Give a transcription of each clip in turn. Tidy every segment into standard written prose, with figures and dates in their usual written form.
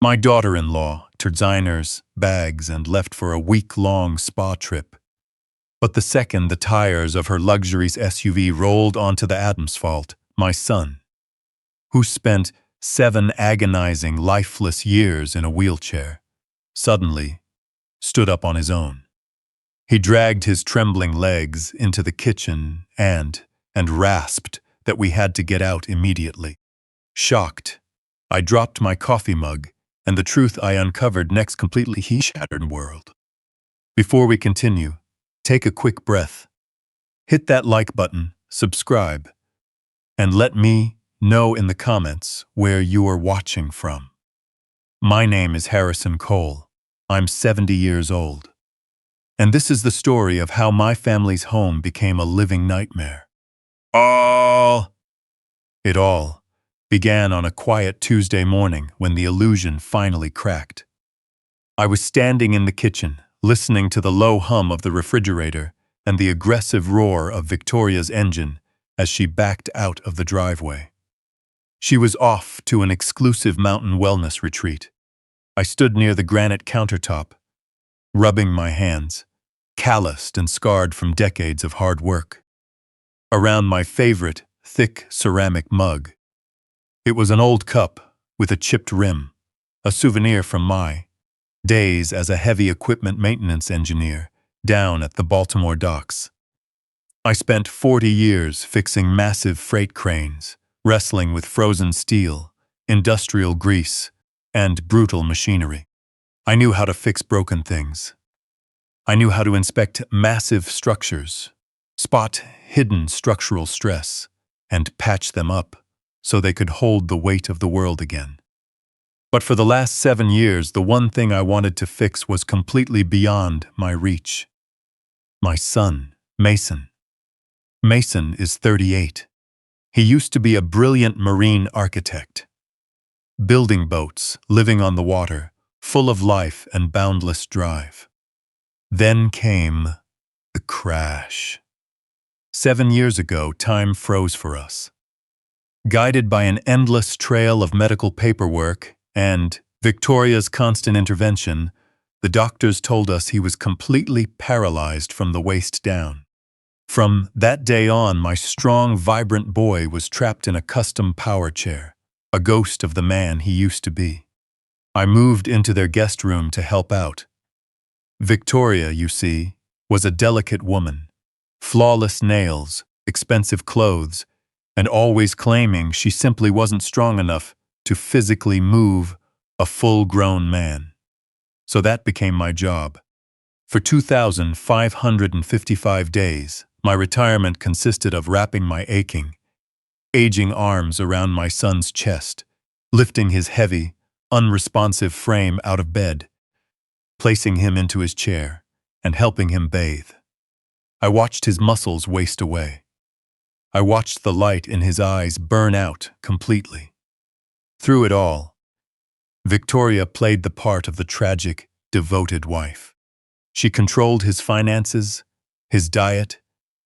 My daughter-in-law, designers, bags, and left for a week-long spa trip. But the second the tires of her luxury's SUV rolled onto the asphalt, my son, who spent 7 agonizing, lifeless years in a wheelchair, suddenly stood up on his own. He dragged his trembling legs into the kitchen and rasped that we had to get out immediately. Shocked, I dropped my coffee mug, and the truth I uncovered next completely shattered world. Before we continue, take a quick breath. Hit that like button, subscribe, and let me know in the comments where you are watching from. My name is Harrison Cole. I'm 70 years old. And this is the story of how my family's home became a living nightmare. It all began on a quiet Tuesday morning when the illusion finally cracked. I was standing in the kitchen, listening to the low hum of the refrigerator and the aggressive roar of Victoria's engine as she backed out of the driveway. She was off to an exclusive mountain wellness retreat. I stood near the granite countertop, rubbing my hands, calloused and scarred from decades of hard work. Around my favorite, thick ceramic mug. It was an old cup with a chipped rim, a souvenir from my days as a heavy equipment maintenance engineer down at the Baltimore docks. I spent 40 years fixing massive freight cranes, wrestling with frozen steel, industrial grease, and brutal machinery. I knew how to fix broken things. I knew how to inspect massive structures, spot hidden structural stress, and patch them up so they could hold the weight of the world again. But for the last 7 years, the one thing I wanted to fix was completely beyond my reach. My son, Mason. Mason is 38. He used to be a brilliant marine architect. Building boats, living on the water, full of life and boundless drive. Then came the crash. 7 years ago, time froze for us. Guided by an endless trail of medical paperwork and Victoria's constant intervention, the doctors told us he was completely paralyzed from the waist down. From that day on, my strong, vibrant boy was trapped in a custom power chair, a ghost of the man he used to be. I moved into their guest room to help out. Victoria, you see, was a delicate woman, flawless nails, expensive clothes, and always claiming she simply wasn't strong enough to physically move a full-grown man. So that became my job. For 2,555 days, my retirement consisted of wrapping my aching, aging arms around my son's chest, lifting his heavy, unresponsive frame out of bed, placing him into his chair, and helping him bathe. I watched his muscles waste away. I watched the light in his eyes burn out completely. Through it all, Victoria played the part of the tragic, devoted wife. She controlled his finances, his diet,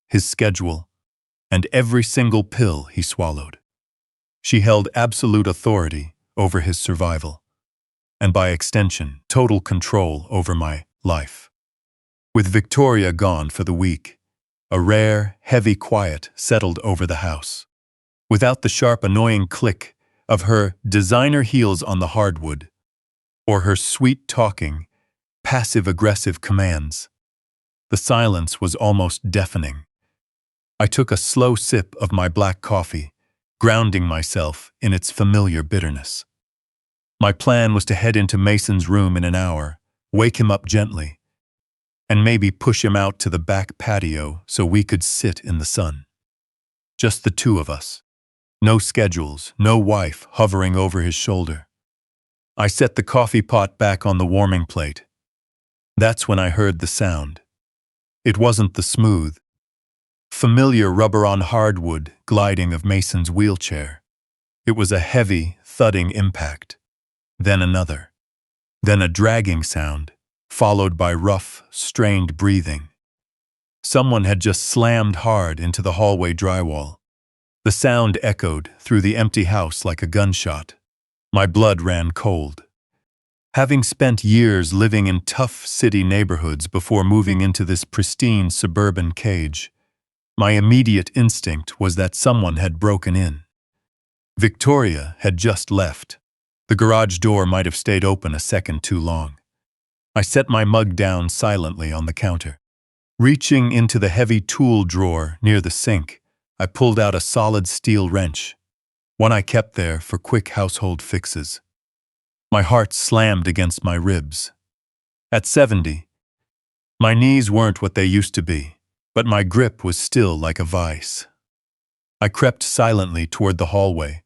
his schedule, and every single pill he swallowed. She held absolute authority over his survival, and by extension, total control over my life. With Victoria gone for the week, a rare, heavy quiet settled over the house. Without the sharp, annoying click of her designer heels on the hardwood, or her sweet-talking, passive-aggressive commands, the silence was almost deafening. I took a slow sip of my black coffee, grounding myself in its familiar bitterness. My plan was to head into Mason's room in an hour, wake him up gently, and maybe push him out to the back patio so we could sit in the sun. Just the two of us. No schedules, no wife hovering over his shoulder. I set the coffee pot back on the warming plate. That's when I heard the sound. It wasn't the smooth, familiar rubber-on-hardwood gliding of Mason's wheelchair. It was a heavy, thudding impact. Then another. Then a dragging sound, followed by rough, strained breathing. Someone had just slammed hard into the hallway drywall. The sound echoed through the empty house like a gunshot. My blood ran cold. Having spent years living in tough city neighborhoods before moving into this pristine suburban cage, my immediate instinct was that someone had broken in. Victoria had just left. The garage door might have stayed open a second too long. I set my mug down silently on the counter. Reaching into the heavy tool drawer near the sink, I pulled out a solid steel wrench, one I kept there for quick household fixes. My heart slammed against my ribs. At 70, my knees weren't what they used to be, but my grip was still like a vice. I crept silently toward the hallway,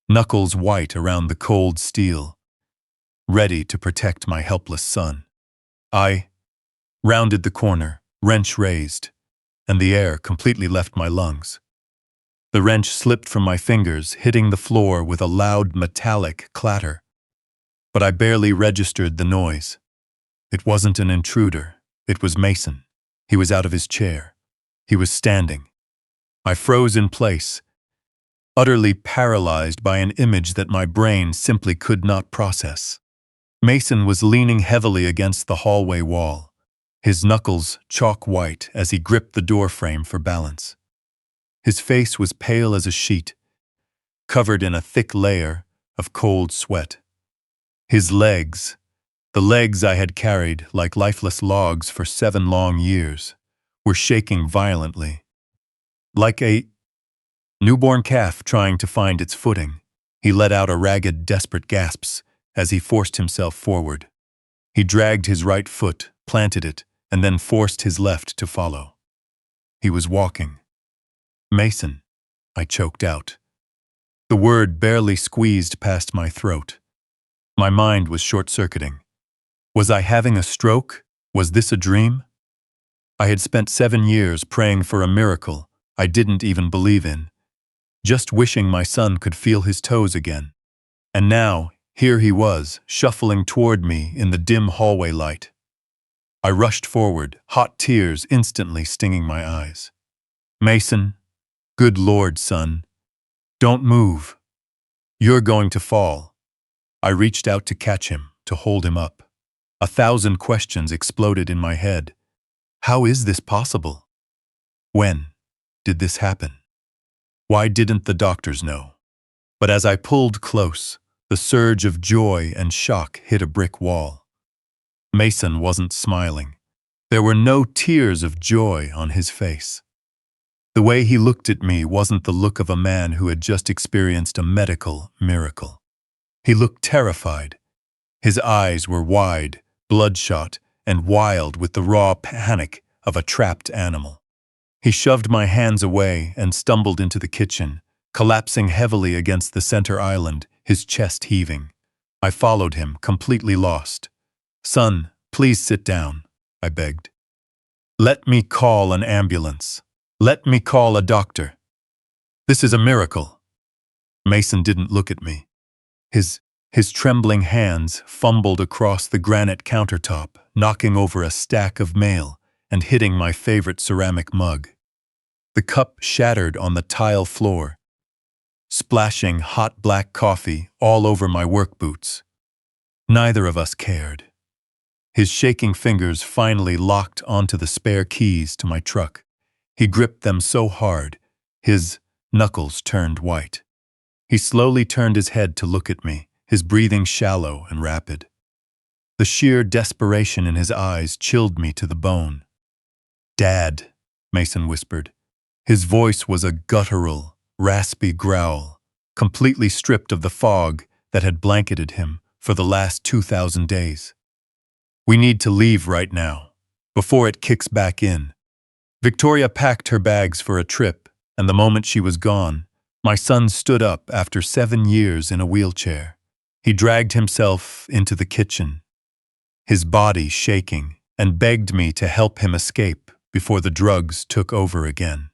knuckles white around the cold steel, ready to protect my helpless son. I rounded the corner, wrench raised, and the air completely left my lungs. The wrench slipped from my fingers, hitting the floor with a loud metallic clatter. But I barely registered the noise. It wasn't an intruder. It was Mason. He was out of his chair. He was standing. I froze in place, utterly paralyzed by an image that my brain simply could not process. Mason was leaning heavily against the hallway wall, his knuckles chalk white as he gripped the door frame for balance. His face was pale as a sheet, covered in a thick layer of cold sweat. His legs, the legs I had carried like lifeless logs for 7 long years, were shaking violently. Like a newborn calf trying to find its footing, he let out a ragged, desperate gasps as he forced himself forward. He dragged his right foot, planted it, and then forced his left to follow. He was walking. Mason, I choked out. The word barely squeezed past my throat. My mind was short-circuiting. Was I having a stroke? Was this a dream? I had spent 7 years praying for a miracle I didn't even believe in, just wishing my son could feel his toes again. And now, here he was, shuffling toward me in the dim hallway light. I rushed forward, hot tears instantly stinging my eyes. Mason, good Lord, son, don't move. You're going to fall. I reached out to catch him, to hold him up. 1,000 questions exploded in my head. How is this possible? When did this happen? Why didn't the doctors know? But as I pulled close, the surge of joy and shock hit a brick wall. Mason wasn't smiling. There were no tears of joy on his face. The way he looked at me wasn't the look of a man who had just experienced a medical miracle. He looked terrified. His eyes were wide, bloodshot, and wild with the raw panic of a trapped animal. He shoved my hands away and stumbled into the kitchen, collapsing heavily against the center island, his chest heaving. I followed him, completely lost. Son, please sit down, I begged. Let me call an ambulance. Let me call a doctor. This is a miracle. Mason didn't look at me. His trembling hands fumbled across the granite countertop, knocking over a stack of mail and hitting my favorite ceramic mug. The cup shattered on the tile floor, splashing hot black coffee all over my work boots. Neither of us cared. His shaking fingers finally locked onto the spare keys to my truck. He gripped them so hard, his knuckles turned white. He slowly turned his head to look at me, his breathing shallow and rapid. The sheer desperation in his eyes chilled me to the bone. Dad, Mason whispered. His voice was a guttural, raspy growl, completely stripped of the fog that had blanketed him for the last 2,000 days. We need to leave right now, before it kicks back in. Victoria packed her bags for a trip, and the moment she was gone, my son stood up after 7 years in a wheelchair. He dragged himself into the kitchen, his body shaking, and begged me to help him escape before the drugs took over again.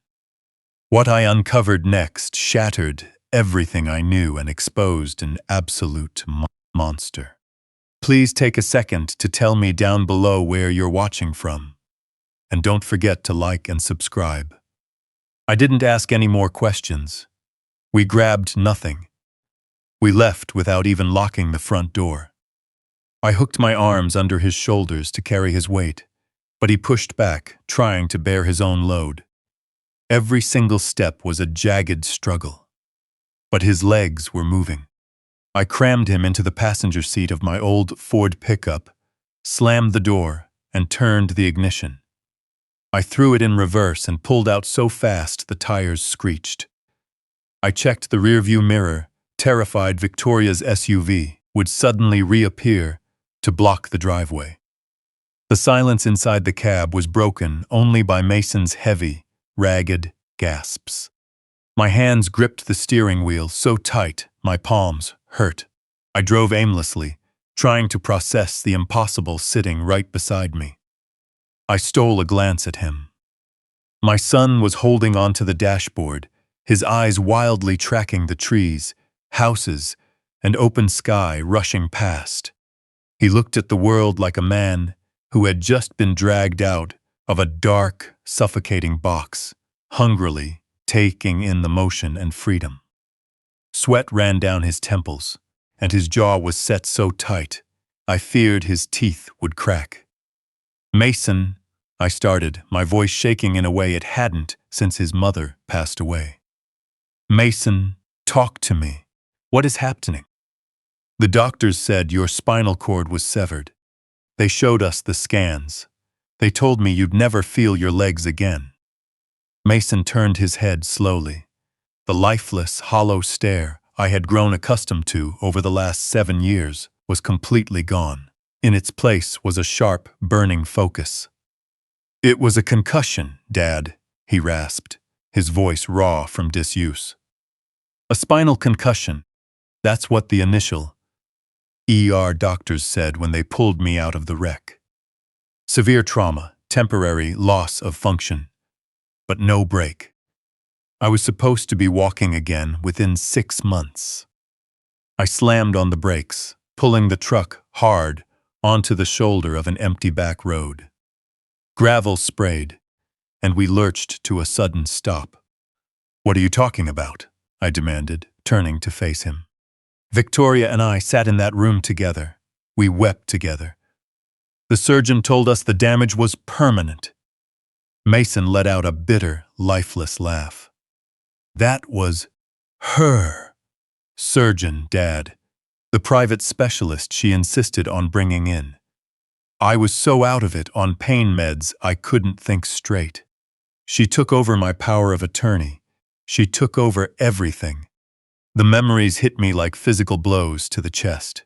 What I uncovered next shattered everything I knew and exposed an absolute monster. Please take a second to tell me down below where you're watching from. And don't forget to like and subscribe. I didn't ask any more questions. We grabbed nothing. We left without even locking the front door. I hooked my arms under his shoulders to carry his weight, but he pushed back, trying to bear his own load. Every single step was a jagged struggle. But his legs were moving. I crammed him into the passenger seat of my old Ford pickup, slammed the door, and turned the ignition. I threw it in reverse and pulled out so fast the tires screeched. I checked the rearview mirror, terrified Victoria's SUV would suddenly reappear to block the driveway. The silence inside the cab was broken only by Mason's heavy, ragged gasps. My hands gripped the steering wheel so tight my palms hurt. I drove aimlessly, trying to process the impossible sitting right beside me. I stole a glance at him. My son was holding onto the dashboard, his eyes wildly tracking the trees, houses, and open sky rushing past. He looked at the world like a man who had just been dragged out of a dark, suffocating box, hungrily taking in the motion and freedom. Sweat ran down his temples, and his jaw was set so tight, I feared his teeth would crack. "Mason," I started, my voice shaking in a way it hadn't since his mother passed away. "Mason, talk to me. What is happening?" "The doctors said your spinal cord was severed. They showed us the scans. They told me you'd never feel your legs again." Mason turned his head slowly. The lifeless, hollow stare I had grown accustomed to over the last 7 years was completely gone. In its place was a sharp, burning focus. "It was a concussion, Dad," he rasped, his voice raw from disuse. "A spinal concussion. That's what the initial ER doctors said when they pulled me out of the wreck. Severe trauma, temporary loss of function, but no break. I was supposed to be walking again within 6 months." I slammed on the brakes, pulling the truck hard onto the shoulder of an empty back road. Gravel sprayed, and we lurched to a sudden stop. "What are you talking about?" I demanded, turning to face him. "Victoria and I sat in that room together. We wept together. The surgeon told us the damage was permanent." Mason let out a bitter, lifeless laugh. "That was her surgeon, Dad, the private specialist she insisted on bringing in. I was so out of it on pain meds I couldn't think straight. She took over my power of attorney. She took over everything." The memories hit me like physical blows to the chest.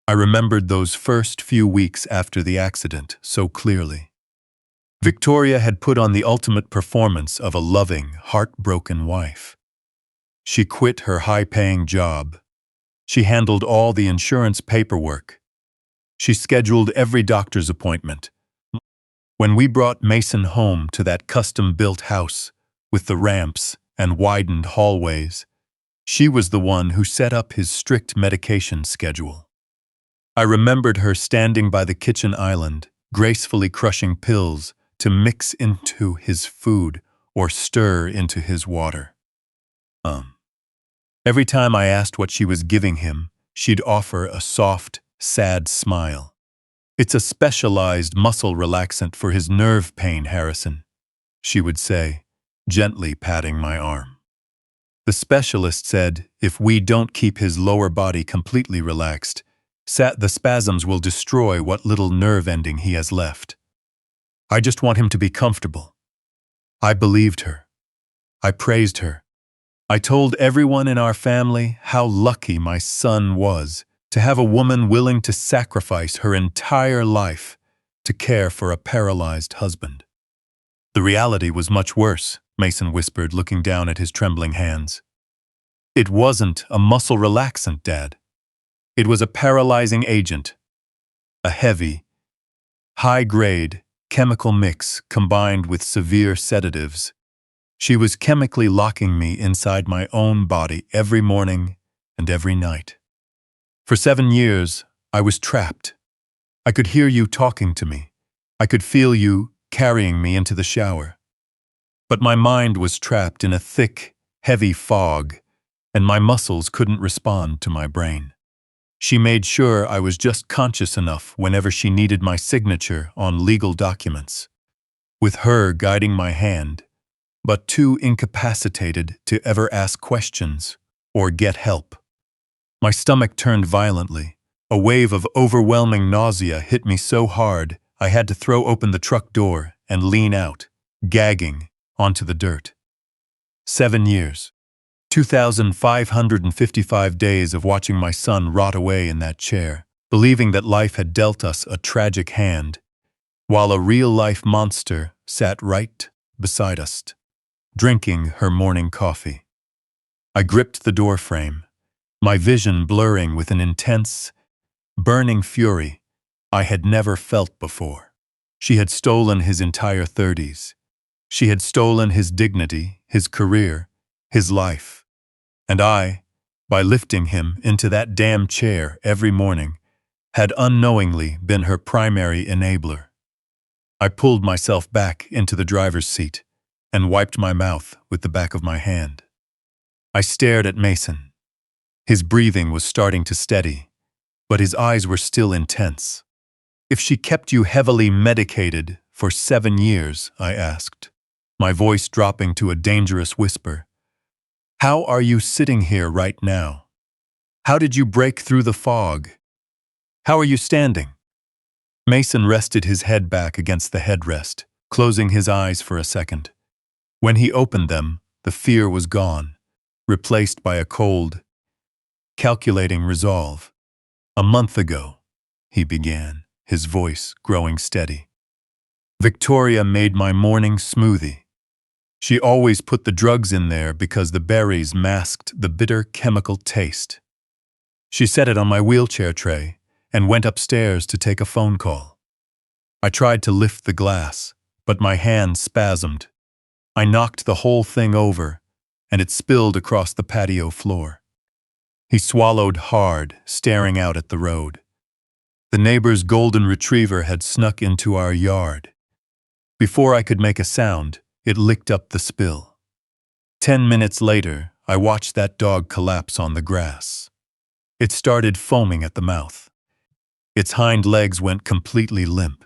I remembered those first few weeks after the accident so clearly. Victoria had put on the ultimate performance of a loving, heartbroken wife. She quit her high-paying job. She handled all the insurance paperwork. She scheduled every doctor's appointment. When we brought Mason home to that custom-built house with the ramps and widened hallways, she was the one who set up his strict medication schedule. I remembered her standing by the kitchen island, gracefully crushing pills to mix into his food or stir into his water. Every time I asked what she was giving him, she'd offer a soft, sad smile. "It's a specialized muscle relaxant for his nerve pain, Harrison," she would say, gently patting my arm. "The specialist said if we don't keep his lower body completely relaxed, the spasms will destroy what little nerve ending he has left. I just want him to be comfortable." I believed her. I praised her. I told everyone in our family how lucky my son was to have a woman willing to sacrifice her entire life to care for a paralyzed husband. "The reality was much worse," Mason whispered, looking down at his trembling hands. "It wasn't a muscle relaxant, Dad. It was a paralyzing agent. A heavy, high-grade chemical mix combined with severe sedatives. She was chemically locking me inside my own body every morning and every night. For 7 years, I was trapped. I could hear you talking to me. I could feel you carrying me into the shower. But my mind was trapped in a thick, heavy fog, and my muscles couldn't respond to my brain. She made sure I was just conscious enough whenever she needed my signature on legal documents, with her guiding my hand, but too incapacitated to ever ask questions or get help. My stomach turned violently. A wave of overwhelming nausea hit me so hard I had to throw open the truck door and lean out, gagging, onto the dirt. 7 years. 2,555 days of watching my son rot away in that chair, believing that life had dealt us a tragic hand, while a real-life monster sat right beside us, drinking her morning coffee. I gripped the doorframe, my vision blurring with an intense, burning fury I had never felt before. She had stolen his entire 30s. She had stolen his dignity, his career, his life. And I, by lifting him into that damn chair every morning, had unknowingly been her primary enabler. I pulled myself back into the driver's seat and wiped my mouth with the back of my hand. I stared at Mason. His breathing was starting to steady, but his eyes were still intense. "If she kept you heavily medicated for 7 years," I asked, my voice dropping to a dangerous whisper, "how are you sitting here right now? How did you break through the fog? How are you standing?" Mason rested his head back against the headrest, closing his eyes for a second. When he opened them, the fear was gone, replaced by a cold, calculating resolve. "A month ago," he began, his voice growing steady, "Victoria made my morning smoothie. She always put the drugs in there because the berries masked the bitter chemical taste. She set it on my wheelchair tray and went upstairs to take a phone call. I tried to lift the glass, but my hand spasmed. I knocked the whole thing over, and it spilled across the patio floor." He swallowed hard, staring out at the road. The neighbor's golden retriever had snuck into our yard. Before I could make a sound, it licked up the spill. 10 minutes later, I watched that dog collapse on the grass. It started foaming at the mouth. Its hind legs went completely limp.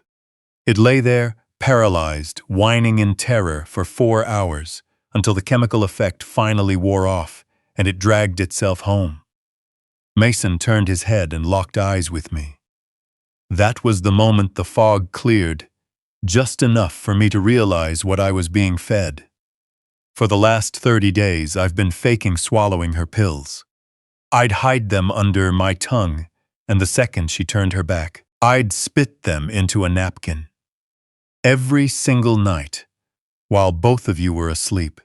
It lay there, paralyzed, whining in terror for 4 hours, until the chemical effect finally wore off and it dragged itself home. Mason turned his head and locked eyes with me. That was the moment the fog cleared, just enough for me to realize what I was being fed. For the last 30 days, I've been faking swallowing her pills. I'd hide them under my tongue, and the second she turned her back, I'd spit them into a napkin. Every single night, while both of you were asleep,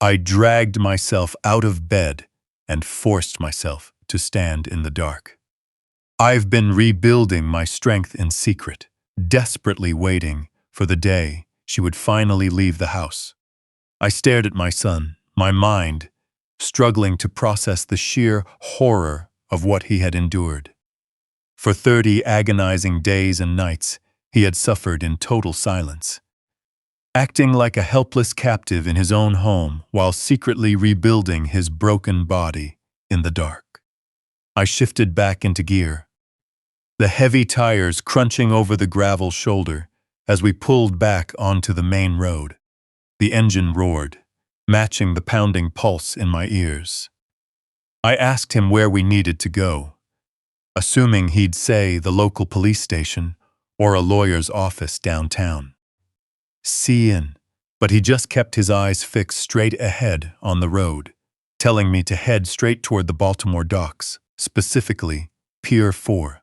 I dragged myself out of bed and forced myself to stand in the dark. I've been rebuilding my strength in secret, desperately waiting for the day she would finally leave the house. I stared at my son, my mind struggling to process the sheer horror of what he had endured. For 30 agonizing days and nights, he had suffered in total silence, acting like a helpless captive in his own home while secretly rebuilding his broken body in the dark. I shifted back into gear, the heavy tires crunching over the gravel shoulder as we pulled back onto the main road. The engine roared, matching the pounding pulse in my ears. I asked him where we needed to go, assuming he'd say the local police station or a lawyer's office downtown. But he just kept his eyes fixed straight ahead on the road, telling me to head straight toward the Baltimore docks, specifically Pier 4.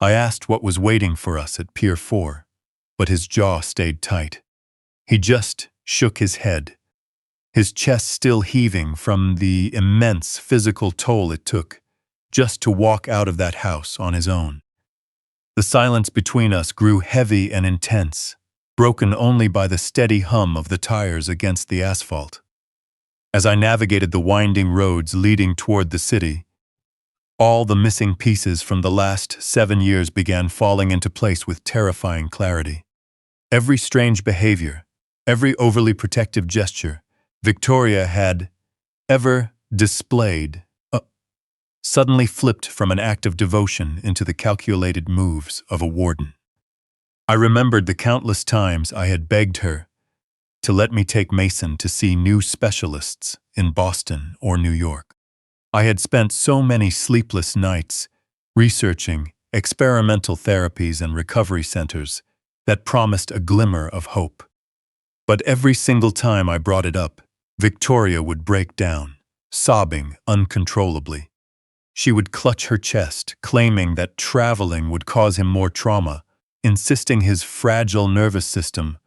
I asked what was waiting for us at Pier 4, but his jaw stayed tight. He just shook his head, his chest still heaving from the immense physical toll it took just to walk out of that house on his own. The silence between us grew heavy and intense, broken only by the steady hum of the tires against the asphalt. As I navigated the winding roads leading toward the city, all the missing pieces from the last 7 years began falling into place with terrifying clarity. Every strange behavior, every overly protective gesture Victoria had ever displayed suddenly flipped from an act of devotion into the calculated moves of a warden. I remembered the countless times I had begged her to let me take Mason to see new specialists in Boston or New York. I had spent so many sleepless nights researching experimental therapies and recovery centers that promised a glimmer of hope. But every single time I brought it up, Victoria would break down, sobbing uncontrollably. She would clutch her chest, claiming that traveling would cause him more trauma, insisting his fragile nervous system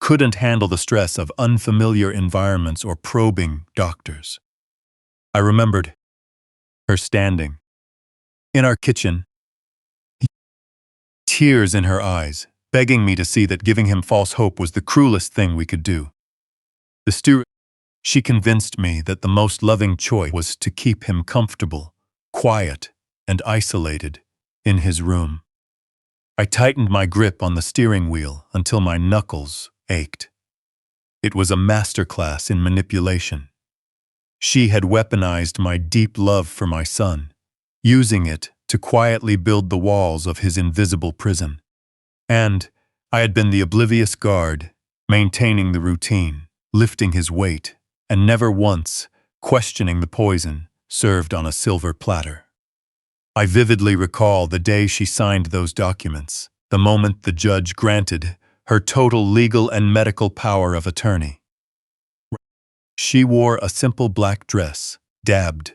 couldn't handle the stress of unfamiliar environments or probing doctors. I remembered her standing in our kitchen, tears in her eyes, begging me to see that giving him false hope was the cruelest thing we could do. She convinced me that the most loving choice was to keep him comfortable, quiet, and isolated in his room. I tightened my grip on the steering wheel until my knuckles ached. It was a masterclass in manipulation. She had weaponized my deep love for my son, using it to quietly build the walls of his invisible prison. And I had been the oblivious guard, maintaining the routine, lifting his weight, and never once questioning the poison served on a silver platter. I vividly recall the day she signed those documents, the moment the judge granted her total legal and medical power of attorney. She wore a simple black dress, dabbed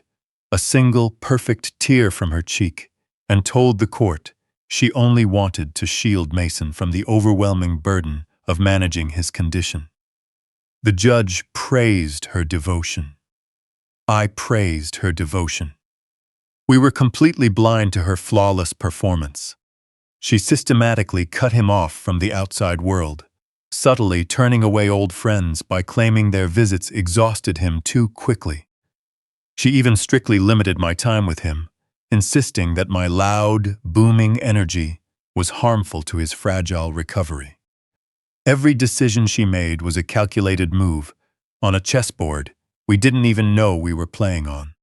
a single perfect tear from her cheek, and told the court she only wanted to shield Mason from the overwhelming burden of managing his condition. The judge praised her devotion. I praised her devotion. We were completely blind to her flawless performance. She systematically cut him off from the outside world, subtly turning away old friends by claiming their visits exhausted him too quickly. She even strictly limited my time with him, insisting that my loud, booming energy was harmful to his fragile recovery. Every decision she made was a calculated move on a chessboard we didn't even know we were playing on.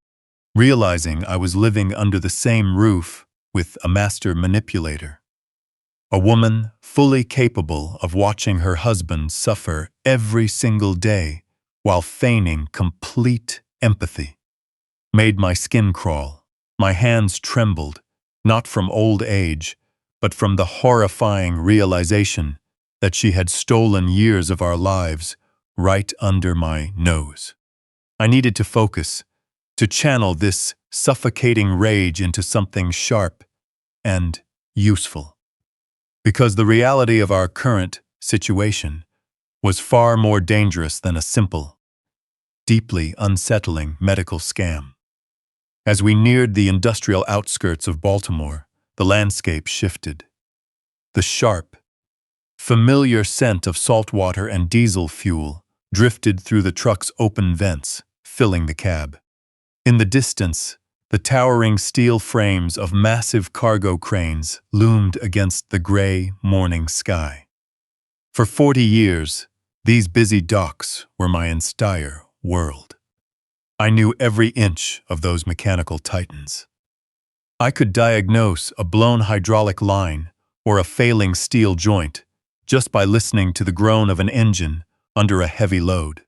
Realizing I was living under the same roof with a master manipulator, a woman fully capable of watching her husband suffer every single day while feigning complete empathy, made my skin crawl. My hands trembled, not from old age, but from the horrifying realization that she had stolen years of our lives right under my nose. I needed to focus, to channel this suffocating rage into something sharp and useful. Because the reality of our current situation was far more dangerous than a simple, deeply unsettling medical scam. As we neared the industrial outskirts of Baltimore, the landscape shifted. The sharp, familiar scent of salt water and diesel fuel drifted through the truck's open vents, filling the cab. In the distance, the towering steel frames of massive cargo cranes loomed against the gray morning sky. For 40 years, these busy docks were my entire world. I knew every inch of those mechanical titans. I could diagnose a blown hydraulic line or a failing steel joint just by listening to the groan of an engine under a heavy load.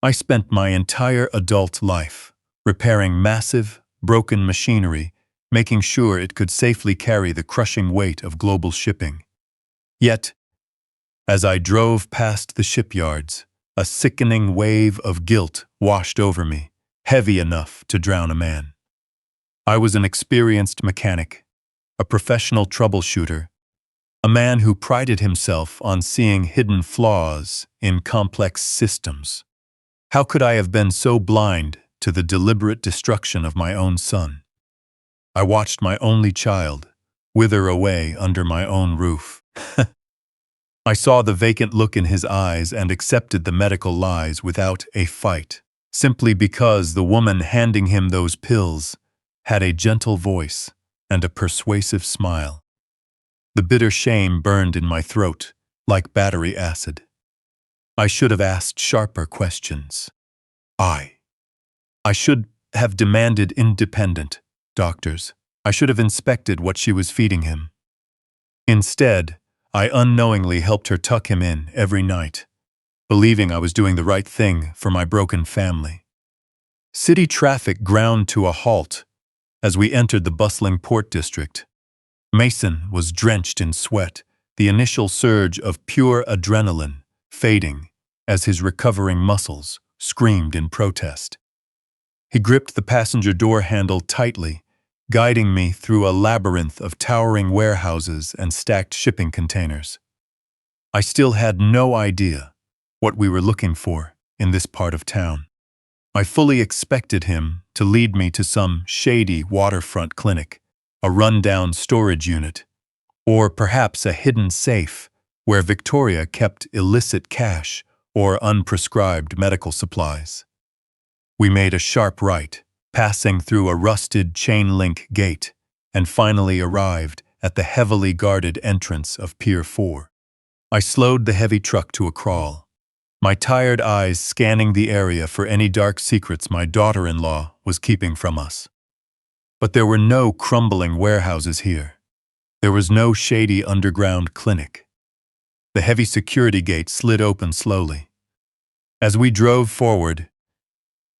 I spent my entire adult life repairing massive, broken machinery, making sure it could safely carry the crushing weight of global shipping. Yet, as I drove past the shipyards, a sickening wave of guilt washed over me, heavy enough to drown a man. I was an experienced mechanic, a professional troubleshooter, a man who prided himself on seeing hidden flaws in complex systems. How could I have been so blind to the deliberate destruction of my own son? I watched my only child wither away under my own roof. I saw the vacant look in his eyes and accepted the medical lies without a fight, simply because the woman handing him those pills had a gentle voice and a persuasive smile. The bitter shame burned in my throat like battery acid. I should have asked sharper questions. I should have demanded independent, doctors. I should have inspected what she was feeding him. Instead, I unknowingly helped her tuck him in every night, believing I was doing the right thing for my broken family. City traffic ground to a halt as we entered the bustling port district. Mason was drenched in sweat, the initial surge of pure adrenaline fading as his recovering muscles screamed in protest. He gripped the passenger door handle tightly, guiding me through a labyrinth of towering warehouses and stacked shipping containers. I still had no idea what we were looking for in this part of town. I fully expected him to lead me to some shady waterfront clinic, a rundown storage unit, or perhaps a hidden safe where Victoria kept illicit cash or unprescribed medical supplies. We made a sharp right, passing through a rusted chain-link gate, and finally arrived at the heavily guarded entrance of Pier 4. I slowed the heavy truck to a crawl, my tired eyes scanning the area for any dark secrets my daughter-in-law was keeping from us. But there were no crumbling warehouses here. There was no shady underground clinic. The heavy security gate slid open slowly. As we drove forward,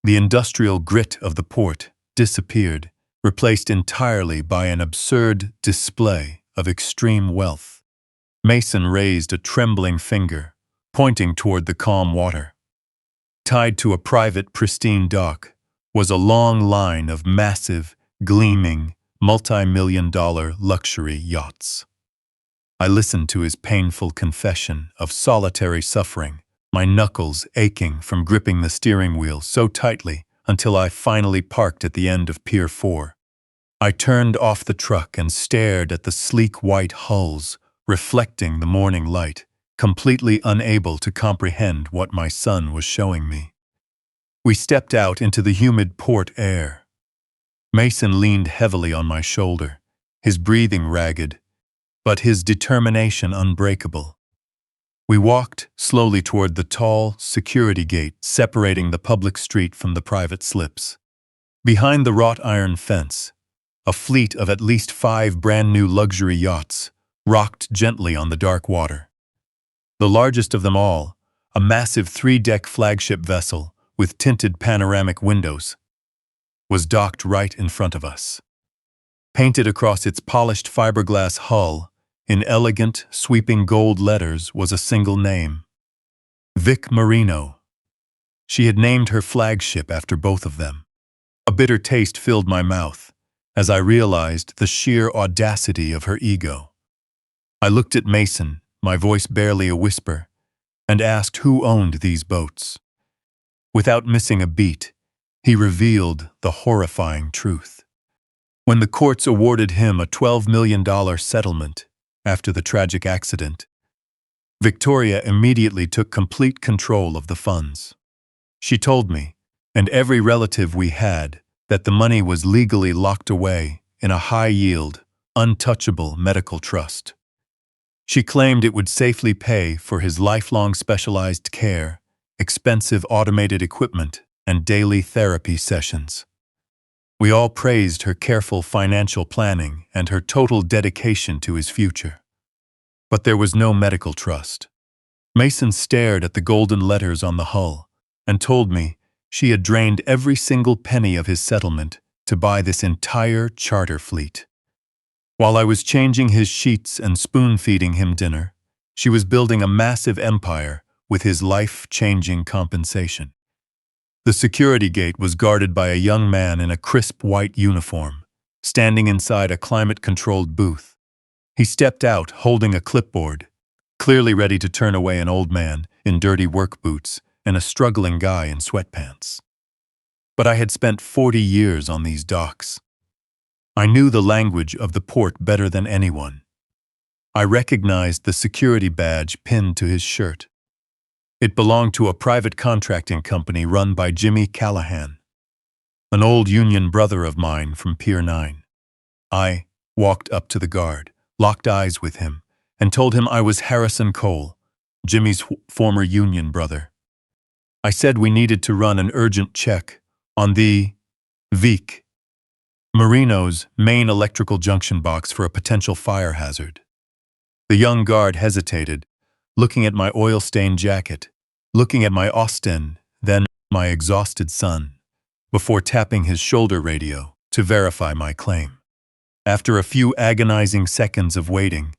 the industrial grit of the port disappeared, replaced entirely by an absurd display of extreme wealth. Mason raised a trembling finger, pointing toward the calm water. Tied to a private, pristine dock was a long line of massive, gleaming, multi-million-dollar luxury yachts. I listened to his painful confession of solitary suffering, my knuckles aching from gripping the steering wheel so tightly until I finally parked at the end of Pier 4. I turned off the truck and stared at the sleek white hulls reflecting the morning light, completely unable to comprehend what my son was showing me. We stepped out into the humid port air. Mason leaned heavily on my shoulder, his breathing ragged, but his determination unbreakable. We walked slowly toward the tall security gate separating the public street from the private slips. Behind the wrought iron fence, a fleet of at least 5 brand-new luxury yachts rocked gently on the dark water. The largest of them all, a massive 3-deck flagship vessel with tinted panoramic windows, was docked right in front of us. Painted across its polished fiberglass hull, in elegant, sweeping gold letters was a single name: Vic Marino. She had named her flagship after both of them. A bitter taste filled my mouth as I realized the sheer audacity of her ego. I looked at Mason, my voice barely a whisper, and asked who owned these boats. Without missing a beat, he revealed the horrifying truth. When the courts awarded him a $12 million settlement after the tragic accident, Victoria immediately took complete control of the funds. She told me, and every relative we had, that the money was legally locked away in a high-yield, untouchable medical trust. She claimed it would safely pay for his lifelong specialized care, expensive automated equipment, and daily therapy sessions. We all praised her careful financial planning and her total dedication to his future. But there was no medical trust. Mason stared at the golden letters on the hull and told me she had drained every single penny of his settlement to buy this entire charter fleet. While I was changing his sheets and spoon-feeding him dinner, she was building a massive empire with his life-changing compensation. The security gate was guarded by a young man in a crisp white uniform, standing inside a climate-controlled booth. He stepped out holding a clipboard, clearly ready to turn away an old man in dirty work boots and a struggling guy in sweatpants. But I had spent 40 years on these docks. I knew the language of the port better than anyone. I recognized the security badge pinned to his shirt. It belonged to a private contracting company run by Jimmy Callahan, an old union brother of mine from Pier 9. I walked up to the guard, locked eyes with him, and told him I was Harrison Cole, Jimmy's former union brother. I said we needed to run an urgent check on the Vic. Marino's main electrical junction box for a potential fire hazard. The young guard hesitated, looking at my oil-stained jacket, looking at my Austin, then my exhausted son, before tapping his shoulder radio to verify my claim. After a few agonizing seconds of waiting,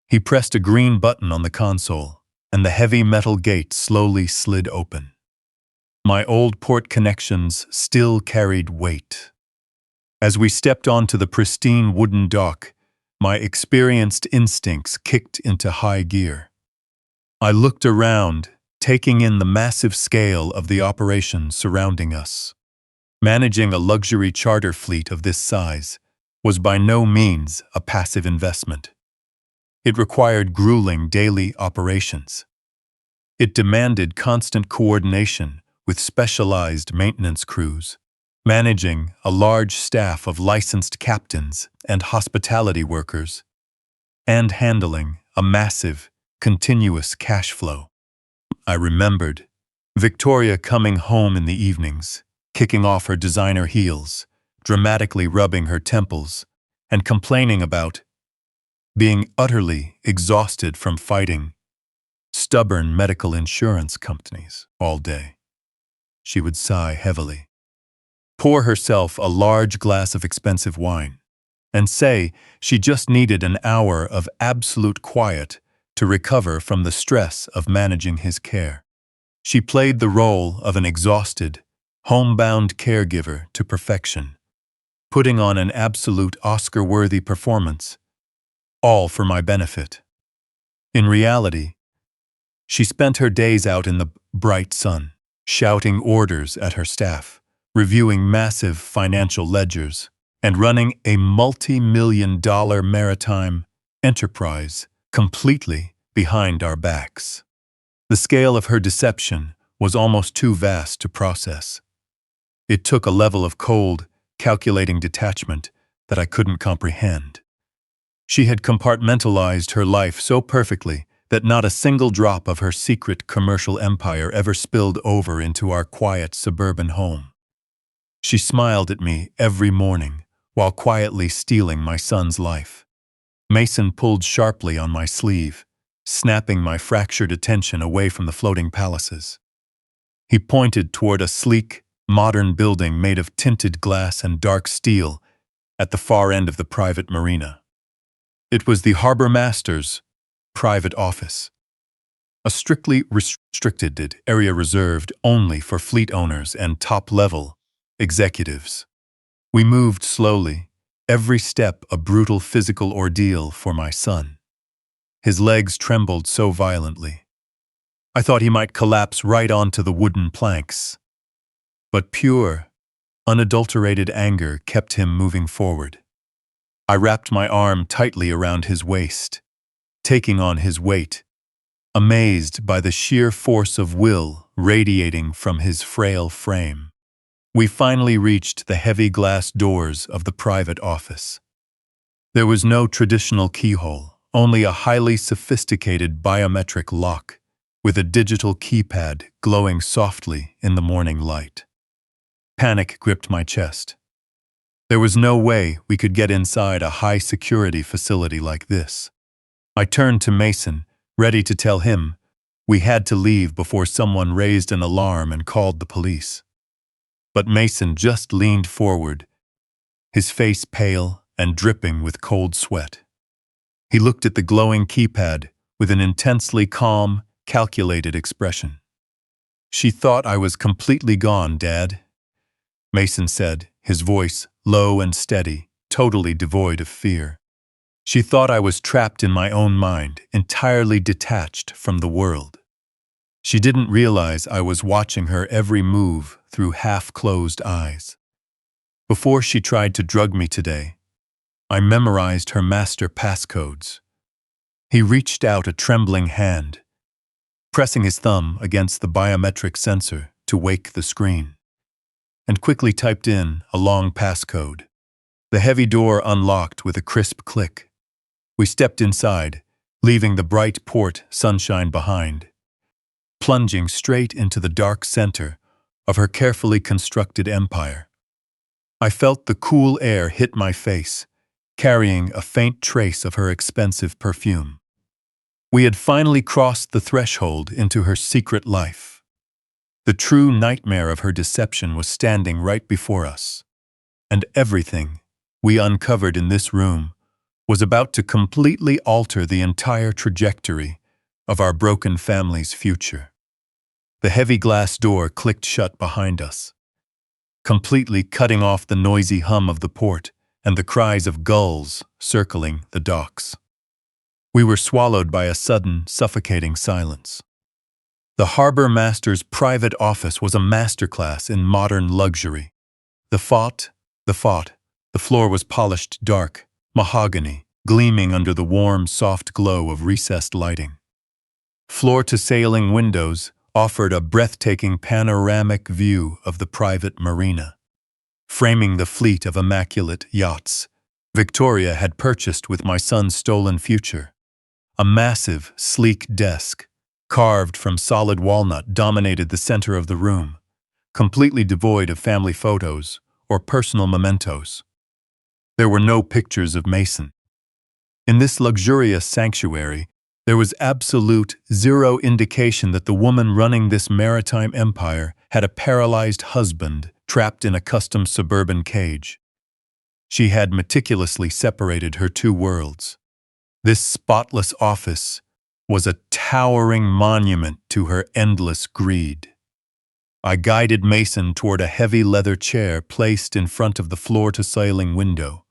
he pressed a green button on the console, and the heavy metal gate slowly slid open. My old port connections still carried weight. As we stepped onto the pristine wooden dock, my experienced instincts kicked into high gear. I looked around, taking in the massive scale of the operation surrounding us. Managing a luxury charter fleet of this size was by no means a passive investment. It required grueling daily operations. It demanded constant coordination with specialized maintenance crews, managing a large staff of licensed captains and hospitality workers, and handling a massive, continuous cash flow. I remembered Victoria coming home in the evenings, kicking off her designer heels, dramatically rubbing her temples, and complaining about being utterly exhausted from fighting stubborn medical insurance companies all day. She would sigh heavily, pour herself a large glass of expensive wine, and say she just needed an hour of absolute quiet to recover from the stress of managing his care. She played the role of an exhausted, homebound caregiver to perfection, putting on an absolute Oscar-worthy performance, all for my benefit. In reality, she spent her days out in the bright sun, shouting orders at her staff, reviewing massive financial ledgers, and running a multi-million-dollar maritime enterprise completely behind our backs. The scale of her deception was almost too vast to process. It took a level of cold, calculating detachment that I couldn't comprehend. She had compartmentalized her life so perfectly that not a single drop of her secret commercial empire ever spilled over into our quiet suburban home. She smiled at me every morning while quietly stealing my son's life. Mason pulled sharply on my sleeve, snapping my fractured attention away from the floating palaces. He pointed toward a sleek, modern building made of tinted glass and dark steel at the far end of the private marina. It was the harbor master's private office, a strictly restricted area reserved only for fleet owners and top-level executives. We moved slowly, every step a brutal physical ordeal for my son. His legs trembled so violently. I thought he might collapse right onto the wooden planks. But pure, unadulterated anger kept him moving forward. I wrapped my arm tightly around his waist, taking on his weight, amazed by the sheer force of will radiating from his frail frame. We finally reached the heavy glass doors of the private office. There was no traditional keyhole, only a highly sophisticated biometric lock with a digital keypad glowing softly in the morning light. Panic gripped my chest. There was no way we could get inside a high-security facility like this. I turned to Mason, ready to tell him we had to leave before someone raised an alarm and called the police. But Mason just leaned forward, his face pale and dripping with cold sweat. He looked at the glowing keypad with an intensely calm, calculated expression. "She thought I was completely gone, Dad," Mason said, his voice low and steady, totally devoid of fear. "She thought I was trapped in my own mind, entirely detached from the world. She didn't realize I was watching her every move through half-closed eyes. Before she tried to drug me today, I memorized her master passcodes." He reached out a trembling hand, pressing his thumb against the biometric sensor to wake the screen, and quickly typed in a long passcode. The heavy door unlocked with a crisp click. We stepped inside, leaving the bright port sunshine behind, plunging straight into the dark center of her carefully constructed empire. I felt the cool air hit my face, carrying a faint trace of her expensive perfume. We had finally crossed the threshold into her secret life. The true nightmare of her deception was standing right before us, and everything we uncovered in this room was about to completely alter the entire trajectory of our broken family's future. The heavy glass door clicked shut behind us, completely cutting off the noisy hum of the port and the cries of gulls circling the docks. We were swallowed by a sudden, suffocating silence. The harbor master's private office was a masterclass in modern luxury. The floor was polished dark, mahogany, gleaming under the warm, soft glow of recessed lighting. Floor-to-ceiling windows offered a breathtaking panoramic view of the private marina, framing the fleet of immaculate yachts Victoria had purchased with my son's stolen future. A massive, sleek desk, carved from solid walnut, dominated the center of the room, completely devoid of family photos or personal mementos. There were no pictures of Mason. In this luxurious sanctuary, there was absolute zero indication that the woman running this maritime empire had a paralyzed husband trapped in a custom suburban cage. She had meticulously separated her two worlds. This spotless office was a towering monument to her endless greed. I guided Mason toward a heavy leather chair placed in front of the floor-to-ceiling window,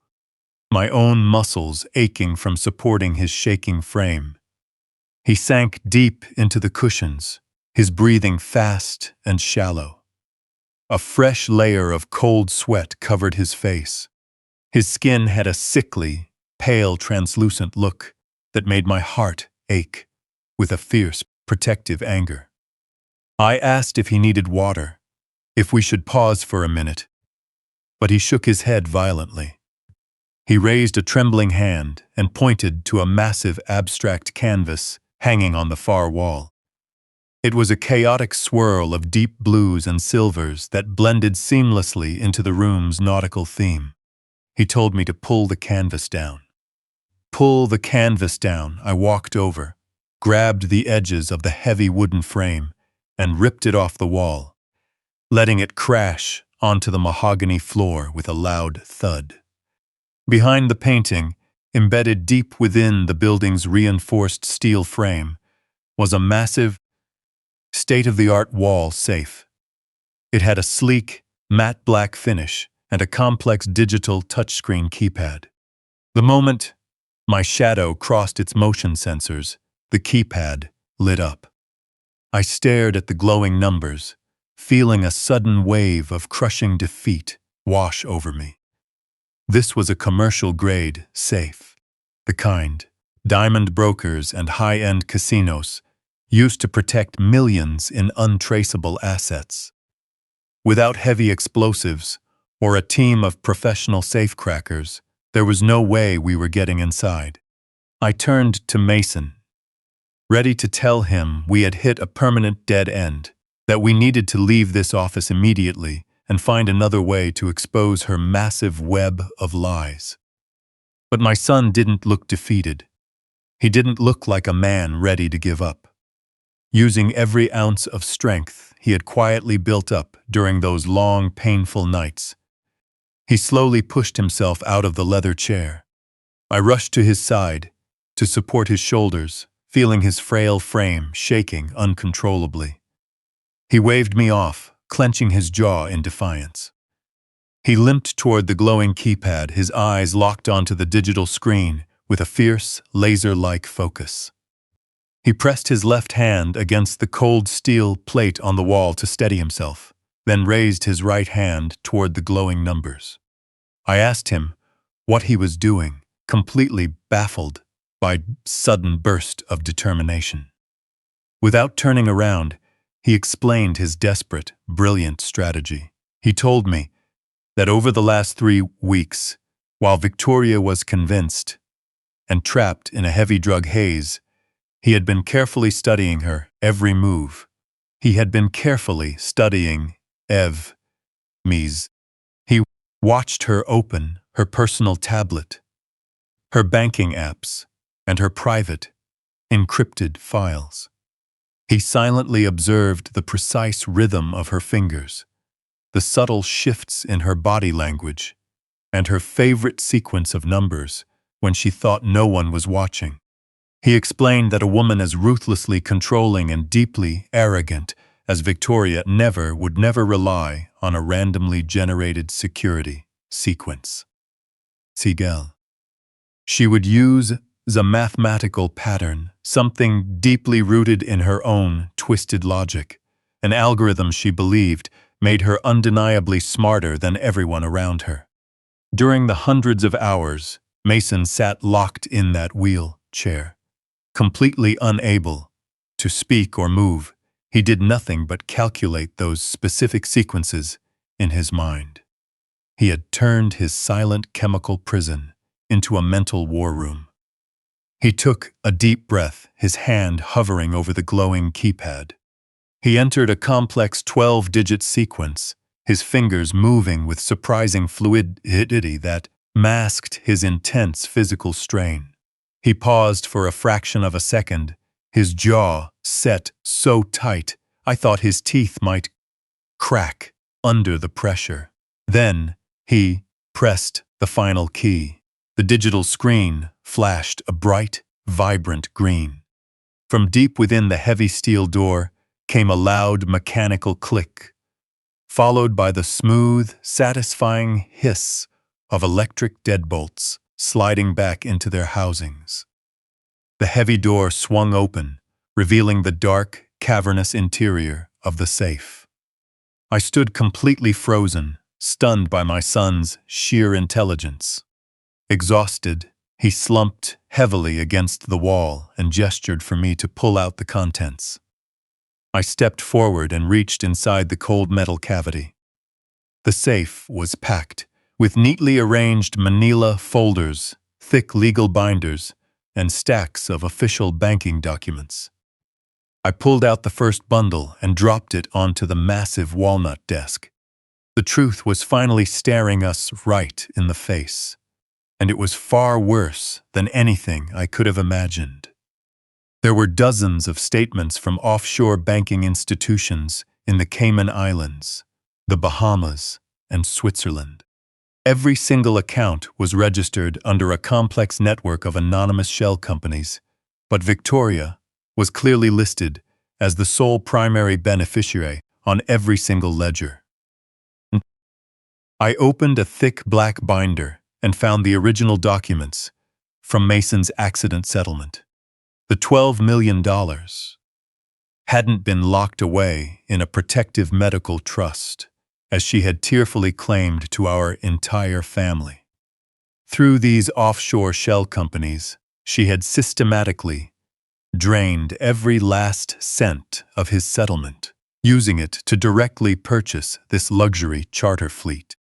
my own muscles aching from supporting his shaking frame. He sank deep into the cushions, his breathing fast and shallow. A fresh layer of cold sweat covered his face. His skin had a sickly, pale, translucent look that made my heart ache with a fierce, protective anger. I asked if he needed water, if we should pause for a minute, but he shook his head violently. He raised a trembling hand and pointed to a massive abstract canvas hanging on the far wall. It was a chaotic swirl of deep blues and silvers that blended seamlessly into the room's nautical theme. He told me to pull the canvas down. Pull the canvas down. I walked over, grabbed the edges of the heavy wooden frame, and ripped it off the wall, letting it crash onto the mahogany floor with a loud thud. Behind the painting, embedded deep within the building's reinforced steel frame, was a massive, state-of-the-art wall safe. It had a sleek, matte black finish and a complex digital touchscreen keypad. The moment my shadow crossed its motion sensors, the keypad lit up. I stared at the glowing numbers, feeling a sudden wave of crushing defeat wash over me. This was a commercial-grade safe, the kind diamond brokers and high-end casinos used to protect millions in untraceable assets. Without heavy explosives or a team of professional safecrackers, there was no way we were getting inside. I turned to Mason, ready to tell him we had hit a permanent dead end, that we needed to leave this office immediately and find another way to expose her massive web of lies. But my son didn't look defeated. He didn't look like a man ready to give up. Using every ounce of strength he had quietly built up during those long, painful nights, he slowly pushed himself out of the leather chair. I rushed to his side to support his shoulders, feeling his frail frame shaking uncontrollably. He waved me off, clenching his jaw in defiance. He limped toward the glowing keypad, his eyes locked onto the digital screen with a fierce, laser-like focus. He pressed his left hand against the cold steel plate on the wall to steady himself, then raised his right hand toward the glowing numbers. I asked him what he was doing, completely baffled by sudden burst of determination. Without turning around, he explained his desperate, brilliant strategy. He told me that over the last 3 weeks, while Victoria was convinced and trapped in a heavy drug haze, he had been carefully studying her every move. He had been carefully studying Eve Mies. watched her open her personal tablet, her banking apps, and her private, encrypted files. He silently observed the precise rhythm of her fingers, the subtle shifts in her body language, and her favorite sequence of numbers when she thought no one was watching. He explained that a woman as ruthlessly controlling and deeply arrogant as Victoria would never rely on a randomly generated security sequence. Siegel. She would use a mathematical pattern, something deeply rooted in her own twisted logic, an algorithm she believed made her undeniably smarter than everyone around her. During the hundreds of hours, Mason sat locked in that wheelchair, completely unable to speak or move. He did nothing but calculate those specific sequences in his mind. He had turned his silent chemical prison into a mental war room. He took a deep breath, his hand hovering over the glowing keypad. He entered a complex 12-digit sequence, his fingers moving with surprising fluidity that masked his intense physical strain. He paused for a fraction of a second, his jaw set so tight I thought his teeth might crack under the pressure. Then he pressed the final key. The digital screen flashed a bright, vibrant green. From deep within the heavy steel door came a loud mechanical click, followed by the smooth, satisfying hiss of electric deadbolts sliding back into their housings. The heavy door swung open, revealing the dark, cavernous interior of the safe. I stood completely frozen, stunned by my son's sheer intelligence. Exhausted, he slumped heavily against the wall and gestured for me to pull out the contents. I stepped forward and reached inside the cold metal cavity. The safe was packed with neatly arranged manila folders, thick legal binders, and stacks of official banking documents. I pulled out the first bundle and dropped it onto the massive walnut desk. The truth was finally staring us right in the face, and it was far worse than anything I could have imagined. There were dozens of statements from offshore banking institutions in the Cayman Islands, the Bahamas, and Switzerland. Every single account was registered under a complex network of anonymous shell companies, but Victoria was clearly listed as the sole primary beneficiary on every single ledger. I opened a thick black binder and found the original documents from Mason's accident settlement. The $12 million hadn't been locked away in a protective medical trust, as she had tearfully claimed to our entire family. Through these offshore shell companies, she had systematically drained every last cent of his settlement, using it to directly purchase this luxury charter fleet.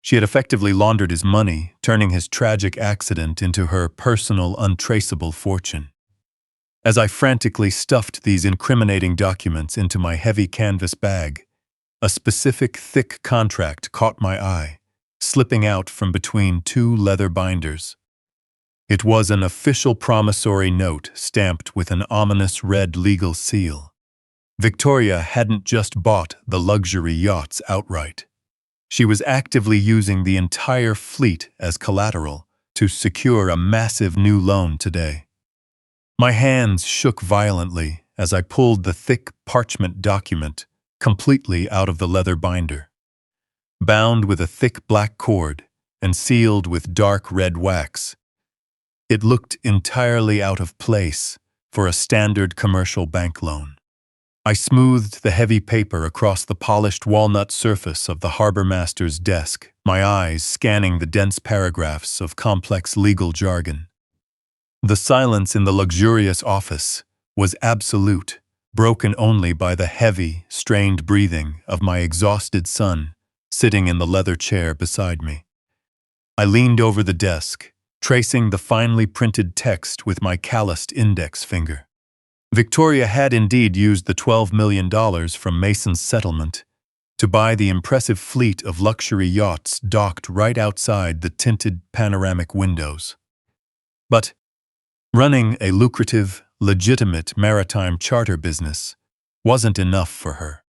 She had effectively laundered his money, turning his tragic accident into her personal, untraceable fortune. As I frantically stuffed these incriminating documents into my heavy canvas bag, a specific thick contract caught my eye, slipping out from between two leather binders. It was an official promissory note stamped with an ominous red legal seal. Victoria hadn't just bought the luxury yachts outright. She was actively using the entire fleet as collateral to secure a massive new loan today. My hands shook violently as I pulled the thick parchment document completely out of the leather binder. Bound with a thick black cord and sealed with dark red wax, it looked entirely out of place for a standard commercial bank loan. I smoothed the heavy paper across the polished walnut surface of the harbor master's desk, my eyes scanning the dense paragraphs of complex legal jargon. The silence in the luxurious office was absolute, broken only by the heavy, strained breathing of my exhausted son sitting in the leather chair beside me. I leaned over the desk, tracing the finely printed text with my calloused index finger. Victoria had indeed used the $12 million from Mason's settlement to buy the impressive fleet of luxury yachts docked right outside the tinted panoramic windows. But running a lucrative, legitimate maritime charter business wasn't enough for her.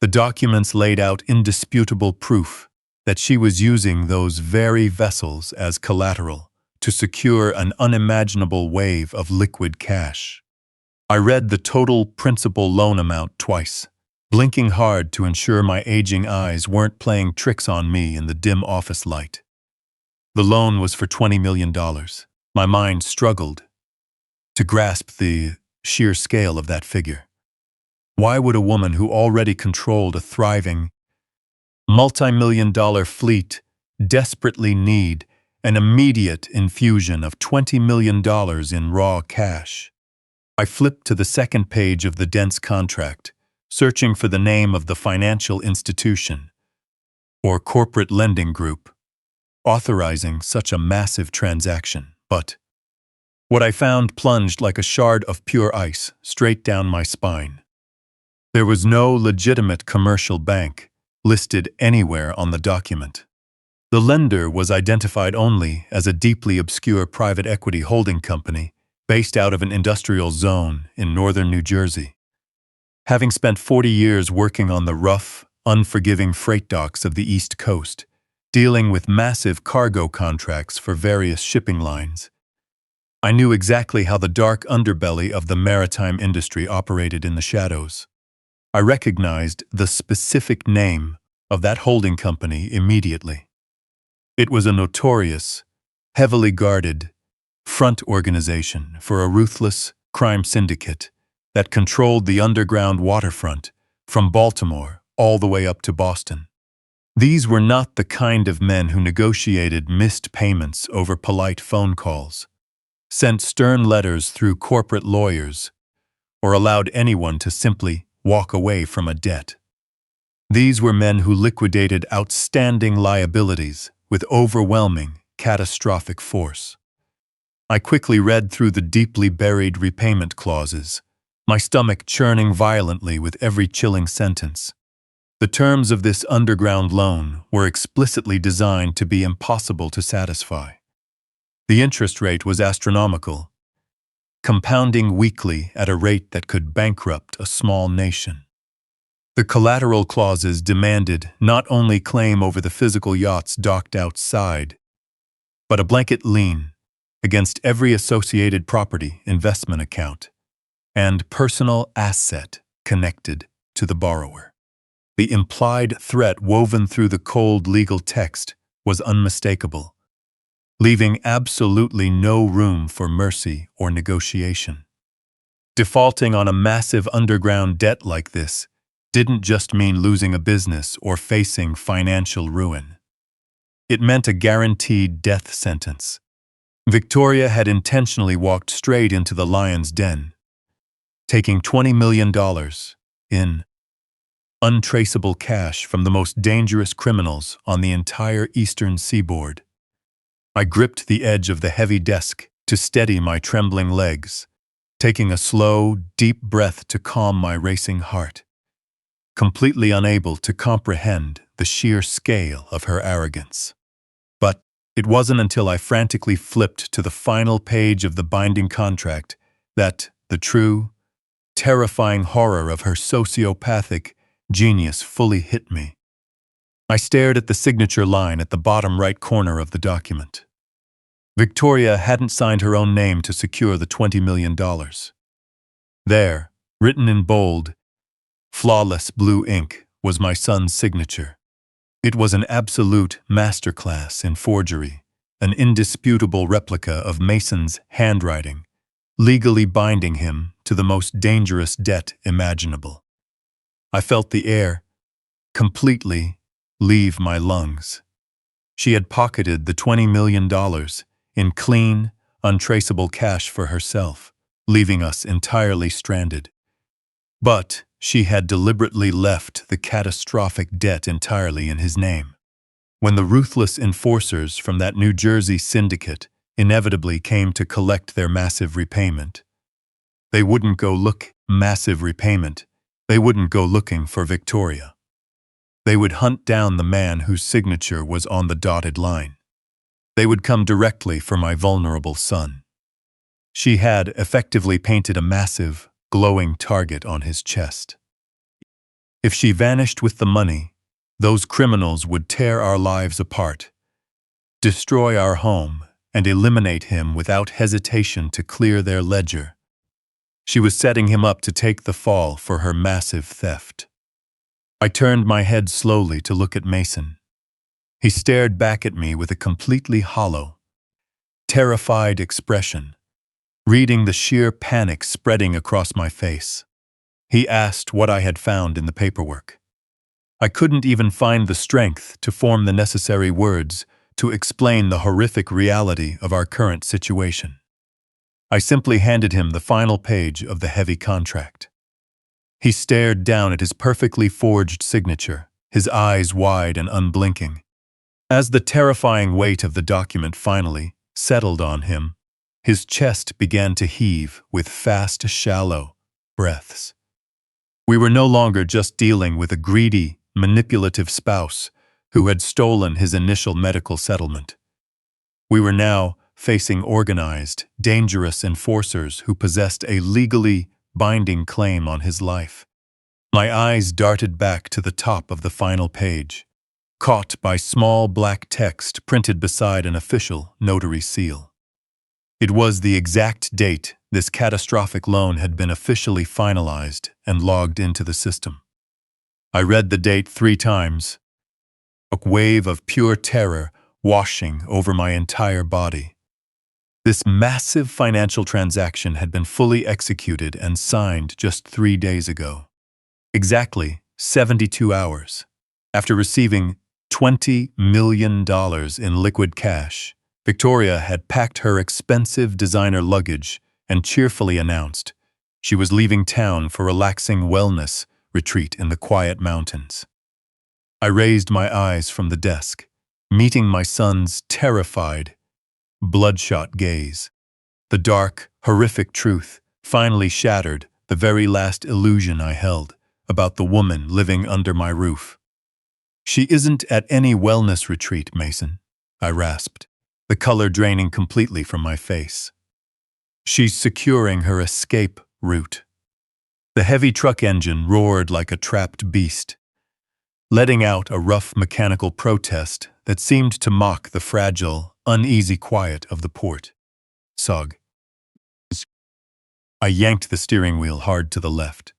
The documents laid out indisputable proof that she was using those very vessels as collateral to secure an unimaginable wave of liquid cash. I read the total principal loan amount twice, blinking hard to ensure my aging eyes weren't playing tricks on me in the dim office light. The loan was for $20 million. My mind struggled to grasp the sheer scale of that figure. Why would a woman who already controlled a thriving, multi-million-dollar fleet desperately need an immediate infusion of $20 million in raw cash? I flipped to the second page of the dense contract, searching for the name of the financial institution or corporate lending group authorizing such a massive transaction. But what I found plunged like a shard of pure ice straight down my spine. There was no legitimate commercial bank listed anywhere on the document. The lender was identified only as a deeply obscure private equity holding company based out of an industrial zone in northern New Jersey. Having spent 40 years working on the rough, unforgiving freight docks of the East Coast, dealing with massive cargo contracts for various shipping lines, I knew exactly how the dark underbelly of the maritime industry operated in the shadows. I recognized the specific name of that holding company immediately. It was a notorious, heavily guarded front organization for a ruthless crime syndicate that controlled the underground waterfront from Baltimore all the way up to Boston. These were not the kind of men who negotiated missed payments over polite phone calls, sent stern letters through corporate lawyers, or allowed anyone to simply walk away from a debt. These were men who liquidated outstanding liabilities with overwhelming, catastrophic force. I quickly read through the deeply buried repayment clauses, my stomach churning violently with every chilling sentence. The terms of this underground loan were explicitly designed to be impossible to satisfy. The interest rate was astronomical, compounding weekly at a rate that could bankrupt a small nation. The collateral clauses demanded not only claim over the physical yachts docked outside, but a blanket lien against every associated property, investment account, and personal asset connected to the borrower. The implied threat woven through the cold legal text was unmistakable, leaving absolutely no room for mercy or negotiation. Defaulting on a massive underground debt like this didn't just mean losing a business or facing financial ruin. It meant a guaranteed death sentence. Victoria had intentionally walked straight into the lion's den, taking $20 million in untraceable cash from the most dangerous criminals on the entire eastern seaboard. I gripped the edge of the heavy desk to steady my trembling legs, taking a slow, deep breath to calm my racing heart, completely unable to comprehend the sheer scale of her arrogance. But it wasn't until I frantically flipped to the final page of the binding contract that the true, terrifying horror of her sociopathic genius fully hit me. I stared at the signature line at the bottom right corner of the document. Victoria hadn't signed her own name to secure the $20 million. There, written in bold, flawless blue ink, was my son's signature. It was an absolute masterclass in forgery, an indisputable replica of Mason's handwriting, legally binding him to the most dangerous debt imaginable. I felt the air completely leave my lungs. She had pocketed the $20 million in clean, untraceable cash for herself, leaving us entirely stranded. But she had deliberately left the catastrophic debt entirely in his name. When the ruthless enforcers from that New Jersey syndicate inevitably came to collect their massive repayment, they wouldn't go looking for Victoria. They would hunt down the man whose signature was on the dotted line. They would come directly for my vulnerable son. She had effectively painted a massive, glowing target on his chest. If she vanished with the money, those criminals would tear our lives apart, destroy our home, and eliminate him without hesitation to clear their ledger. She was setting him up to take the fall for her massive theft. I turned my head slowly to look at Mason. He stared back at me with a completely hollow, terrified expression, reading the sheer panic spreading across my face. He asked what I had found in the paperwork. I couldn't even find the strength to form the necessary words to explain the horrific reality of our current situation. I simply handed him the final page of the heavy contract. He stared down at his perfectly forged signature, his eyes wide and unblinking. As the terrifying weight of the document finally settled on him, his chest began to heave with fast, shallow breaths. We were no longer just dealing with a greedy, manipulative spouse who had stolen his initial medical settlement. We were now facing organized, dangerous enforcers who possessed a legally binding claim on his life. My eyes darted back to the top of the final page, caught by small black text printed beside an official notary seal. It was the exact date this catastrophic loan had been officially finalized and logged into the system. I read the date 3 times, a wave of pure terror washing over my entire body. This massive financial transaction had been fully executed and signed just 3 days ago. Exactly 72 hours after receiving $20 million in liquid cash, Victoria had packed her expensive designer luggage and cheerfully announced she was leaving town for a relaxing wellness retreat in the quiet mountains. I raised my eyes from the desk, meeting my son's terrified, bloodshot gaze. The dark, horrific truth finally shattered the very last illusion I held about the woman living under my roof. "She isn't at any wellness retreat, Mason," I rasped, the color draining completely from my face. "She's securing her escape route." The heavy truck engine roared like a trapped beast, letting out a rough mechanical protest that seemed to mock the fragile, uneasy quiet of the port. Sog. I yanked the steering wheel hard to the left,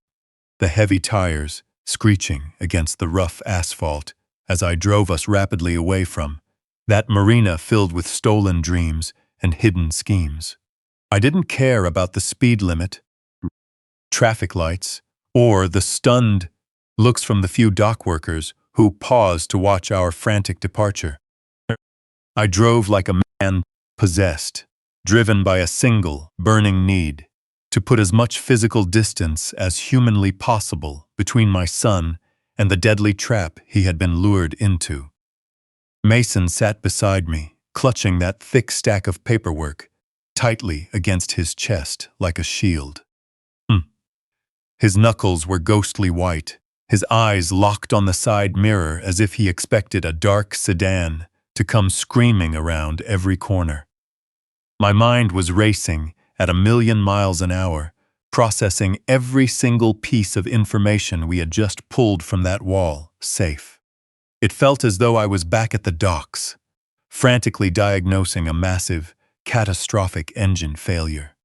the heavy tires screeching against the rough asphalt as I drove us rapidly away from that marina filled with stolen dreams and hidden schemes. I didn't care about the speed limit, traffic lights, or the stunned looks from the few dock workers who paused to watch our frantic departure. I drove like a man possessed, driven by a single, burning need to put as much physical distance as humanly possible between my son and the deadly trap he had been lured into. Mason sat beside me, clutching that thick stack of paperwork tightly against his chest like a shield. His knuckles were ghostly white, his eyes locked on the side mirror as if he expected a dark sedan to come screaming around every corner. My mind was racing at 1,000,000 miles an hour, processing every single piece of information we had just pulled from that wall safe. It felt as though I was back at the docks, frantically diagnosing a massive, catastrophic engine failure.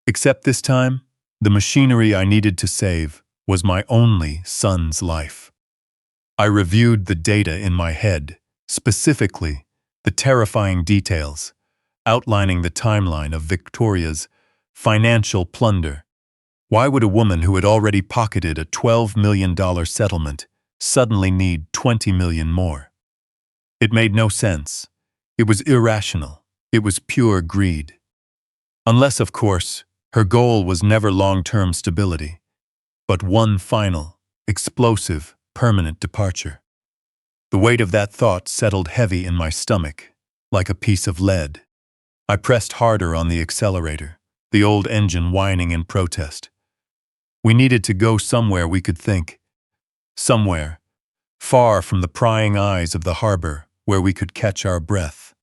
Except this time, the machinery I needed to save was my only son's life. I reviewed the data in my head, specifically the terrifying details, outlining the timeline of Victoria's financial plunder. Why would a woman who had already pocketed a $12 million settlement suddenly need $20 million more? It made no sense. It was irrational. It was pure greed. Unless, of course, her goal was never long-term stability, but one final, explosive, permanent departure. The weight of that thought settled heavy in my stomach, like a piece of lead. I pressed harder on the accelerator, the old engine whining in protest. We needed to go somewhere we could think. Somewhere far from the prying eyes of the harbor where we could catch our breath.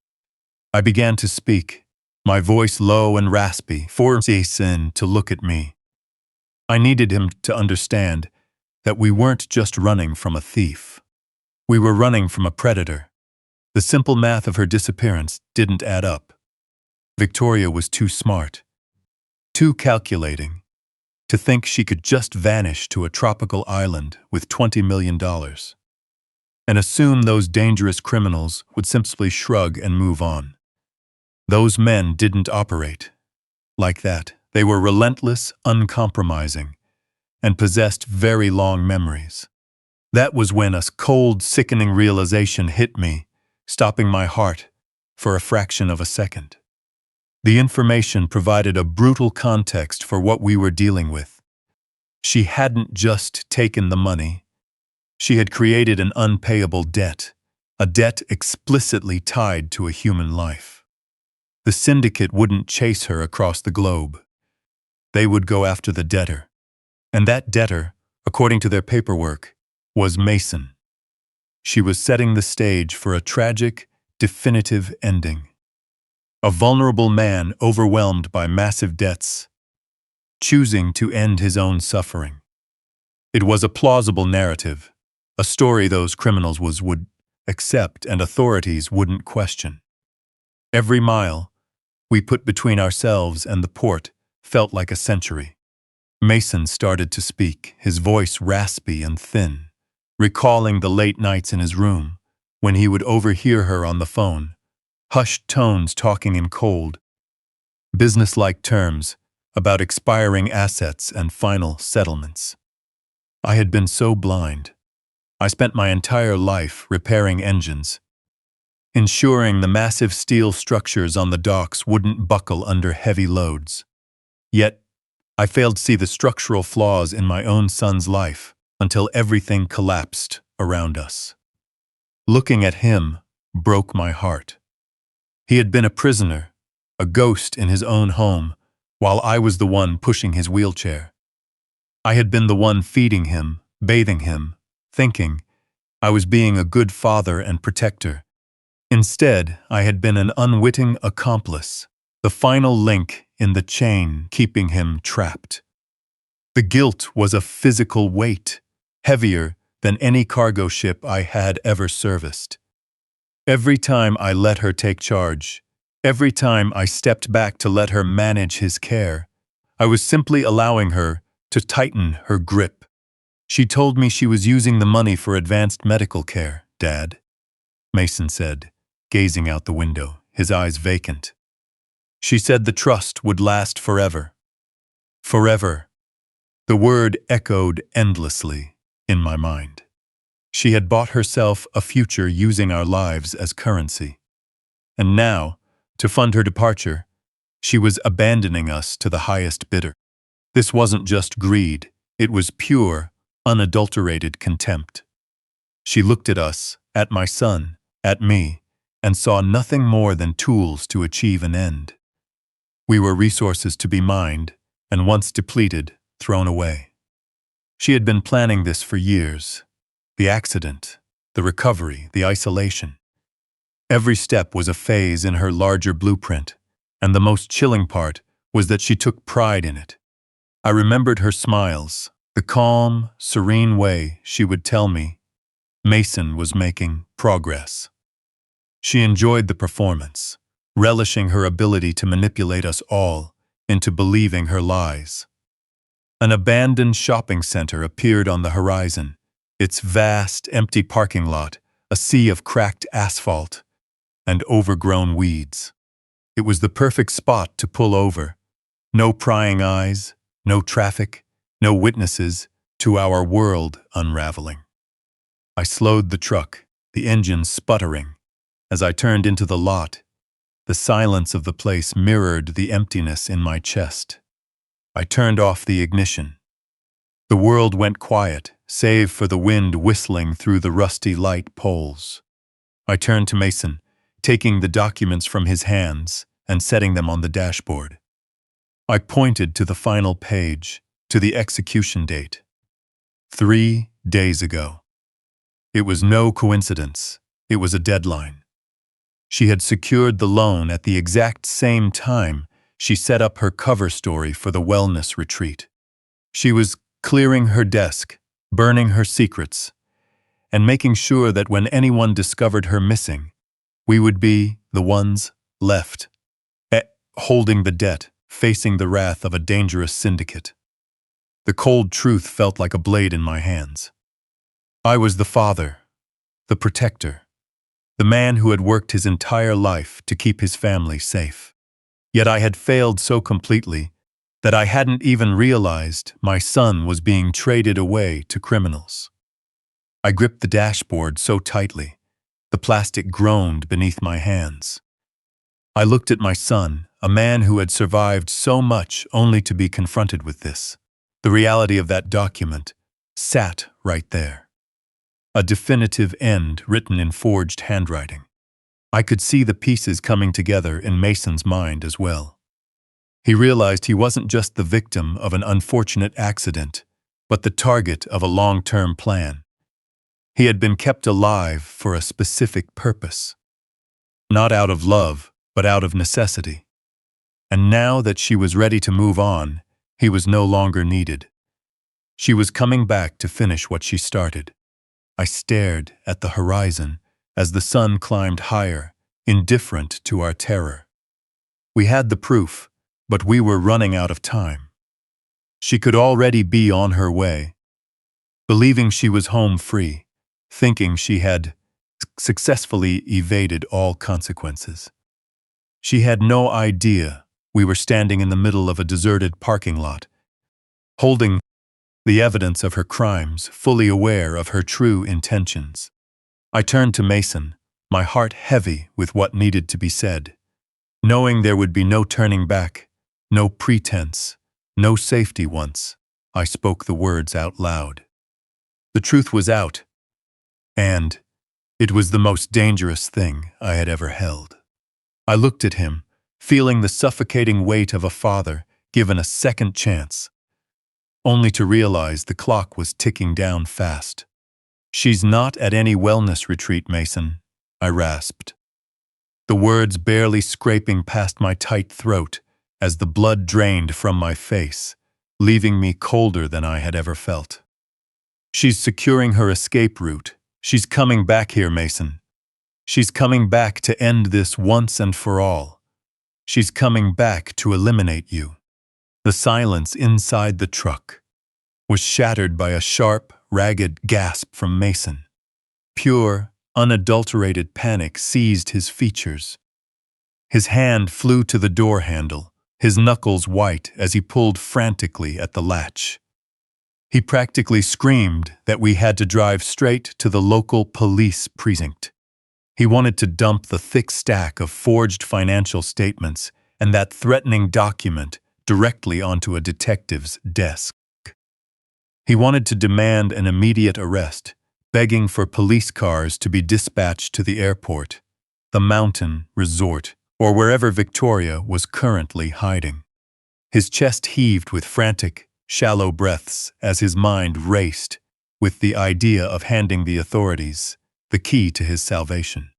I began to speak, my voice low and raspy, forcing Jason to look at me. I needed him to understand that we weren't just running from a thief. We were running from a predator. The simple math of her disappearance didn't add up. Victoria was too smart, too calculating, to think she could just vanish to a tropical island with $20 million and assume those dangerous criminals would simply shrug and move on. Those men didn't operate like that. They were relentless, uncompromising, and possessed very long memories. That was when a cold, sickening realization hit me, stopping my heart for a fraction of a second. The information provided a brutal context for what we were dealing with. She hadn't just taken the money. She had created an unpayable debt, a debt explicitly tied to a human life. The Syndicate wouldn't chase her across the globe. They would go after the debtor. And that debtor, according to their paperwork, was Mason. She was setting the stage for a tragic, definitive ending. A vulnerable man overwhelmed by massive debts, choosing to end his own suffering. It was a plausible narrative, a story those criminals would accept and authorities wouldn't question. Every mile we put between ourselves and the port felt like a century. Mason started to speak, his voice raspy and thin, recalling the late nights in his room when he would overhear her on the phone, hushed tones talking in cold, businesslike terms about expiring assets and final settlements. I had been so blind. I spent my entire life repairing engines, ensuring the massive steel structures on the docks wouldn't buckle under heavy loads. Yet, I failed to see the structural flaws in my own son's life until everything collapsed around us. Looking at him broke my heart. He had been a prisoner, a ghost in his own home, while I was the one pushing his wheelchair. I had been the one feeding him, bathing him, thinking I was being a good father and protector. Instead, I had been an unwitting accomplice, the final link in the chain keeping him trapped. The guilt was a physical weight, heavier than any cargo ship I had ever serviced. Every time I let her take charge, every time I stepped back to let her manage his care, I was simply allowing her to tighten her grip. She told me she was using the money for advanced medical care, Dad, Mason said, gazing out the window, his eyes vacant. She said the trust would last forever. Forever. The word echoed endlessly in my mind. She had bought herself a future using our lives as currency. And now, to fund her departure, she was abandoning us to the highest bidder. This wasn't just greed, it was pure, unadulterated contempt. She looked at us, at my son, at me, and saw nothing more than tools to achieve an end. We were resources to be mined, and once depleted, thrown away. She had been planning this for years. The accident, the recovery, the isolation. Every step was a phase in her larger blueprint, and the most chilling part was that she took pride in it. I remembered her smiles, the calm, serene way she would tell me Mason was making progress. She enjoyed the performance, relishing her ability to manipulate us all into believing her lies. An abandoned shopping center appeared on the horizon, its vast, empty parking lot, a sea of cracked asphalt and overgrown weeds. It was the perfect spot to pull over. No prying eyes, no traffic, no witnesses to our world unraveling. I slowed the truck, the engine sputtering. As I turned into the lot, the silence of the place mirrored the emptiness in my chest. I turned off the ignition. The world went quiet, save for the wind whistling through the rusty light poles. I turned to Mason, taking the documents from his hands and setting them on the dashboard. I pointed to the final page, to the execution date. 3 days ago. It was no coincidence. It was a deadline. She had secured the loan at the exact same time she set up her cover story for the wellness retreat. She was clearing her desk, burning her secrets, and making sure that when anyone discovered her missing, we would be the ones left, holding the debt, facing the wrath of a dangerous syndicate. The cold truth felt like a blade in my hands. I was the father, the protector, the man who had worked his entire life to keep his family safe. Yet I had failed so completely that I hadn't even realized my son was being traded away to criminals. I gripped the dashboard so tightly, the plastic groaned beneath my hands. I looked at my son, a man who had survived so much only to be confronted with this. The reality of that document sat right there. A definitive end written in forged handwriting. I could see the pieces coming together in Mason's mind as well. He realized he wasn't just the victim of an unfortunate accident, but the target of a long-term plan. He had been kept alive for a specific purpose. Not out of love, but out of necessity. And now that she was ready to move on, he was no longer needed. She was coming back to finish what she started. I stared at the horizon as the sun climbed higher, indifferent to our terror. We had the proof, but we were running out of time. She could already be on her way, believing she was home free, thinking she had successfully evaded all consequences. She had no idea we were standing in the middle of a deserted parking lot, holding the evidence of her crimes, fully aware of her true intentions. I turned to Mason, my heart heavy with what needed to be said. Knowing there would be no turning back, no pretense, no safety once, I spoke the words out loud. The truth was out, and it was the most dangerous thing I had ever held. I looked at him, feeling the suffocating weight of a father given a second chance, only to realize the clock was ticking down fast. "She's not at any wellness retreat, Mason," I rasped, the words barely scraping past my tight throat as the blood drained from my face, leaving me colder than I had ever felt. "She's securing her escape route. She's coming back here, Mason. She's coming back to end this once and for all. She's coming back to eliminate you." The silence inside the truck was shattered by a sharp, ragged gasp from Mason. Pure, unadulterated panic seized his features. His hand flew to the door handle, his knuckles white as he pulled frantically at the latch. He practically screamed that we had to drive straight to the local police precinct. He wanted to dump the thick stack of forged financial statements and that threatening document directly onto a detective's desk. He wanted to demand an immediate arrest, begging for police cars to be dispatched to the airport, the mountain resort, or wherever Victoria was currently hiding. His chest heaved with frantic, shallow breaths as his mind raced with the idea of handing the authorities the key to his salvation.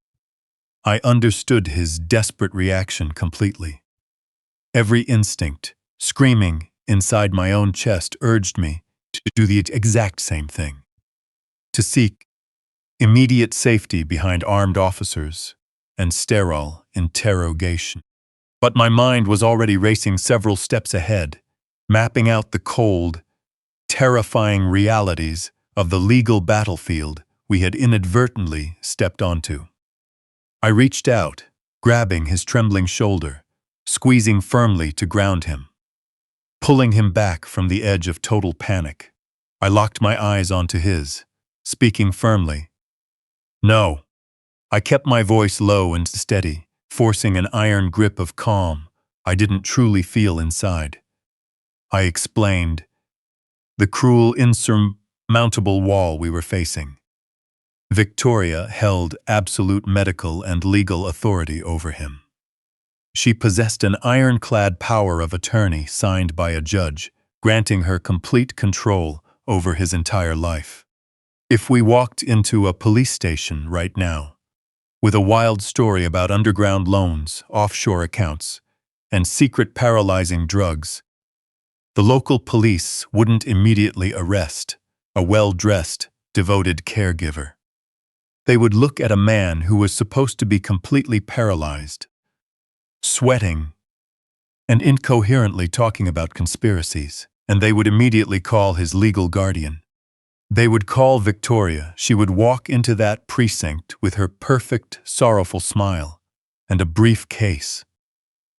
I understood his desperate reaction completely. Every instinct, screaming inside my own chest, urged me to do the exact same thing. To seek immediate safety behind armed officers and sterile interrogation. But my mind was already racing several steps ahead, mapping out the cold, terrifying realities of the legal battlefield we had inadvertently stepped onto. I reached out, grabbing his trembling shoulder, squeezing firmly to ground him, pulling him back from the edge of total panic. I locked my eyes onto his, speaking firmly. "No." I kept my voice low and steady, forcing an iron grip of calm I didn't truly feel inside. I explained the cruel, insurmountable wall we were facing. Victoria held absolute medical and legal authority over him. She possessed an ironclad power of attorney signed by a judge, granting her complete control over his entire life. If we walked into a police station right now, with a wild story about underground loans, offshore accounts, and secret paralyzing drugs, the local police wouldn't immediately arrest a well-dressed, devoted caregiver. They would look at a man who was supposed to be completely paralyzed, sweating, and incoherently talking about conspiracies, and they would immediately call his legal guardian. They would call Victoria. She would walk into that precinct with her perfect, sorrowful smile and a briefcase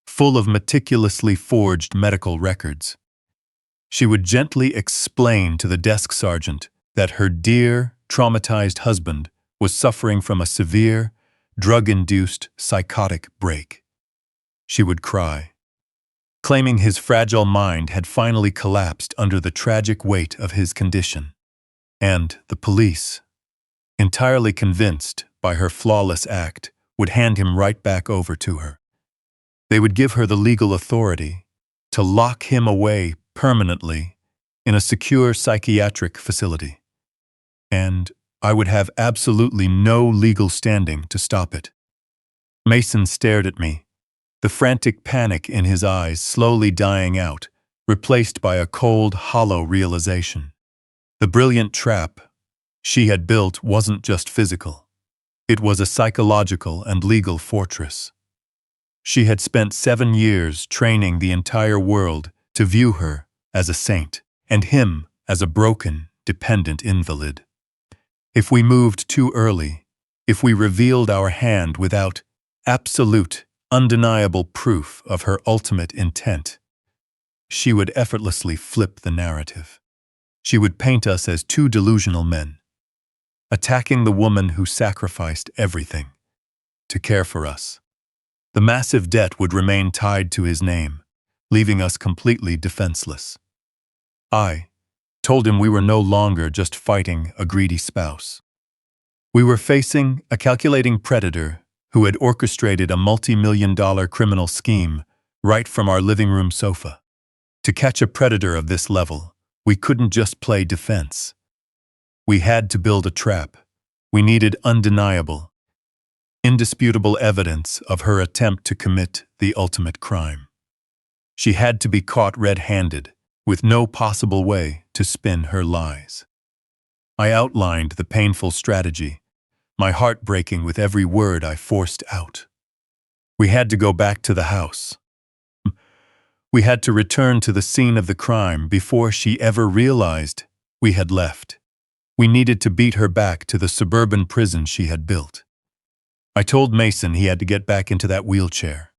full of meticulously forged medical records. She would gently explain to the desk sergeant that her dear, traumatized husband was suffering from a severe, drug-induced psychotic break. She would cry, claiming his fragile mind had finally collapsed under the tragic weight of his condition. And the police, entirely convinced by her flawless act, would hand him right back over to her. They would give her the legal authority to lock him away permanently in a secure psychiatric facility. And I would have absolutely no legal standing to stop it. Mason stared at me, the frantic panic in his eyes slowly dying out, replaced by a cold, hollow realization. The brilliant trap she had built wasn't just physical. It was a psychological and legal fortress. She had spent 7 years training the entire world to view her as a saint, and him as a broken, dependent invalid. If we moved too early, if we revealed our hand without absolute, undeniable proof of her ultimate intent, she would effortlessly flip the narrative. She would paint us as two delusional men, attacking the woman who sacrificed everything to care for us. The massive debt would remain tied to his name, leaving us completely defenseless. I told him we were no longer just fighting a greedy spouse. We were facing a calculating predator who had orchestrated a multi-million-dollar criminal scheme right from our living room sofa. To catch a predator of this level, we couldn't just play defense. We had to build a trap. We needed undeniable, indisputable evidence of her attempt to commit the ultimate crime. She had to be caught red-handed, with no possible way to spin her lies. I outlined the painful strategy, my heart breaking with every word I forced out. We had to go back to the house. We had to return to the scene of the crime before she ever realized we had left. We needed to beat her back to the suburban prison she had built. I told Mason he had to get back into that wheelchair.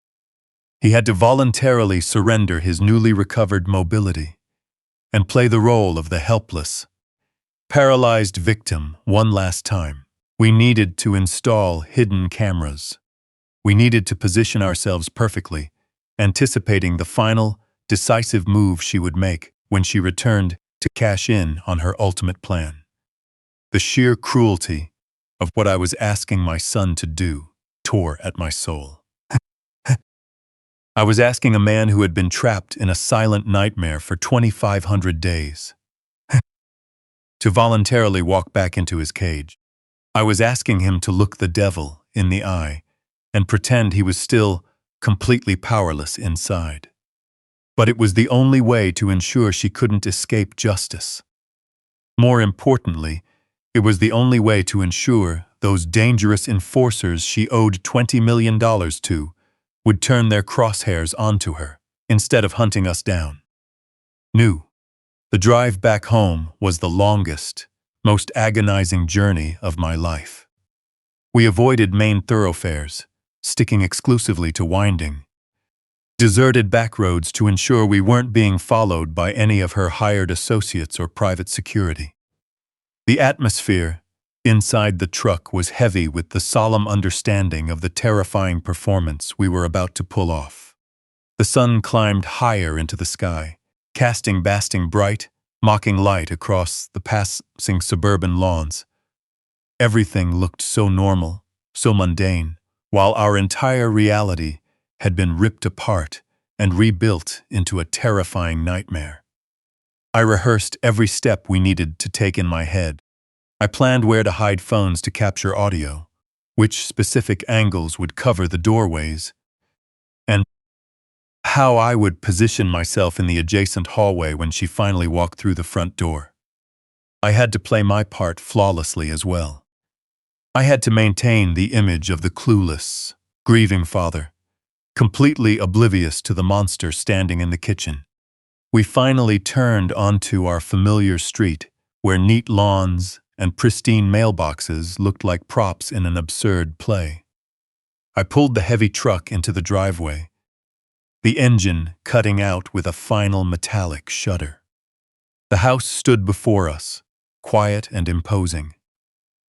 He had to voluntarily surrender his newly recovered mobility and play the role of the helpless, paralyzed victim one last time. We needed to install hidden cameras. We needed to position ourselves perfectly, anticipating the final, decisive move she would make when she returned to cash in on her ultimate plan. The sheer cruelty of what I was asking my son to do tore at my soul. I was asking a man who had been trapped in a silent nightmare for 2,500 days to voluntarily walk back into his cage. I was asking him to look the devil in the eye and pretend he was still completely powerless inside. But it was the only way to ensure she couldn't escape justice. More importantly, it was the only way to ensure those dangerous enforcers she owed $20 million to would turn their crosshairs onto her instead of hunting us down. The drive back home was the longest, most agonizing journey of my life. We avoided main thoroughfares, sticking exclusively to winding, deserted back roads to ensure we weren't being followed by any of her hired associates or private security. The atmosphere inside the truck was heavy with the solemn understanding of the terrifying performance we were about to pull off. The sun climbed higher into the sky, casting bright, mocking light across the passing suburban lawns. Everything looked so normal, so mundane, while our entire reality had been ripped apart and rebuilt into a terrifying nightmare. I rehearsed every step we needed to take in my head. I planned where to hide phones to capture audio, which specific angles would cover the doorways, and how I would position myself in the adjacent hallway when she finally walked through the front door. I had to play my part flawlessly as well. I had to maintain the image of the clueless, grieving father, completely oblivious to the monster standing in the kitchen. We finally turned onto our familiar street, where neat lawns and pristine mailboxes looked like props in an absurd play. I pulled the heavy truck into the driveway, the engine cutting out with a final metallic shudder. The house stood before us, quiet and imposing.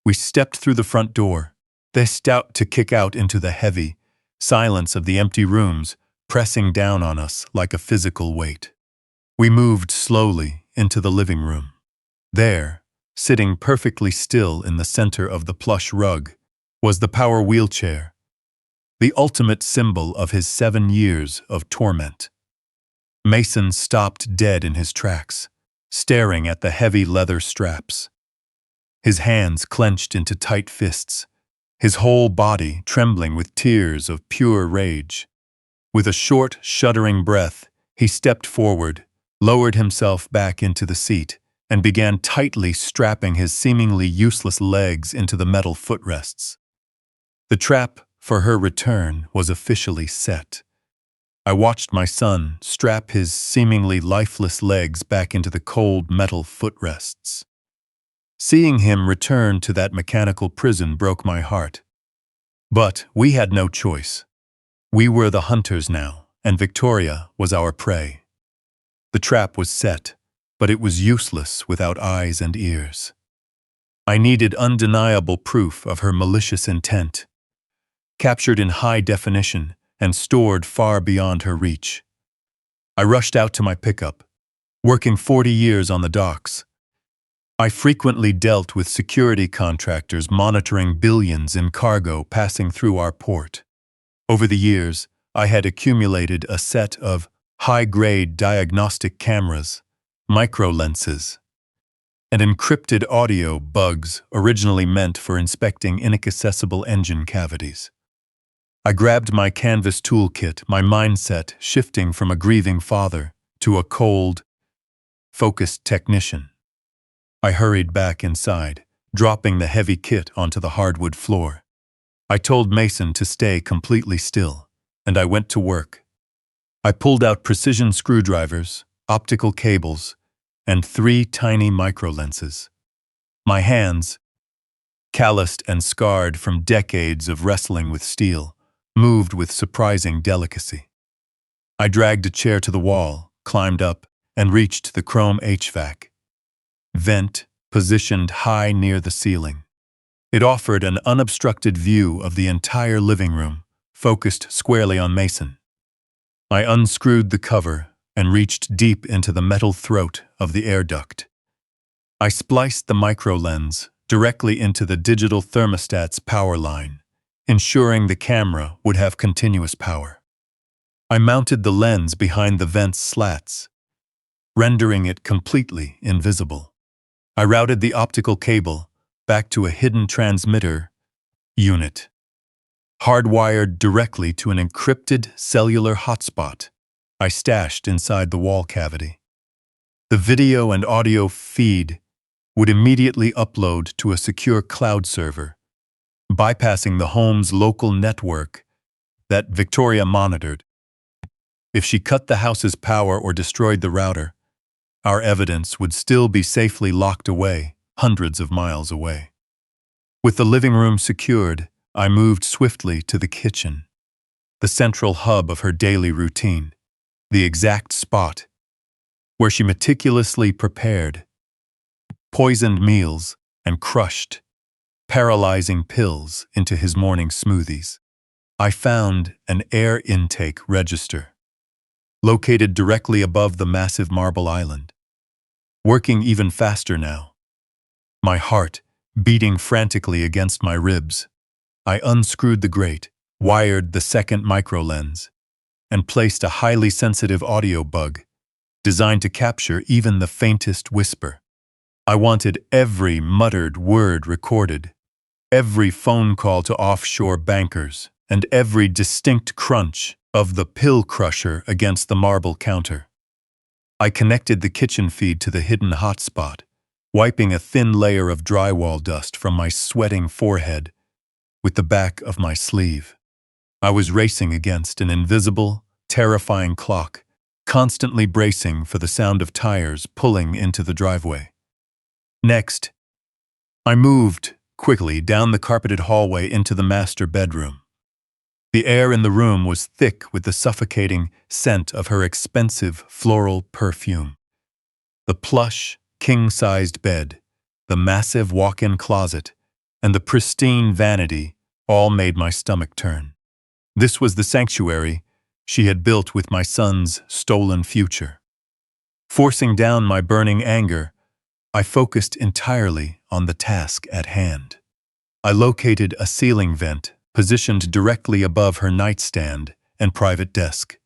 We stepped through the front door, then out to kick out into the heavy silence of the empty rooms, pressing down on us like a physical weight. We moved slowly into the living room. There, sitting perfectly still in the center of the plush rug, was the power wheelchair, the ultimate symbol of his 7 years of torment. Mason stopped dead in his tracks, staring at the heavy leather straps. His hands clenched into tight fists, his whole body trembling with tears of pure rage. With a short, shuddering breath, he stepped forward, lowered himself back into the seat, and began tightly strapping his seemingly useless legs into the metal footrests. The trap for her return was officially set. I watched my son strap his seemingly lifeless legs back into the cold metal footrests. Seeing him return to that mechanical prison broke my heart. But we had no choice. We were the hunters now, and Victoria was our prey. The trap was set, but it was useless without eyes and ears. I needed undeniable proof of her malicious intent, captured in high definition and stored far beyond her reach. I rushed out to my pickup, working 40 years on the docks. I frequently dealt with security contractors monitoring billions in cargo passing through our port. Over the years, I had accumulated a set of high-grade diagnostic cameras, microlenses, and encrypted audio bugs originally meant for inspecting inaccessible engine cavities. I grabbed my canvas toolkit, my mindset shifting from a grieving father to a cold, focused technician. I hurried back inside, dropping the heavy kit onto the hardwood floor. I told Mason to stay completely still, and I went to work. I pulled out precision screwdrivers, optical cables, and 3 tiny microlenses. My hands, calloused and scarred from decades of wrestling with steel, moved with surprising delicacy. I dragged a chair to the wall, climbed up, and reached the chrome HVAC vent positioned high near the ceiling. It offered an unobstructed view of the entire living room, focused squarely on Mason. I unscrewed the cover and reached deep into the metal throat of the air duct. I spliced the microlens directly into the digital thermostat's power line, ensuring the camera would have continuous power. I mounted the lens behind the vent's slats, rendering it completely invisible. I routed the optical cable back to a hidden transmitter unit, hardwired directly to an encrypted cellular hotspot I stashed inside the wall cavity. The video and audio feed would immediately upload to a secure cloud server, bypassing the home's local network that Victoria monitored. If she cut the house's power or destroyed the router, our evidence would still be safely locked away, hundreds of miles away. With the living room secured, I moved swiftly to the kitchen, the central hub of her daily routine, the exact spot where she meticulously prepared poisoned meals and crushed paralyzing pills into his morning smoothies. I found an air intake register, located directly above the massive marble island, working even faster now. My heart beating frantically against my ribs, I unscrewed the grate, wired the second microlens, and placed a highly sensitive audio bug designed to capture even the faintest whisper. I wanted every muttered word recorded, every phone call to offshore bankers, and every distinct crunch of the pill crusher against the marble counter. I connected the kitchen feed to the hidden hotspot, wiping a thin layer of drywall dust from my sweating forehead with the back of my sleeve. I was racing against an invisible, terrifying clock, constantly bracing for the sound of tires pulling into the driveway. Next, I moved quickly down the carpeted hallway into the master bedroom. The air in the room was thick with the suffocating scent of her expensive floral perfume. The plush, king-sized bed, the massive walk-in closet, and the pristine vanity all made my stomach turn. This was the sanctuary she had built with my son's stolen future. Forcing down my burning anger, I focused entirely on the task at hand. I located a ceiling vent positioned directly above her nightstand and private desk.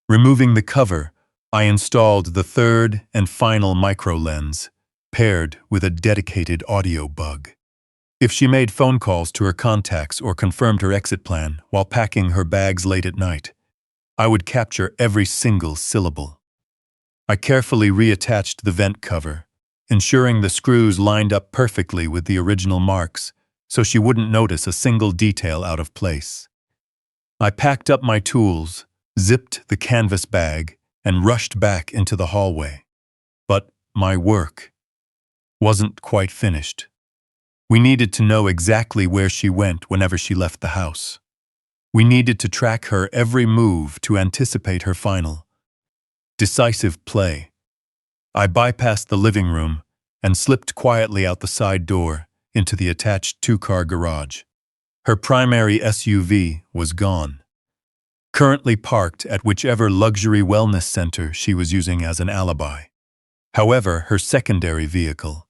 Removing the cover, I installed the third and final micro lens, paired with a dedicated audio bug. If she made phone calls to her contacts or confirmed her exit plan while packing her bags late at night, I would capture every single syllable. I carefully reattached the vent cover, ensuring the screws lined up perfectly with the original marks so she wouldn't notice a single detail out of place. I packed up my tools, zipped the canvas bag, and rushed back into the hallway. But my work wasn't quite finished. We needed to know exactly where she went whenever she left the house. We needed to track her every move to anticipate her final, decisive play. I bypassed the living room and slipped quietly out the side door into the attached two-car garage. Her primary SUV was gone, currently parked at whichever luxury wellness center she was using as an alibi. However, her secondary vehicle,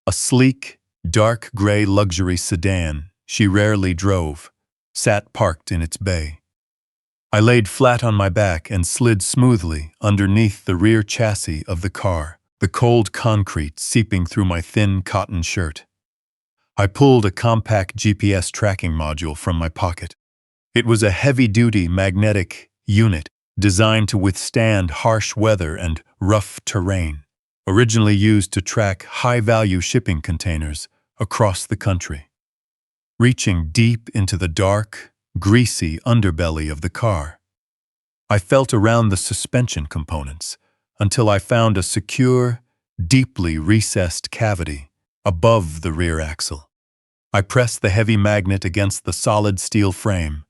a sleek, dark gray luxury sedan she rarely drove, sat parked in its bay. I laid flat on my back and slid smoothly underneath the rear chassis of the car, the cold concrete seeping through my thin cotton shirt. I pulled a compact GPS tracking module from my pocket. It was a heavy-duty magnetic unit designed to withstand harsh weather and rough terrain, originally used to track high-value shipping containers across the country. Reaching deep into the dark, greasy underbelly of the car, I felt around the suspension components until I found a secure, deeply recessed cavity above the rear axle. I pressed the heavy magnet against the solid steel frame,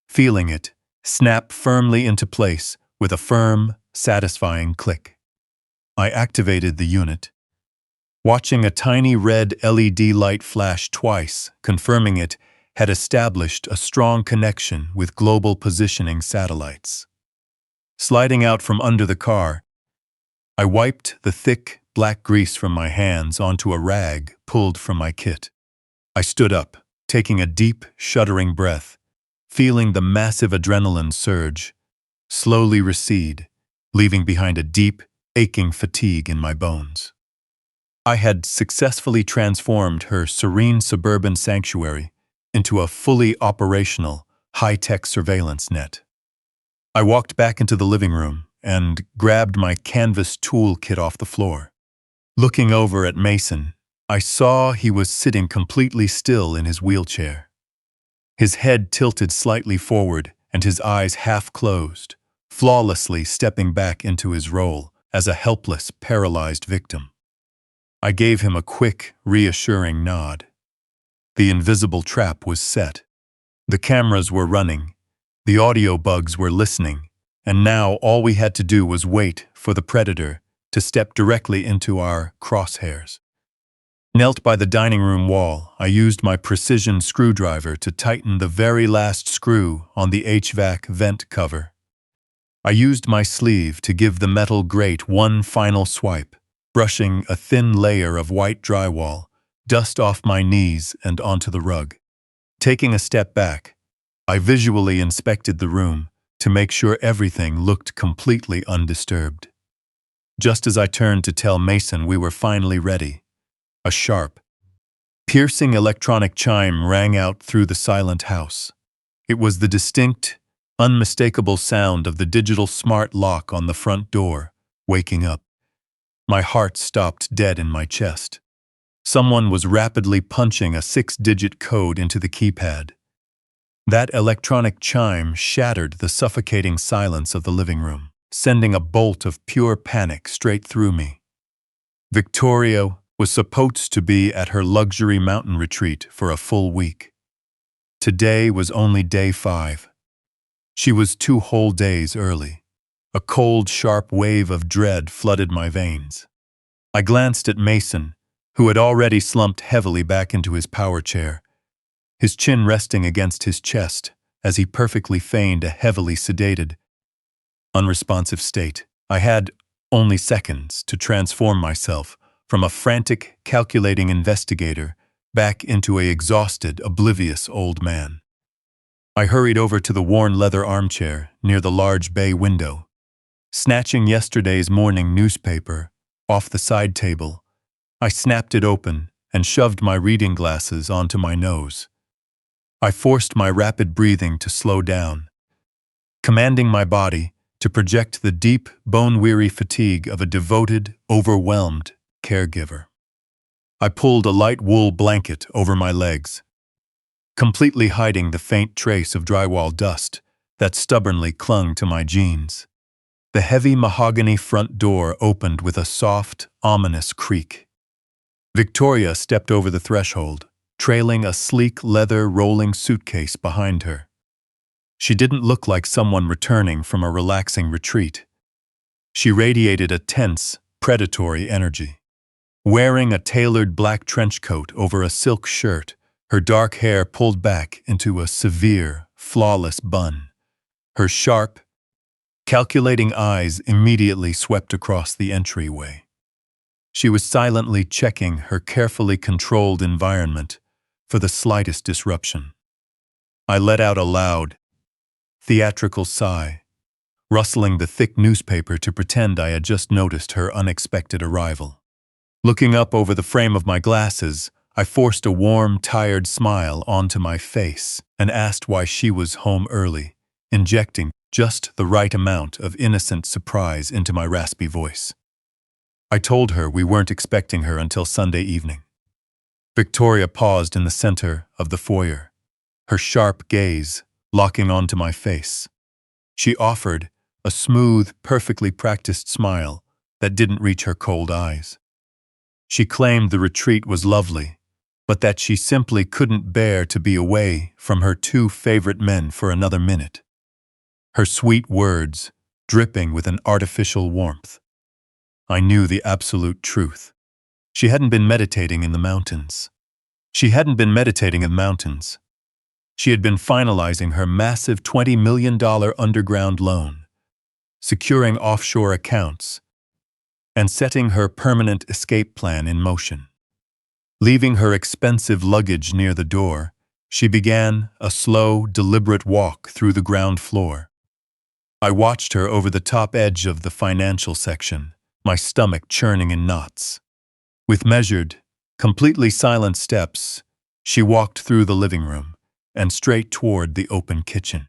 feeling it snap firmly into place with a firm, satisfying click. I activated the unit, watching a tiny red LED light flash twice, confirming it had established a strong connection with global positioning satellites. Sliding out from under the car, I wiped the thick, black grease from my hands onto a rag pulled from my kit. I stood up, taking a deep, shuddering breath, feeling the massive adrenaline surge slowly recede, leaving behind a deep, aching fatigue in my bones. I had successfully transformed her serene suburban sanctuary into a fully operational, high-tech surveillance net. I walked back into the living room and grabbed my canvas toolkit off the floor. Looking over at Mason, I saw he was sitting completely still in his wheelchair. His head tilted slightly forward and his eyes half closed, flawlessly stepping back into his role as a helpless, paralyzed victim. I gave him a quick, reassuring nod. The invisible trap was set. The cameras were running, the audio bugs were listening, and now all we had to do was wait for the predator to step directly into our crosshairs. Knelt by the dining room wall, I used my precision screwdriver to tighten the very last screw on the HVAC vent cover. I used my sleeve to give the metal grate one final swipe, brushing a thin layer of white drywall, dust off my knees and onto the rug. Taking a step back, I visually inspected the room to make sure everything looked completely undisturbed. Just as I turned to tell Mason we were finally ready, a sharp, piercing electronic chime rang out through the silent house. It was the distinct, unmistakable sound of the digital smart lock on the front door, waking up. My heart stopped dead in my chest. Someone was rapidly punching a 6-digit code into the keypad. That electronic chime shattered the suffocating silence of the living room, sending a bolt of pure panic straight through me. Victoria was supposed to be at her luxury mountain retreat for a full week. Today was only day 5. She was 2 whole days early. A cold, sharp wave of dread flooded my veins. I glanced at Mason, who had already slumped heavily back into his power chair, his chin resting against his chest as he perfectly feigned a heavily sedated, unresponsive state. I had only seconds to transform myself from a frantic, calculating investigator back into an exhausted, oblivious old man. I hurried over to the worn leather armchair near the large bay window. Snatching yesterday's morning newspaper off the side table, I snapped it open and shoved my reading glasses onto my nose. I forced my rapid breathing to slow down, commanding my body to project the deep, bone-weary fatigue of a devoted, overwhelmed caregiver. I pulled a light wool blanket over my legs, completely hiding the faint trace of drywall dust that stubbornly clung to my jeans. The heavy mahogany front door opened with a soft, ominous creak. Victoria stepped over the threshold, trailing a sleek leather rolling suitcase behind her. She didn't look like someone returning from a relaxing retreat. She radiated a tense, predatory energy. Wearing a tailored black trench coat over a silk shirt, her dark hair pulled back into a severe, flawless bun. Her sharp, calculating eyes immediately swept across the entryway. She was silently checking her carefully controlled environment for the slightest disruption. I let out a loud, theatrical sigh, rustling the thick newspaper to pretend I had just noticed her unexpected arrival. Looking up over the frame of my glasses, I forced a warm, tired smile onto my face and asked why she was home early, injecting just the right amount of innocent surprise into my raspy voice. I told her we weren't expecting her until Sunday evening. Victoria paused in the center of the foyer, her sharp gaze locking onto my face. She offered a smooth, perfectly practiced smile that didn't reach her cold eyes. She claimed the retreat was lovely, but that she simply couldn't bear to be away from her 2 favorite men for another minute. Her sweet words dripping with an artificial warmth. I knew the absolute truth. She hadn't been meditating in the mountains. She had been finalizing her massive $20 million underground loan, securing offshore accounts, and setting her permanent escape plan in motion. Leaving her expensive luggage near the door, she began a slow, deliberate walk through the ground floor. I watched her over the top edge of the financial section, my stomach churning in knots. With measured, completely silent steps, she walked through the living room and straight toward the open kitchen.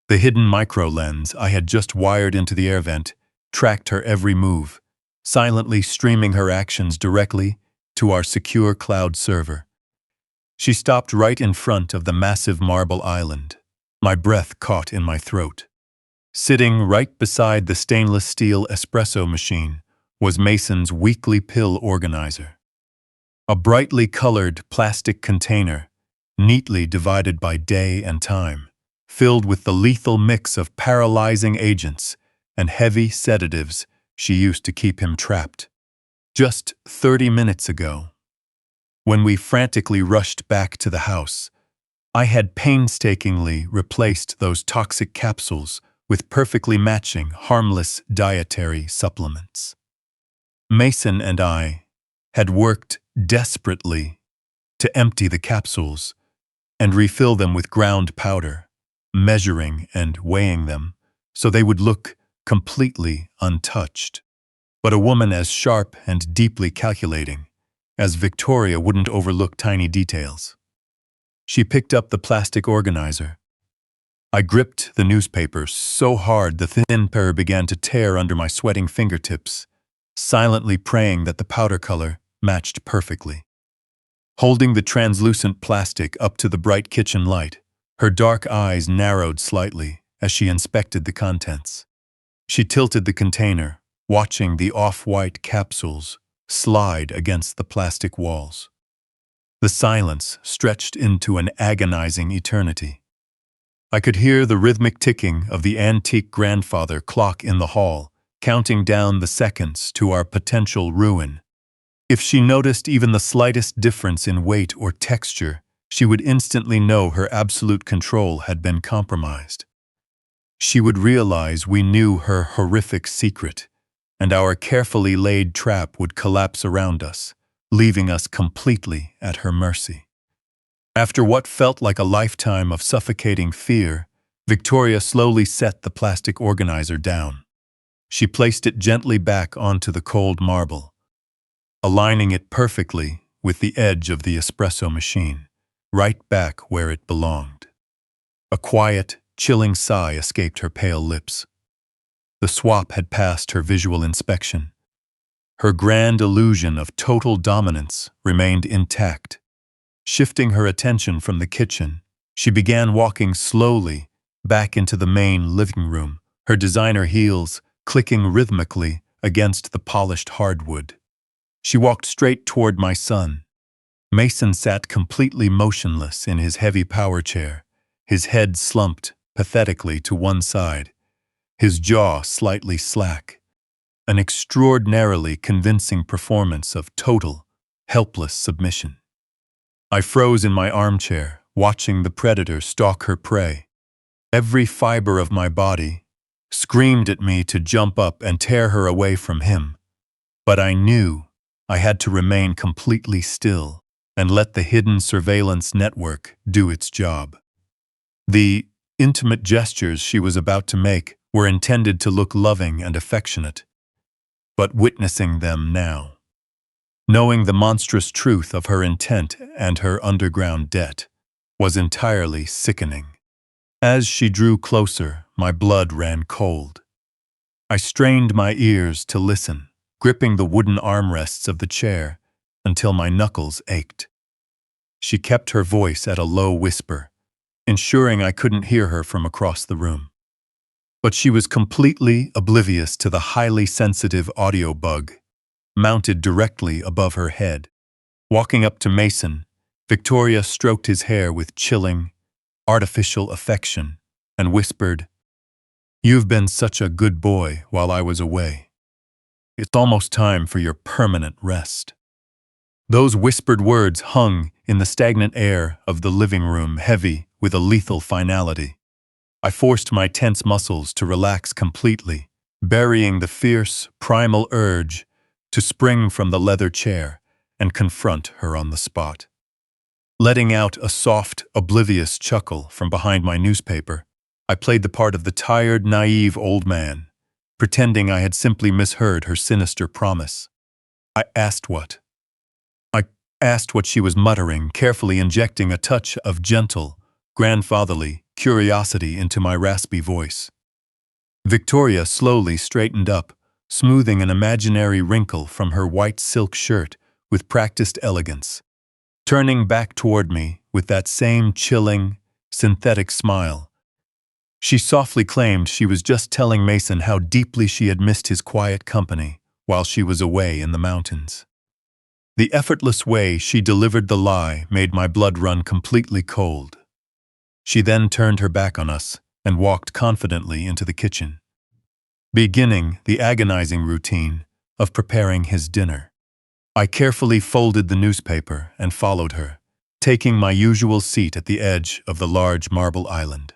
The hidden micro-lens I had just wired into the air vent tracked her every move, silently streaming her actions directly to our secure cloud server. She stopped right in front of the massive marble island, my breath caught in my throat. Sitting right beside the stainless steel espresso machine was Mason's weekly pill organizer. A brightly colored plastic container, neatly divided by day and time, filled with the lethal mix of paralyzing agents and heavy sedatives she used to keep him trapped. Just 30 minutes ago, when we frantically rushed back to the house, I had painstakingly replaced those toxic capsules with perfectly matching, harmless dietary supplements. Mason and I had worked desperately to empty the capsules and refill them with ground powder, measuring and weighing them so they would look completely untouched. but a woman as sharp and deeply calculating as Victoria wouldn't overlook tiny details. She picked up the plastic organizer. I gripped the newspaper so hard the thin paper began to tear under my sweating fingertips, silently praying that the powder color matched perfectly. Holding the translucent plastic up to the bright kitchen light, her dark eyes narrowed slightly as she inspected the contents. She tilted the container, watching the off-white capsules slide against the plastic walls. The silence stretched into an agonizing eternity. I could hear the rhythmic ticking of the antique grandfather clock in the hall, counting down the seconds to our potential ruin. If she noticed even the slightest difference in weight or texture, she would instantly know her absolute control had been compromised. She would realize we knew her horrific secret, and our carefully laid trap would collapse around us, leaving us completely at her mercy. After what felt like a lifetime of suffocating fear, Victoria slowly set the plastic organizer down. She placed it gently back onto the cold marble, aligning it perfectly with the edge of the espresso machine, right back where it belonged. A quiet, chilling sigh escaped her pale lips. The swap had passed her visual inspection. Her grand illusion of total dominance remained intact. Shifting her attention from the kitchen, she began walking slowly back into the main living room, her designer heels clicking rhythmically against the polished hardwood. She walked straight toward my son. Mason sat completely motionless in his heavy power chair, his head slumped pathetically to one side, his jaw slightly slack. An extraordinarily convincing performance of total, helpless submission. I froze in my armchair, watching the predator stalk her prey. Every fiber of my body screamed at me to jump up and tear her away from him. But I knew I had to remain completely still and let the hidden surveillance network do its job. The intimate gestures she was about to make were intended to look loving and affectionate. But witnessing them now, knowing the monstrous truth of her intent and her underground debt, was entirely sickening. As she drew closer, my blood ran cold. I strained my ears to listen, gripping the wooden armrests of the chair until my knuckles ached. She kept her voice at a low whisper, ensuring I couldn't hear her from across the room. But she was completely oblivious to the highly sensitive audio bug mounted directly above her head. Walking up to Mason, Victoria stroked his hair with chilling, artificial affection and whispered, "You've been such a good boy while I was away. It's almost time for your permanent rest." Those whispered words hung in the stagnant air of the living room, heavy with a lethal finality. I forced my tense muscles to relax completely, burying the fierce, primal urge to spring from the leather chair and confront her on the spot. Letting out a soft, oblivious chuckle from behind my newspaper, I played the part of the tired, naive old man, pretending I had simply misheard her sinister promise. I asked what she was muttering, carefully injecting a touch of gentle, grandfatherly curiosity into my raspy voice. Victoria slowly straightened up, smoothing an imaginary wrinkle from her white silk shirt with practiced elegance, turning back toward me with that same chilling, synthetic smile. She softly claimed she was just telling Mason how deeply she had missed his quiet company while she was away in the mountains. The effortless way she delivered the lie made my blood run completely cold. She then turned her back on us and walked confidently into the kitchen, beginning the agonizing routine of preparing his dinner. I carefully folded the newspaper and followed her, taking my usual seat at the edge of the large marble island.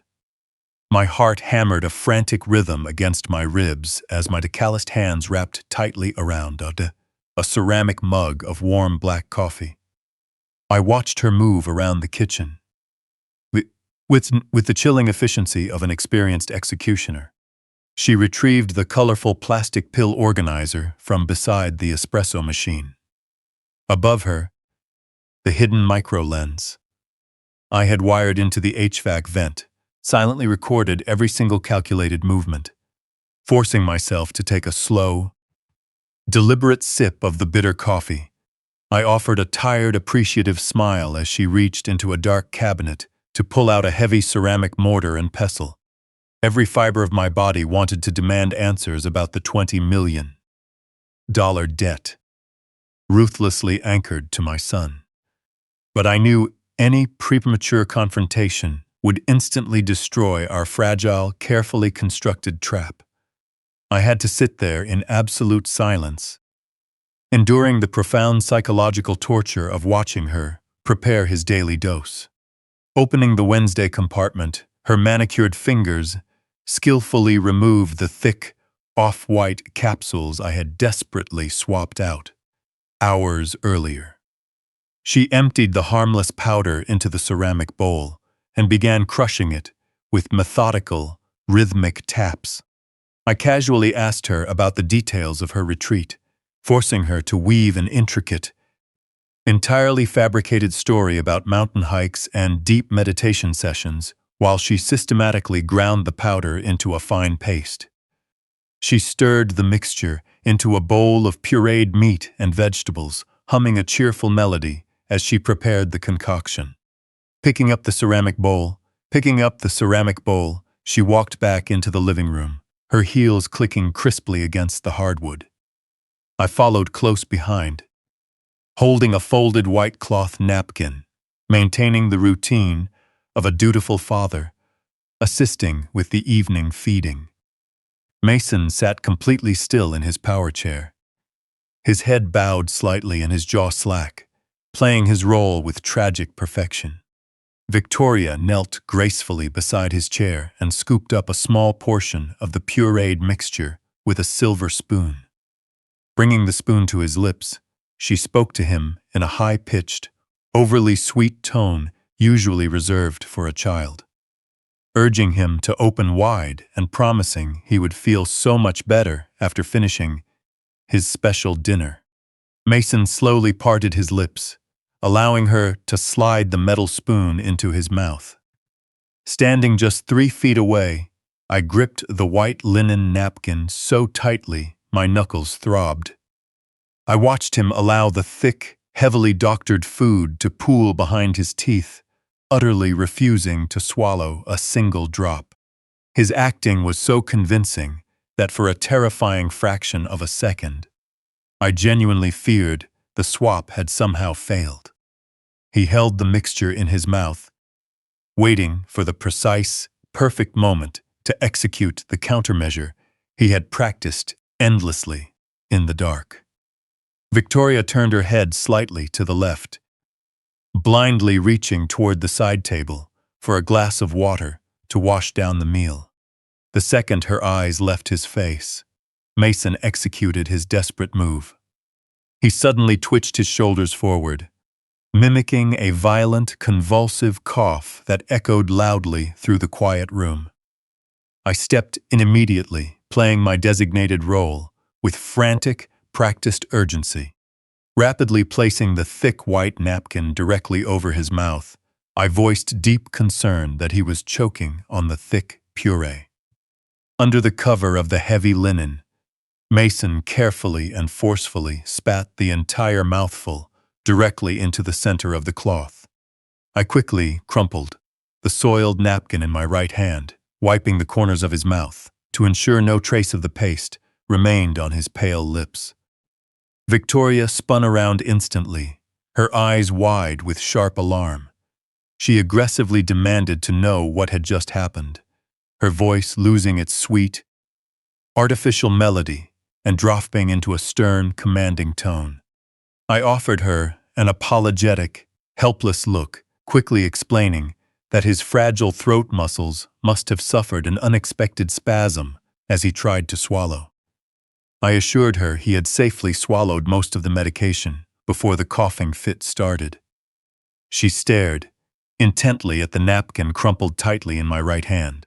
My heart hammered a frantic rhythm against my ribs as my calloused hands wrapped tightly around a ceramic mug of warm black coffee. I watched her move around the kitchen, with the chilling efficiency of an experienced executioner. She retrieved the colorful plastic pill organizer from beside the espresso machine. Above her, the hidden micro-lens I had wired into the HVAC vent silently recorded every single calculated movement, forcing myself to take a slow, deliberate sip of the bitter coffee. I offered a tired, appreciative smile as she reached into a dark cabinet to pull out a heavy ceramic mortar and pestle. Every fiber of my body wanted to demand answers about the $20 million debt, ruthlessly anchored to my son. But I knew any premature confrontation would instantly destroy our fragile, carefully constructed trap. I had to sit there in absolute silence, enduring the profound psychological torture of watching her prepare his daily dose. Opening the Wednesday compartment, her manicured fingers skillfully removed the thick, off-white capsules I had desperately swapped out hours earlier. She emptied the harmless powder into the ceramic bowl and began crushing it with methodical, rhythmic taps. I casually asked her about the details of her retreat, forcing her to weave an intricate, entirely fabricated story about mountain hikes and deep meditation sessions while she systematically ground the powder into a fine paste. She stirred the mixture into a bowl of pureed meat and vegetables, humming a cheerful melody as she prepared the concoction. Picking up the ceramic bowl, she walked back into the living room, her heels clicking crisply against the hardwood. I followed close behind, holding a folded white cloth napkin, maintaining the routine of a dutiful father, assisting with the evening feeding. Mason sat completely still in his power chair, his head bowed slightly and his jaw slack, playing his role with tragic perfection. Victoria knelt gracefully beside his chair and scooped up a small portion of the pureed mixture with a silver spoon. Bringing the spoon to his lips, she spoke to him in a high-pitched, overly sweet tone usually reserved for a child, urging him to open wide and promising he would feel so much better after finishing his special dinner. Mason slowly parted his lips, allowing her to slide the metal spoon into his mouth. Standing just 3 feet away, I gripped the white linen napkin so tightly my knuckles throbbed. I watched him allow the thick, heavily doctored food to pool behind his teeth, utterly refusing to swallow a single drop. His acting was so convincing that for a terrifying fraction of a second, I genuinely feared the swap had somehow failed. He held the mixture in his mouth, waiting for the precise, perfect moment to execute the countermeasure he had practiced endlessly in the dark. Victoria turned her head slightly to the left, blindly reaching toward the side table for a glass of water to wash down the meal. The second her eyes left his face, Mason executed his desperate move. He suddenly twitched his shoulders forward, mimicking a violent, convulsive cough that echoed loudly through the quiet room. I stepped in immediately, playing my designated role with frantic, practiced urgency. Rapidly placing the thick white napkin directly over his mouth, I voiced deep concern that he was choking on the thick puree. Under the cover of the heavy linen, Mason carefully and forcefully spat the entire mouthful directly into the center of the cloth. I quickly crumpled the soiled napkin in my right hand, wiping the corners of his mouth to ensure no trace of the paste remained on his pale lips. Victoria spun around instantly, her eyes wide with sharp alarm. She aggressively demanded to know what had just happened, her voice losing its sweet, artificial melody and dropping into a stern, commanding tone. I offered her an apologetic, helpless look, quickly explaining that his fragile throat muscles must have suffered an unexpected spasm as he tried to swallow. I assured her he had safely swallowed most of the medication before the coughing fit started. She stared intently at the napkin crumpled tightly in my right hand.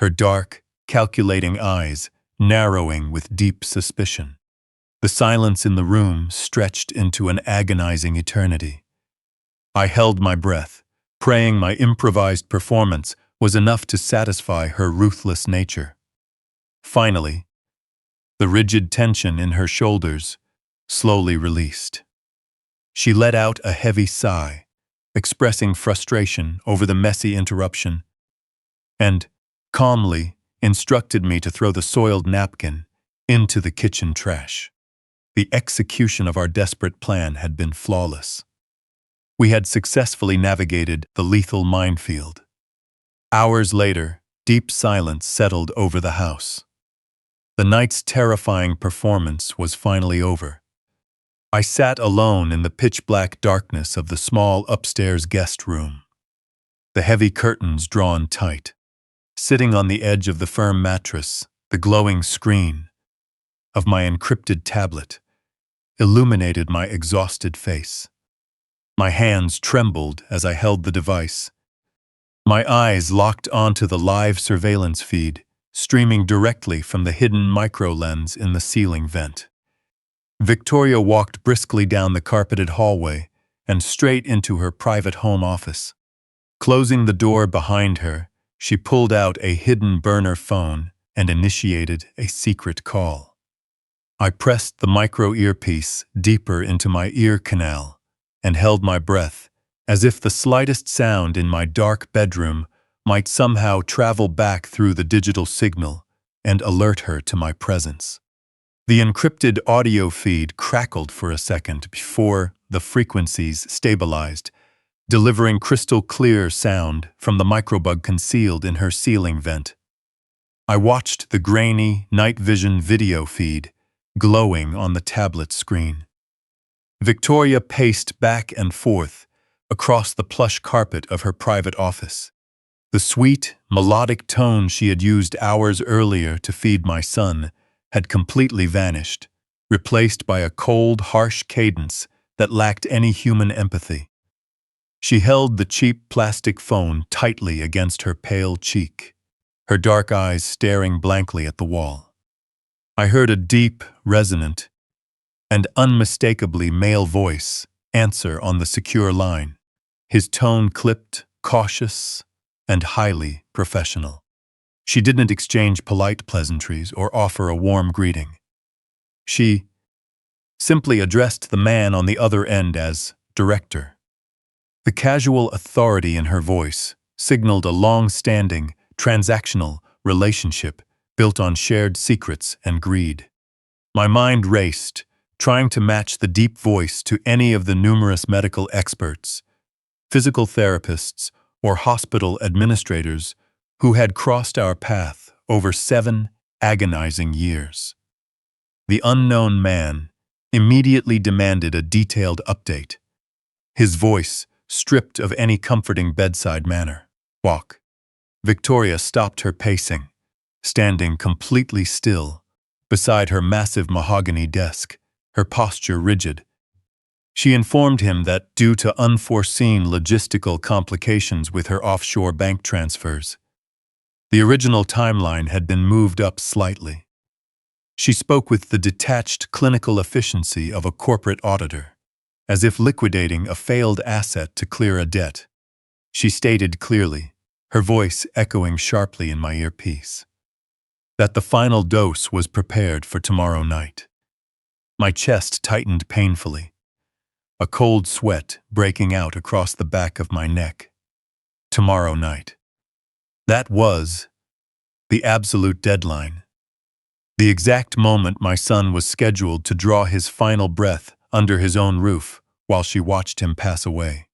Her dark, calculating eyes narrowing with deep suspicion. The silence in the room stretched into an agonizing eternity. I held my breath, praying my improvised performance was enough to satisfy her ruthless nature. Finally, the rigid tension in her shoulders slowly released. She let out a heavy sigh, expressing frustration over the messy interruption, and calmly instructed me to throw the soiled napkin into the kitchen trash. The execution of our desperate plan had been flawless. We had successfully navigated the lethal minefield. Hours later, deep silence settled over the house. The night's terrifying performance was finally over. I sat alone in the pitch-black darkness of the small upstairs guest room, the heavy curtains drawn tight. Sitting on the edge of the firm mattress, the glowing screen of my encrypted tablet illuminated my exhausted face. My hands trembled as I held the device. My eyes locked onto the live surveillance feed, streaming directly from the hidden micro-lens in the ceiling vent. Victoria walked briskly down the carpeted hallway and straight into her private home office. Closing the door behind her, she pulled out a hidden burner phone and initiated a secret call. I pressed the micro earpiece deeper into my ear canal and held my breath, as if the slightest sound in my dark bedroom might somehow travel back through the digital signal and alert her to my presence. The encrypted audio feed crackled for a second before the frequencies stabilized, delivering crystal clear sound from the microbug concealed in her ceiling vent. I watched the grainy night vision video feed glowing on the tablet screen. Victoria paced back and forth across the plush carpet of her private office. The sweet, melodic tone she had used hours earlier to feed my son had completely vanished, replaced by a cold, harsh cadence that lacked any human empathy. She held the cheap plastic phone tightly against her pale cheek, her dark eyes staring blankly at the wall. I heard a deep, resonant, and unmistakably male voice answer on the secure line, his tone clipped, cautious, and highly professional. She didn't exchange polite pleasantries or offer a warm greeting. She simply addressed the man on the other end as director. The casual authority in her voice signaled a long-standing, transactional relationship built on shared secrets and greed. My mind raced, trying to match the deep voice to any of the numerous medical experts, physical therapists, or hospital administrators who had crossed our path over 7 agonizing years. The unknown man immediately demanded a detailed update, his voice stripped of any comforting bedside manner. Walk. Victoria stopped her pacing, standing completely still beside her massive mahogany desk, her posture rigid. She informed him that due to unforeseen logistical complications with her offshore bank transfers, the original timeline had been moved up slightly. She spoke with the detached clinical efficiency of a corporate auditor, as if liquidating a failed asset to clear a debt. She stated clearly, her voice echoing sharply in my earpiece, that the final dose was prepared for tomorrow night. My chest tightened painfully, a cold sweat breaking out across the back of my neck. Tomorrow night. That was the absolute deadline. The exact moment my son was scheduled to draw his final breath under his own roof while she watched him pass away.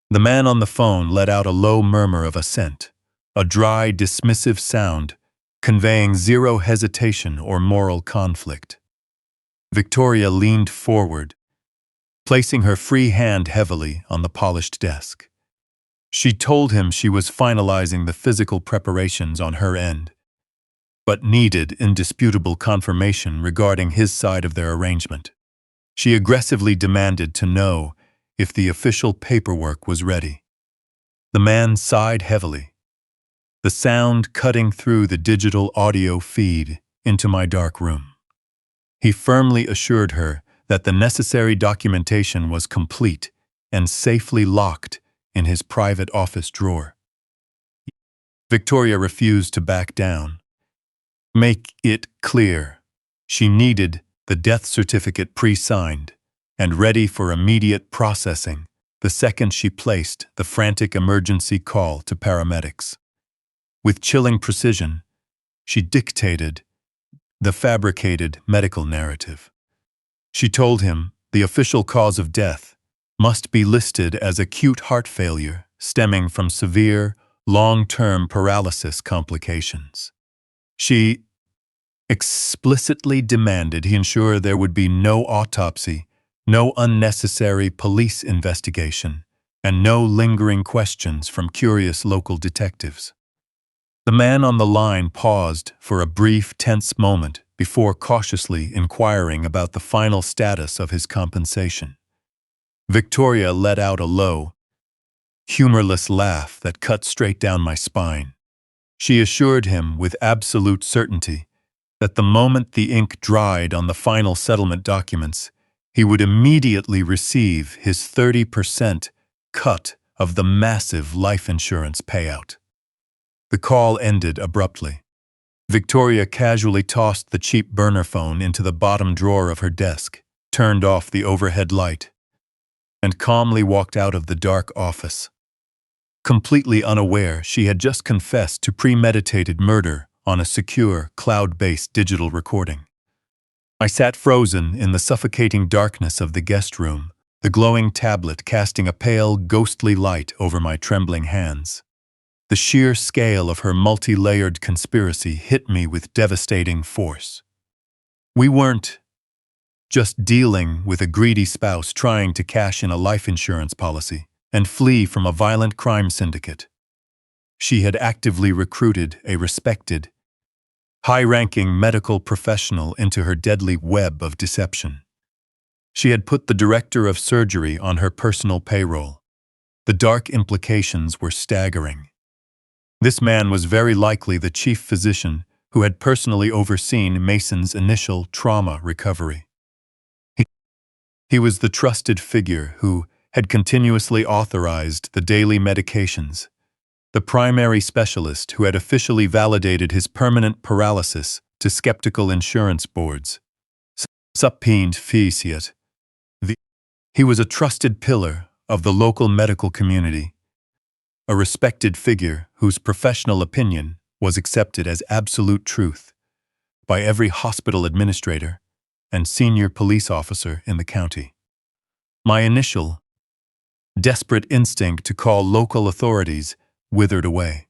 The man on the phone let out a low murmur of assent, a dry, dismissive sound conveying zero hesitation or moral conflict. Victoria leaned forward, placing her free hand heavily on the polished desk. She told him she was finalizing the physical preparations on her end, but needed indisputable confirmation regarding his side of their arrangement. She aggressively demanded to know if the official paperwork was ready. The man sighed heavily, the sound cutting through the digital audio feed into my dark room. He firmly assured her that the necessary documentation was complete and safely locked in his private office drawer. Victoria refused to back down. Make it clear, she needed the death certificate pre-signed and ready for immediate processing the second she placed the frantic emergency call to paramedics. With chilling precision, she dictated the fabricated medical narrative. She told him the official cause of death must be listed as acute heart failure stemming from severe, long-term paralysis complications. She explicitly demanded he ensure there would be no autopsy, no unnecessary police investigation, and no lingering questions from curious local detectives. The man on the line paused for a brief, tense moment before cautiously inquiring about the final status of his compensation. Victoria let out a low, humorless laugh that cut straight down my spine. She assured him with absolute certainty that the moment the ink dried on the final settlement documents, he would immediately receive his 30% cut of the massive life insurance payout. The call ended abruptly. Victoria casually tossed the cheap burner phone into the bottom drawer of her desk, turned off the overhead light, and calmly walked out of the dark office. Completely unaware, she had just confessed to premeditated murder on a secure, cloud-based digital recording. I sat frozen in the suffocating darkness of the guest room, the glowing tablet casting a pale, ghostly light over my trembling hands. The sheer scale of her multi-layered conspiracy hit me with devastating force. We weren't just dealing with a greedy spouse trying to cash in a life insurance policy and flee from a violent crime syndicate. She had actively recruited a respected, high-ranking medical professional into her deadly web of deception. She had put the director of surgery on her personal payroll. The dark implications were staggering. This man was very likely the chief physician who had personally overseen Mason's initial trauma recovery. He was the trusted figure who had continuously authorized the daily medications, the primary specialist who had officially validated his permanent paralysis to skeptical insurance boards. Subpoenaed Fiat. He was a trusted pillar of the local medical community, a respected figure whose professional opinion was accepted as absolute truth by every hospital administrator and senior police officer in the county. My initial, desperate instinct to call local authorities withered away.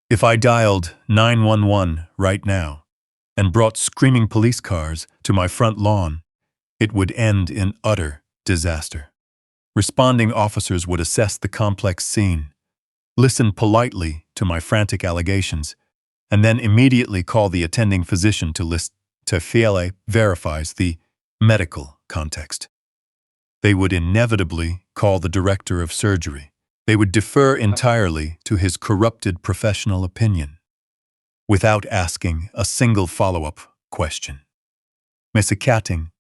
If I dialed 911 right now and brought screaming police cars to my front lawn, it would end in utter disaster. Responding officers would assess the complex scene, listen politely to my frantic allegations, and then immediately call the attending physician to verifies the medical context. They would inevitably call the director of surgery. They would defer entirely to his corrupted professional opinion, without asking a single follow-up question. Miscatting,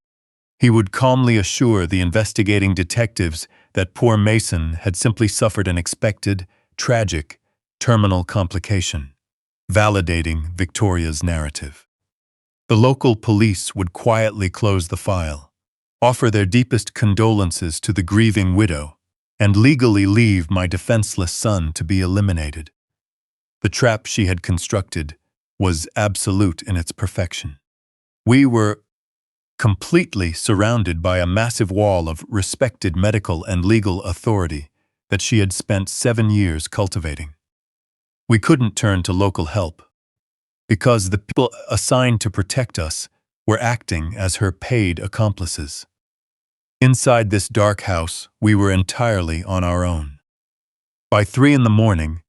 he would calmly assure the investigating detectives that poor Mason had simply suffered an expected, tragic, terminal complication, validating Victoria's narrative. The local police would quietly close the file, offer their deepest condolences to the grieving widow, and legally leave my defenseless son to be eliminated. The trap she had constructed was absolute in its perfection. We were completely surrounded by a massive wall of respected medical and legal authority that she had spent 7 years cultivating. We couldn't turn to local help, because the people assigned to protect us were acting as her paid accomplices. Inside this dark house, we were entirely on our own. By 3 a.m,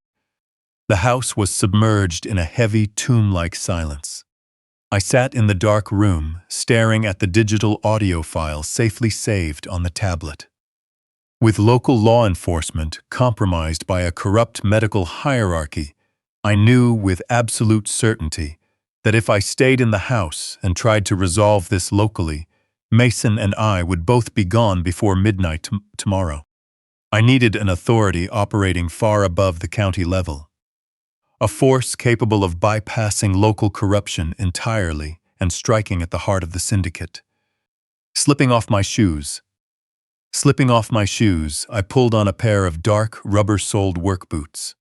the house was submerged in a heavy, tomb-like silence. I sat in the dark room, staring at the digital audio file safely saved on the tablet. With local law enforcement compromised by a corrupt medical hierarchy, I knew with absolute certainty that if I stayed in the house and tried to resolve this locally, Mason and I would both be gone before midnight tomorrow. I needed an authority operating far above the county level, a force capable of bypassing local corruption entirely and striking at the heart of the syndicate. Slipping off my shoes, I pulled on a pair of dark, rubber-soled work boots.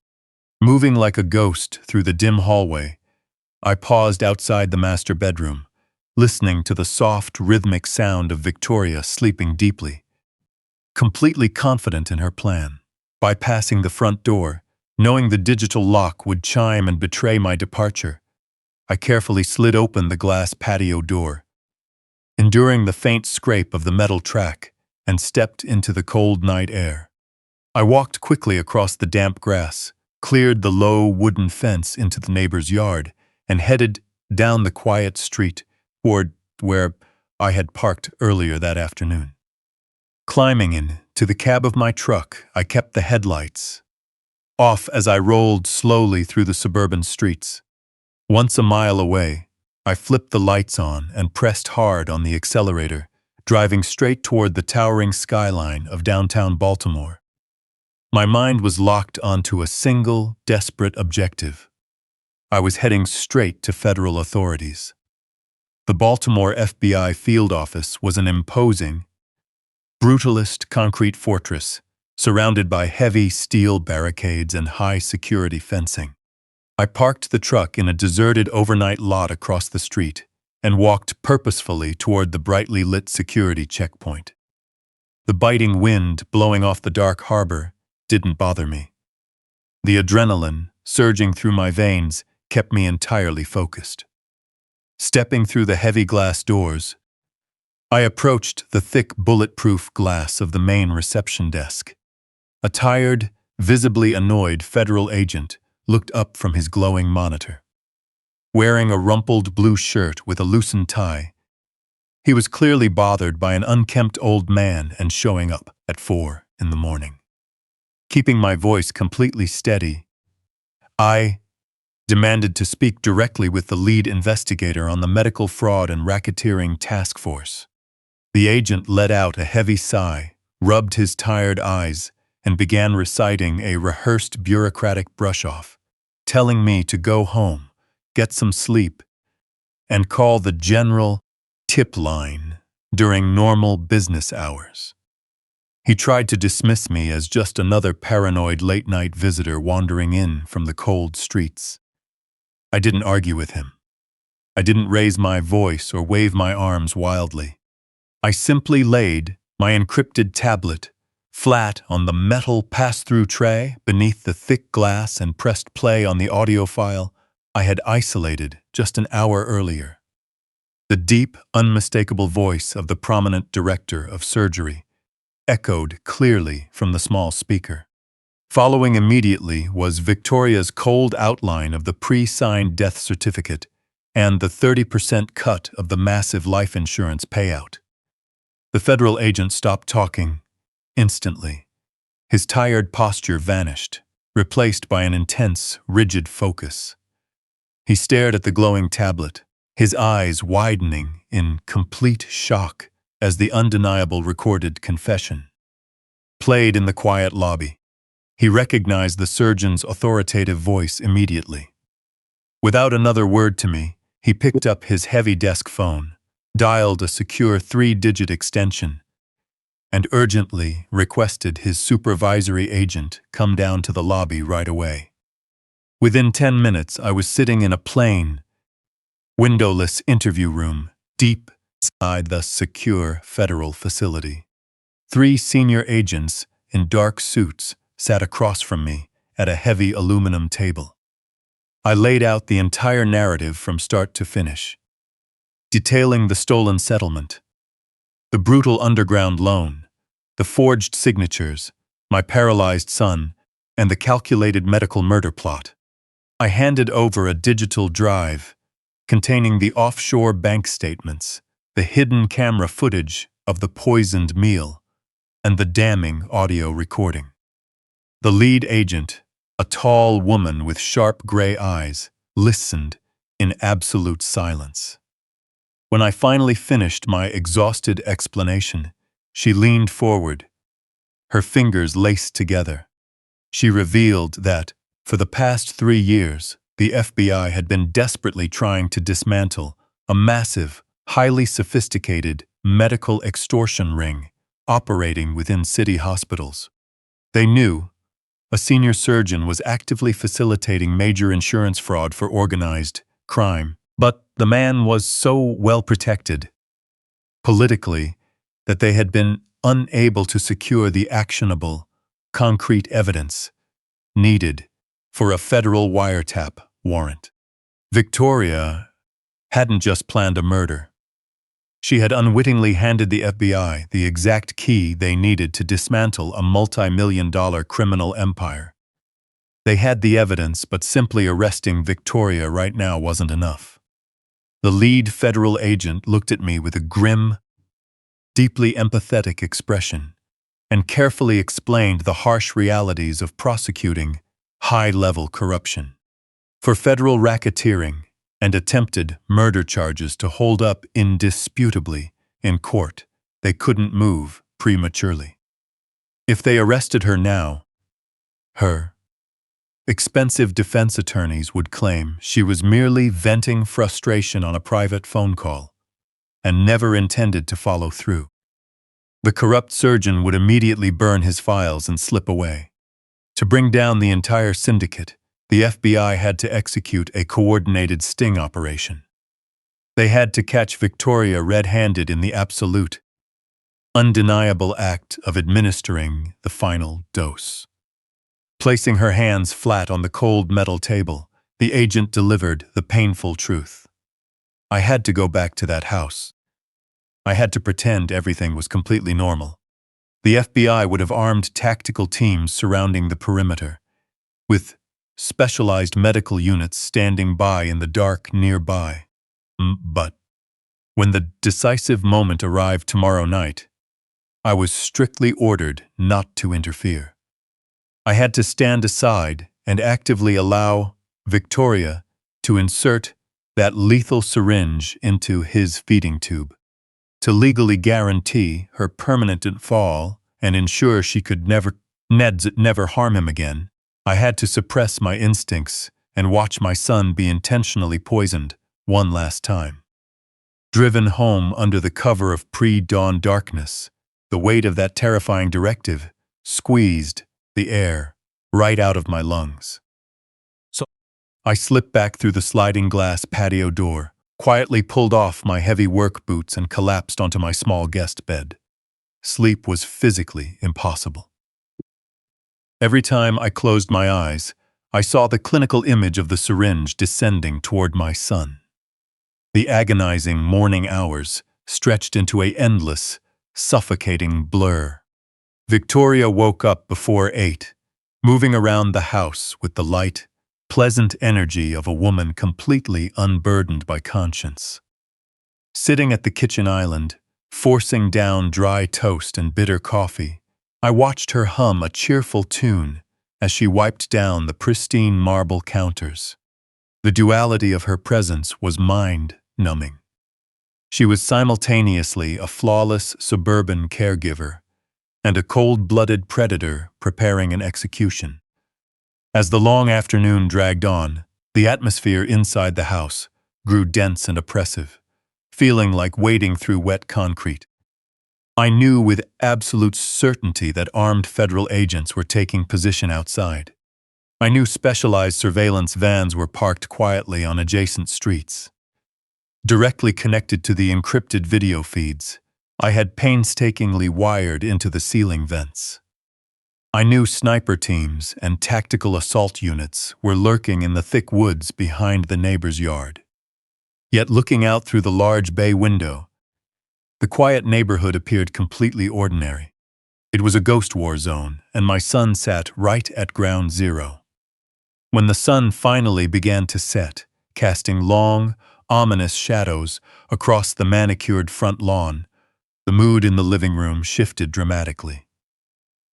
Moving like a ghost through the dim hallway, I paused outside the master bedroom, listening to the soft, rhythmic sound of Victoria sleeping deeply, completely confident in her plan. Bypassing the front door, knowing the digital lock would chime and betray my departure, I carefully slid open the glass patio door, enduring the faint scrape of the metal track, and stepped into the cold night air. I walked quickly across the damp grass, cleared the low wooden fence into the neighbor's yard, and headed down the quiet street toward where I had parked earlier that afternoon. Climbing into the cab of my truck, I kept the headlights off as I rolled slowly through the suburban streets. Once a mile away, I flipped the lights on and pressed hard on the accelerator, driving straight toward the towering skyline of downtown Baltimore. My mind was locked onto a single, desperate objective. I was heading straight to federal authorities. The Baltimore FBI field office was an imposing, brutalist concrete fortress, surrounded by heavy steel barricades and high-security fencing. I parked the truck in a deserted overnight lot across the street and walked purposefully toward the brightly lit security checkpoint. The biting wind blowing off the dark harbor didn't bother me. The adrenaline surging through my veins kept me entirely focused. Stepping through the heavy glass doors, I approached the thick bulletproof glass of the main reception desk. A tired, visibly annoyed federal agent looked up from his glowing monitor. Wearing a rumpled blue shirt with a loosened tie, he was clearly bothered by an unkempt old man and showing up at 4 in the morning. Keeping my voice completely steady, I demanded to speak directly with the lead investigator on the medical fraud and racketeering task force. The agent let out a heavy sigh, rubbed his tired eyes, and began reciting a rehearsed bureaucratic brush-off, telling me to go home, get some sleep, and call the general tip line during normal business hours. He tried to dismiss me as just another paranoid late-night visitor wandering in from the cold streets. I didn't argue with him. I didn't raise my voice or wave my arms wildly. I simply laid my encrypted tablet flat on the metal pass-through tray beneath the thick glass and pressed play on the audio file I had isolated just an hour earlier. The deep, unmistakable voice of the prominent director of surgery echoed clearly from the small speaker. Following immediately was Victoria's cold outline of the pre-signed death certificate and the 30% cut of the massive life insurance payout. The federal agent stopped talking instantly. His tired posture vanished, replaced by an intense, rigid focus. He stared at the glowing tablet, his eyes widening in complete shock as the undeniable recorded confession played in the quiet lobby. He recognized the surgeon's authoritative voice immediately. Without another word to me, he picked up his heavy desk phone, dialed a secure 3-digit extension, and urgently requested his supervisory agent come down to the lobby right away. Within 10 minutes, I was sitting in a plain, windowless interview room deep inside the secure federal facility. 3 senior agents in dark suits sat across from me at a heavy aluminum table. I laid out the entire narrative from start to finish, detailing the stolen settlement, the brutal underground loan, the forged signatures, my paralyzed son, and the calculated medical murder plot. I handed over a digital drive containing the offshore bank statements, the hidden camera footage of the poisoned meal, and the damning audio recording. The lead agent, A tall woman with sharp gray eyes listened in absolute silence. When I finally finished my exhausted explanation, she leaned forward, her fingers laced together. She revealed that, for the past 3 years, the FBI had been desperately trying to dismantle a massive, highly sophisticated medical extortion ring operating within city hospitals. They knew a senior surgeon was actively facilitating major insurance fraud for organized crime, but the man was so well protected politically that they had been unable to secure the actionable, concrete evidence needed for a federal wiretap warrant. Victoria hadn't just planned a murder. She had unwittingly handed the FBI the exact key they needed to dismantle a multi-million-dollar criminal empire. They had the evidence, but simply arresting Victoria right now wasn't enough. The lead federal agent looked at me with a grim, deeply empathetic expression and carefully explained the harsh realities of prosecuting high-level corruption. For federal racketeering and attempted murder charges to hold up indisputably in court, they couldn't move prematurely. If they arrested her now, her expensive defense attorneys would claim she was merely venting frustration on a private phone call and never intended to follow through. The corrupt surgeon would immediately burn his files and slip away. To bring down the entire syndicate, the FBI had to execute a coordinated sting operation. They had to catch Victoria red-handed in the absolute, undeniable act of administering the final dose. Placing her hands flat on the cold metal table, the agent delivered the painful truth. I had to go back to that house. I had to pretend everything was completely normal. The FBI would have armed tactical teams surrounding the perimeter, with specialized medical units standing by in the dark nearby. But when the decisive moment arrived tomorrow night, I was strictly ordered not to interfere. I had to stand aside and actively allow Victoria to insert that lethal syringe into his feeding tube. To legally guarantee her permanent fall and ensure she could never harm him again, I had to suppress my instincts and watch my son be intentionally poisoned one last time. Driven home under the cover of pre-dawn darkness, the weight of that terrifying directive squeezed the air right out of my lungs. So I slipped back through the sliding glass patio door, quietly pulled off my heavy work boots and collapsed onto my small guest bed. Sleep was physically impossible. Every time I closed my eyes, I saw the clinical image of the syringe descending toward my son. The agonizing morning hours stretched into an endless, suffocating blur. Victoria woke up before 8, moving around the house with the light, pleasant energy of a woman completely unburdened by conscience. Sitting at the kitchen island, forcing down dry toast and bitter coffee, I watched her hum a cheerful tune as she wiped down the pristine marble counters. The duality of her presence was mind-numbing. She was simultaneously a flawless suburban caregiver and a cold-blooded predator preparing an execution. As the long afternoon dragged on, the atmosphere inside the house grew dense and oppressive, feeling like wading through wet concrete. I knew with absolute certainty that armed federal agents were taking position outside. I knew specialized surveillance vans were parked quietly on adjacent streets. Directly connected to the encrypted video feeds, I had painstakingly wired into the ceiling vents. I knew sniper teams and tactical assault units were lurking in the thick woods behind the neighbor's yard. Yet looking out through the large bay window, the quiet neighborhood appeared completely ordinary. It was a ghost war zone, and my son sat right at ground zero. When the sun finally began to set, casting long, ominous shadows across the manicured front lawn, the mood in the living room shifted dramatically.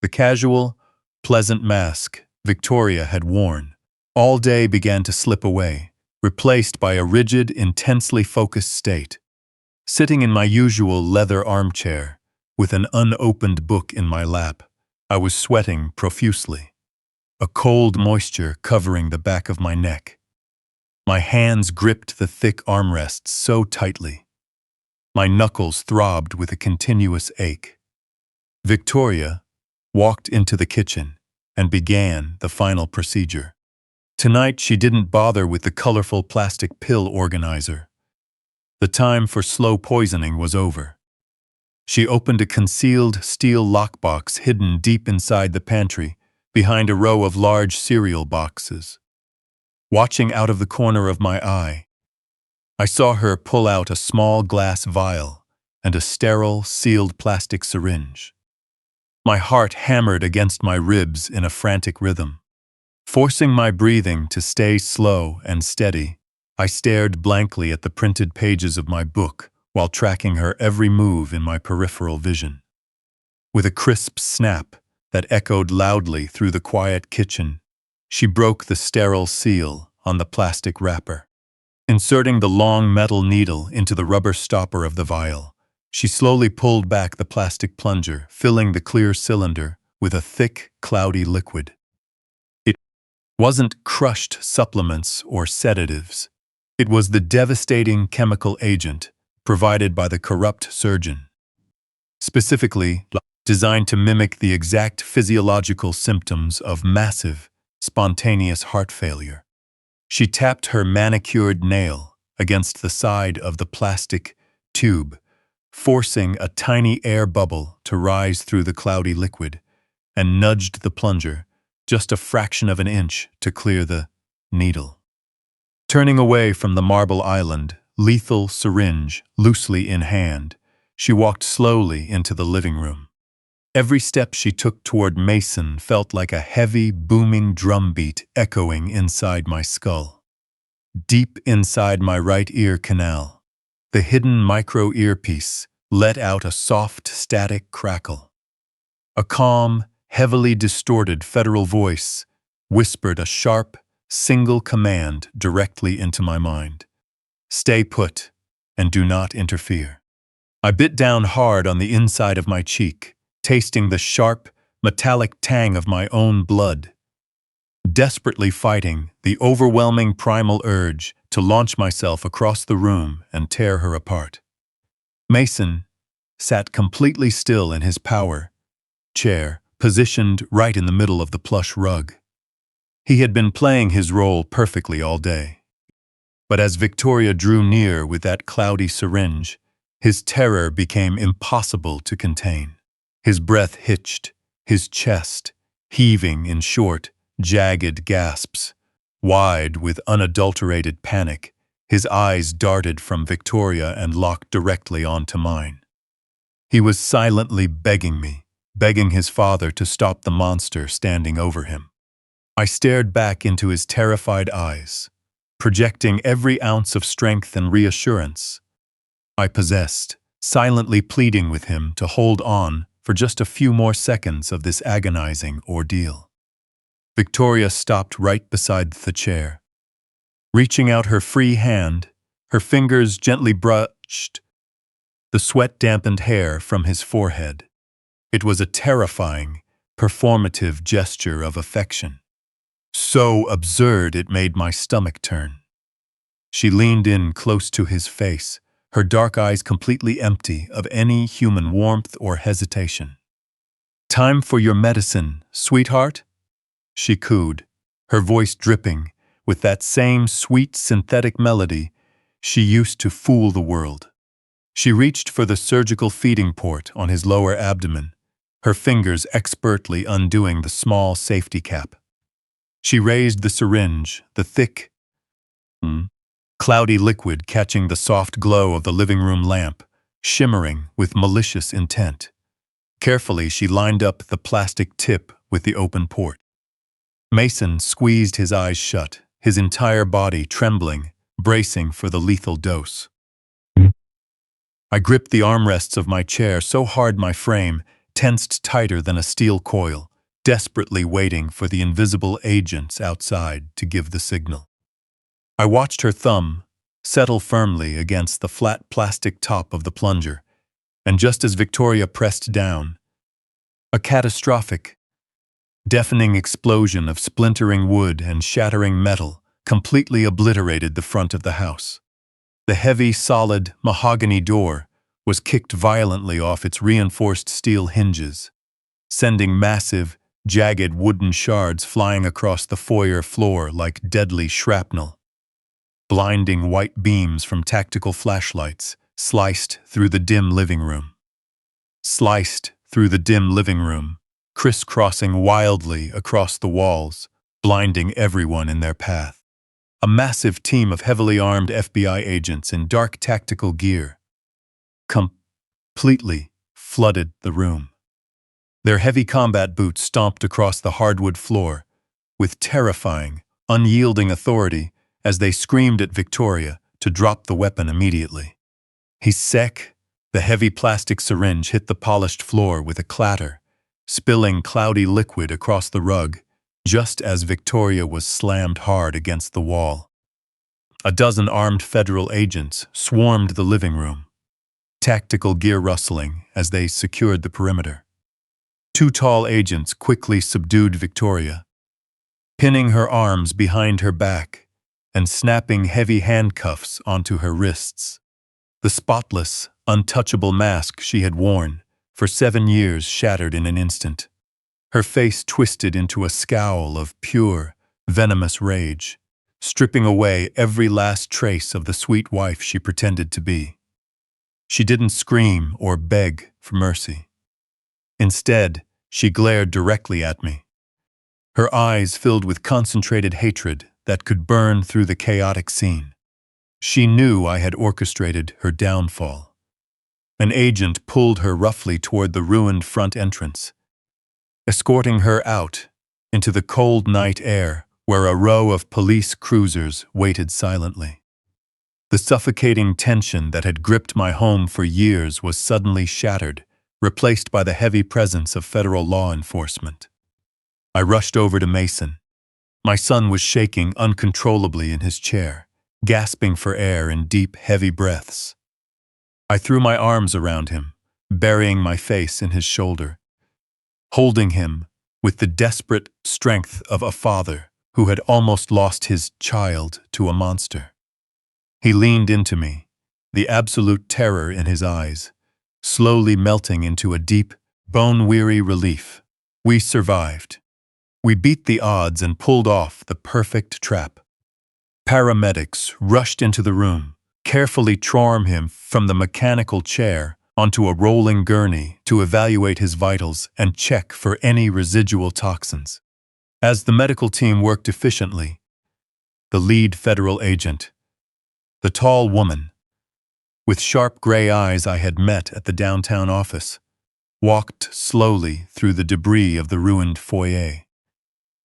The casual, pleasant mask Victoria had worn. All day began to slip away, replaced by a rigid, intensely focused state. Sitting in my usual leather armchair, with an unopened book in my lap, I was sweating profusely, a cold moisture covering the back of my neck. My hands gripped the thick armrests so tightly. My knuckles throbbed with a continuous ache. Victoria walked into the kitchen and began the final procedure. Tonight she didn't bother with the colorful plastic pill organizer. The time for slow poisoning was over. She opened a concealed steel lockbox hidden deep inside the pantry, behind a row of large cereal boxes. Watching out of the corner of my eye, I saw her pull out a small glass vial and a sterile, sealed plastic syringe. My heart hammered against my ribs in a frantic rhythm. Forcing my breathing to stay slow and steady, I stared blankly at the printed pages of my book while tracking her every move in my peripheral vision. With a crisp snap that echoed loudly through the quiet kitchen, she broke the sterile seal on the plastic wrapper. Inserting the long metal needle into the rubber stopper of the vial, she slowly pulled back the plastic plunger, filling the clear cylinder with a thick, cloudy liquid. It wasn't crushed supplements or sedatives. It was the devastating chemical agent provided by the corrupt surgeon, specifically designed to mimic the exact physiological symptoms of massive, spontaneous heart failure. She tapped her manicured nail against the side of the plastic tube, forcing a tiny air bubble to rise through the cloudy liquid, and nudged the plunger just a fraction of an inch to clear the needle. Turning away from the marble island, lethal syringe loosely in hand, she walked slowly into the living room. Every step she took toward Mason felt like a heavy, booming drumbeat echoing inside my skull. Deep inside my right ear canal, the hidden micro-earpiece let out a soft, static crackle. A calm, heavily distorted federal voice whispered a sharp, single command directly into my mind. "Stay put, and do not interfere." I bit down hard on the inside of my cheek, tasting the sharp, metallic tang of my own blood, desperately fighting the overwhelming primal urge to launch myself across the room and tear her apart. Mason sat completely still in his power chair, positioned right in the middle of the plush rug. He had been playing his role perfectly all day. But as Victoria drew near with that cloudy syringe, his terror became impossible to contain. His breath hitched, his chest heaving in short, jagged gasps. Wide with unadulterated panic, his eyes darted from Victoria and locked directly onto mine. He was silently begging me, begging his father to stop the monster standing over him. I stared back into his terrified eyes, projecting every ounce of strength and reassurance I possessed, silently pleading with him to hold on for just a few more seconds of this agonizing ordeal. Victoria stopped right beside the chair. Reaching out her free hand, her fingers gently brushed the sweat-dampened hair from his forehead. It was a terrifying, performative gesture of affection. So absurd it made my stomach turn. She leaned in close to his face, her dark eyes completely empty of any human warmth or hesitation. "Time for your medicine, sweetheart?" she cooed, her voice dripping with that same sweet synthetic melody she used to fool the world. She reached for the surgical feeding port on his lower abdomen, her fingers expertly undoing the small safety cap. She raised the syringe, the thick, cloudy liquid catching the soft glow of the living room lamp, shimmering with malicious intent. Carefully, she lined up the plastic tip with the open port. Mason squeezed his eyes shut, his entire body trembling, bracing for the lethal dose. I gripped the armrests of my chair so hard my frame tensed tighter than a steel coil, desperately waiting for the invisible agents outside to give the signal. I watched her thumb settle firmly against the flat plastic top of the plunger, and just as Victoria pressed down, a catastrophic, deafening explosion of splintering wood and shattering metal completely obliterated the front of the house. The heavy, solid mahogany door was kicked violently off its reinforced steel hinges, sending massive, jagged wooden shards flying across the foyer floor like deadly shrapnel. Blinding white beams from tactical flashlights sliced through the dim living room. Crisscrossing wildly across the walls, blinding everyone in their path. A massive team of heavily armed FBI agents in dark tactical gear completely flooded the room. Their heavy combat boots stomped across the hardwood floor with terrifying, unyielding authority as they screamed at Victoria to drop the weapon immediately. The heavy plastic syringe hit the polished floor with a clatter, spilling cloudy liquid across the rug just as Victoria was slammed hard against the wall. A dozen armed federal agents swarmed the living room, tactical gear rustling as they secured the perimeter. Two tall agents quickly subdued Victoria, pinning her arms behind her back and snapping heavy handcuffs onto her wrists. The spotless, untouchable mask she had worn for 7 years shattered in an instant. Her face twisted into a scowl of pure, venomous rage, stripping away every last trace of the sweet wife she pretended to be. She didn't scream or beg for mercy. Instead, she glared directly at me, her eyes filled with concentrated hatred that could burn through the chaotic scene. She knew I had orchestrated her downfall. An agent pulled her roughly toward the ruined front entrance, escorting her out into the cold night air where a row of police cruisers waited silently. The suffocating tension that had gripped my home for years was suddenly shattered, replaced by the heavy presence of federal law enforcement. I rushed over to Mason. My son was shaking uncontrollably in his chair, gasping for air in deep, heavy breaths. I threw my arms around him, burying my face in his shoulder, holding him with the desperate strength of a father who had almost lost his child to a monster. He leaned into me, the absolute terror in his eyes, slowly melting into a deep, bone-weary relief. We survived. We beat the odds and pulled off the perfect trap. Paramedics rushed into the room, carefully trorm him from the mechanical chair onto a rolling gurney to evaluate his vitals and check for any residual toxins. As the medical team worked efficiently, the lead federal agent, the tall woman, with sharp gray eyes I had met at the downtown office, walked slowly through the debris of the ruined foyer.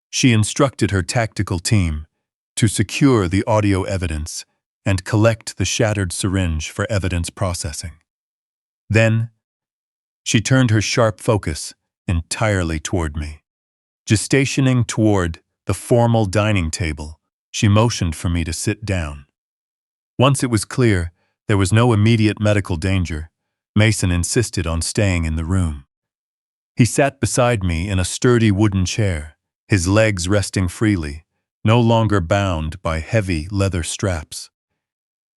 She instructed her tactical team to secure the audio evidence and collect the shattered syringe for evidence processing. Then, she turned her sharp focus entirely toward me. Gestationing toward the formal dining table, she motioned for me to sit down. Once it was clear there was no immediate medical danger, Mason insisted on staying in the room. He sat beside me in a sturdy wooden chair, his legs resting freely, no longer bound by heavy leather straps.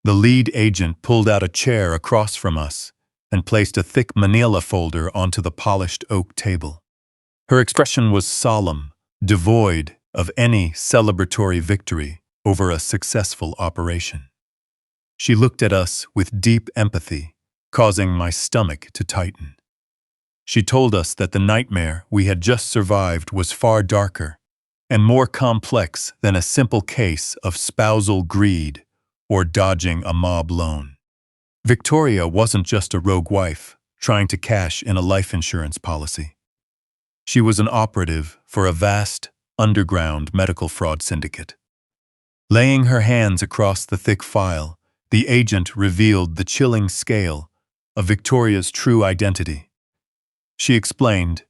The lead agent pulled out a chair across from us and placed a thick manila folder onto the polished oak table. Her expression was solemn, devoid of any celebratory victory over a successful operation. She looked at us with deep empathy, causing my stomach to tighten. She told us that the nightmare we had just survived was far darker and more complex than a simple case of spousal greed or dodging a mob loan. Victoria wasn't just a rogue wife trying to cash in a life insurance policy. She was an operative for a vast, underground medical fraud syndicate. Laying her hands across the thick file, the agent revealed the chilling scale of Victoria's true identity. She explained,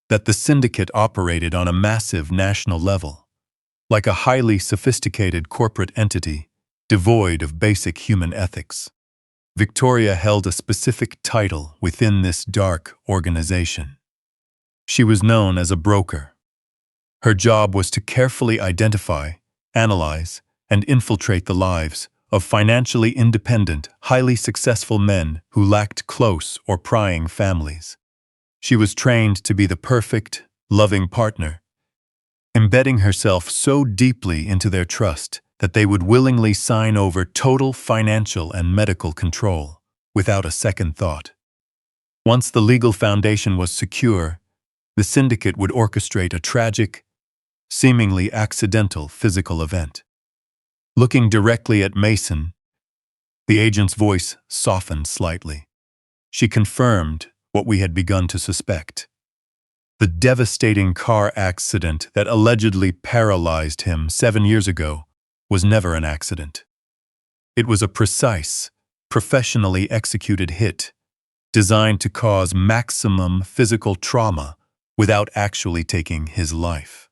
that the syndicate operated on a massive national level, like a highly sophisticated corporate entity devoid of basic human ethics. Victoria held a specific title within this dark organization. She was known as a broker. Her job was to carefully identify, analyze, and infiltrate the lives of financially independent, highly successful men who lacked close or prying families. She was trained to be the perfect, loving partner, embedding herself so deeply into their trust that they would willingly sign over total financial and medical control without a second thought. Once the legal foundation was secure, the syndicate would orchestrate a tragic, seemingly accidental physical event. Looking directly at Mason, the agent's voice softened slightly. She confirmed what we had begun to suspect. The devastating car accident that allegedly paralyzed him 7 years ago was never an accident. It was a precise, professionally executed hit designed to cause maximum physical trauma without actually taking his life.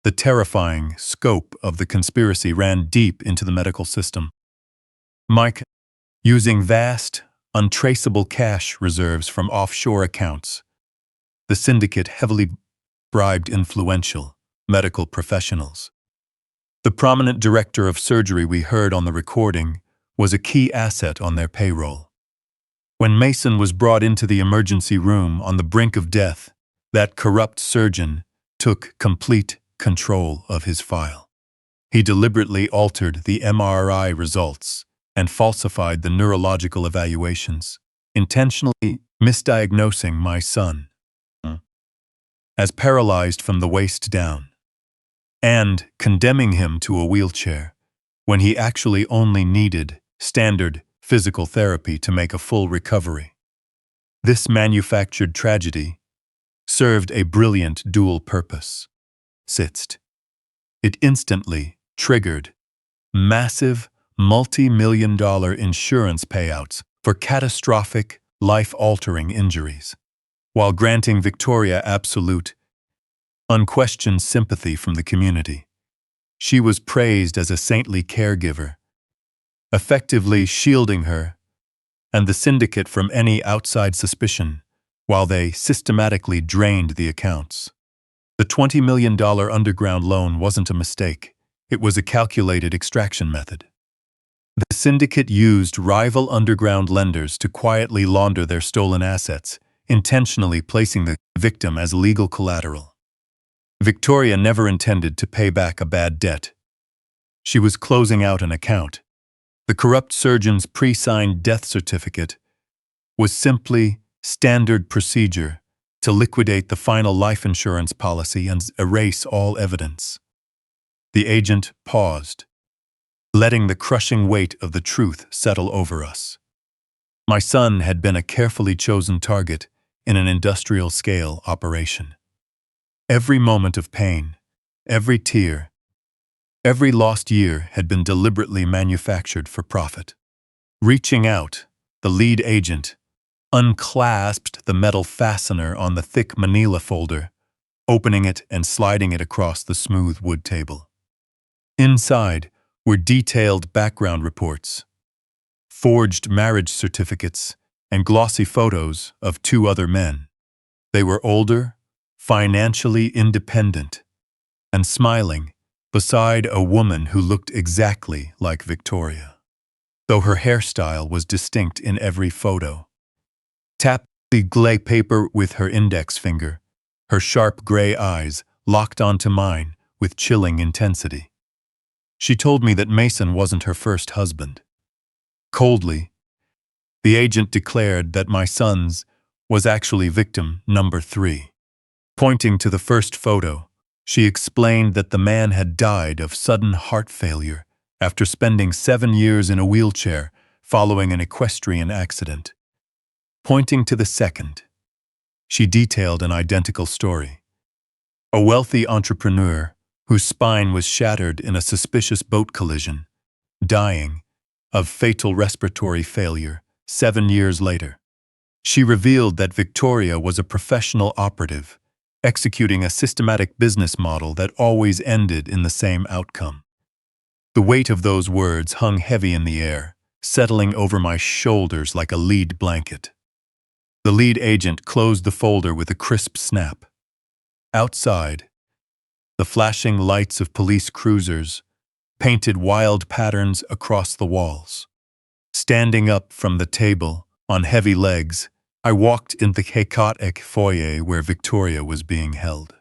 The terrifying scope of the conspiracy ran deep into the medical system. Mike, using vast, untraceable cash reserves from offshore accounts, the syndicate heavily bribed influential medical professionals. The prominent director of surgery we heard on the recording was a key asset on their payroll. When Mason was brought into the emergency room on the brink of death, that corrupt surgeon took complete control of his file. He deliberately altered the MRI results and falsified the neurological evaluations, intentionally misdiagnosing my son as paralyzed from the waist down, and condemning him to a wheelchair when he actually only needed standard physical therapy to make a full recovery. This manufactured tragedy served a brilliant dual purpose. It instantly triggered massive multi-million-dollar insurance payouts for catastrophic, life-altering injuries, while granting Victoria absolute, unquestioned sympathy from the community. She was praised as a saintly caregiver, effectively shielding her and the syndicate from any outside suspicion, while they systematically drained the accounts. The $20 million underground loan wasn't a mistake. It was a calculated extraction method. The syndicate used rival underground lenders to quietly launder their stolen assets, intentionally placing the victim as legal collateral. Victoria never intended to pay back a bad debt. She was closing out an account. The corrupt surgeon's pre-signed death certificate was simply standard procedure to liquidate the final life insurance policy and erase all evidence. The agent paused, letting the crushing weight of the truth settle over us. My son had been a carefully chosen target in an industrial-scale operation. Every moment of pain, every tear, every lost year had been deliberately manufactured for profit. Reaching out, the lead agent unclasped the metal fastener on the thick manila folder, opening it and sliding it across the smooth wood table. Inside were detailed background reports, forged marriage certificates, and glossy photos of 2 other men. They were older, financially independent, and smiling beside a woman who looked exactly like Victoria, though her hairstyle was distinct in every photo. Tapped the gray paper with her index finger, her sharp gray eyes locked onto mine with chilling intensity. She told me that Mason wasn't her first husband. Coldly, the agent declared that my son's was actually victim number 3. Pointing to the first photo, she explained that the man had died of sudden heart failure after spending 7 years in a wheelchair following an equestrian accident. Pointing to the second, she detailed an identical story. A wealthy entrepreneur whose spine was shattered in a suspicious boat collision, dying of fatal respiratory failure 7 years later. She revealed that Victoria was a professional operative executing a systematic business model that always ended in the same outcome. The weight of those words hung heavy in the air, settling over my shoulders like a lead blanket. The lead agent closed the folder with a crisp snap. Outside, the flashing lights of police cruisers painted wild patterns across the walls. Standing up from the table, on heavy legs, I walked in the chaotic foyer where Victoria was being held.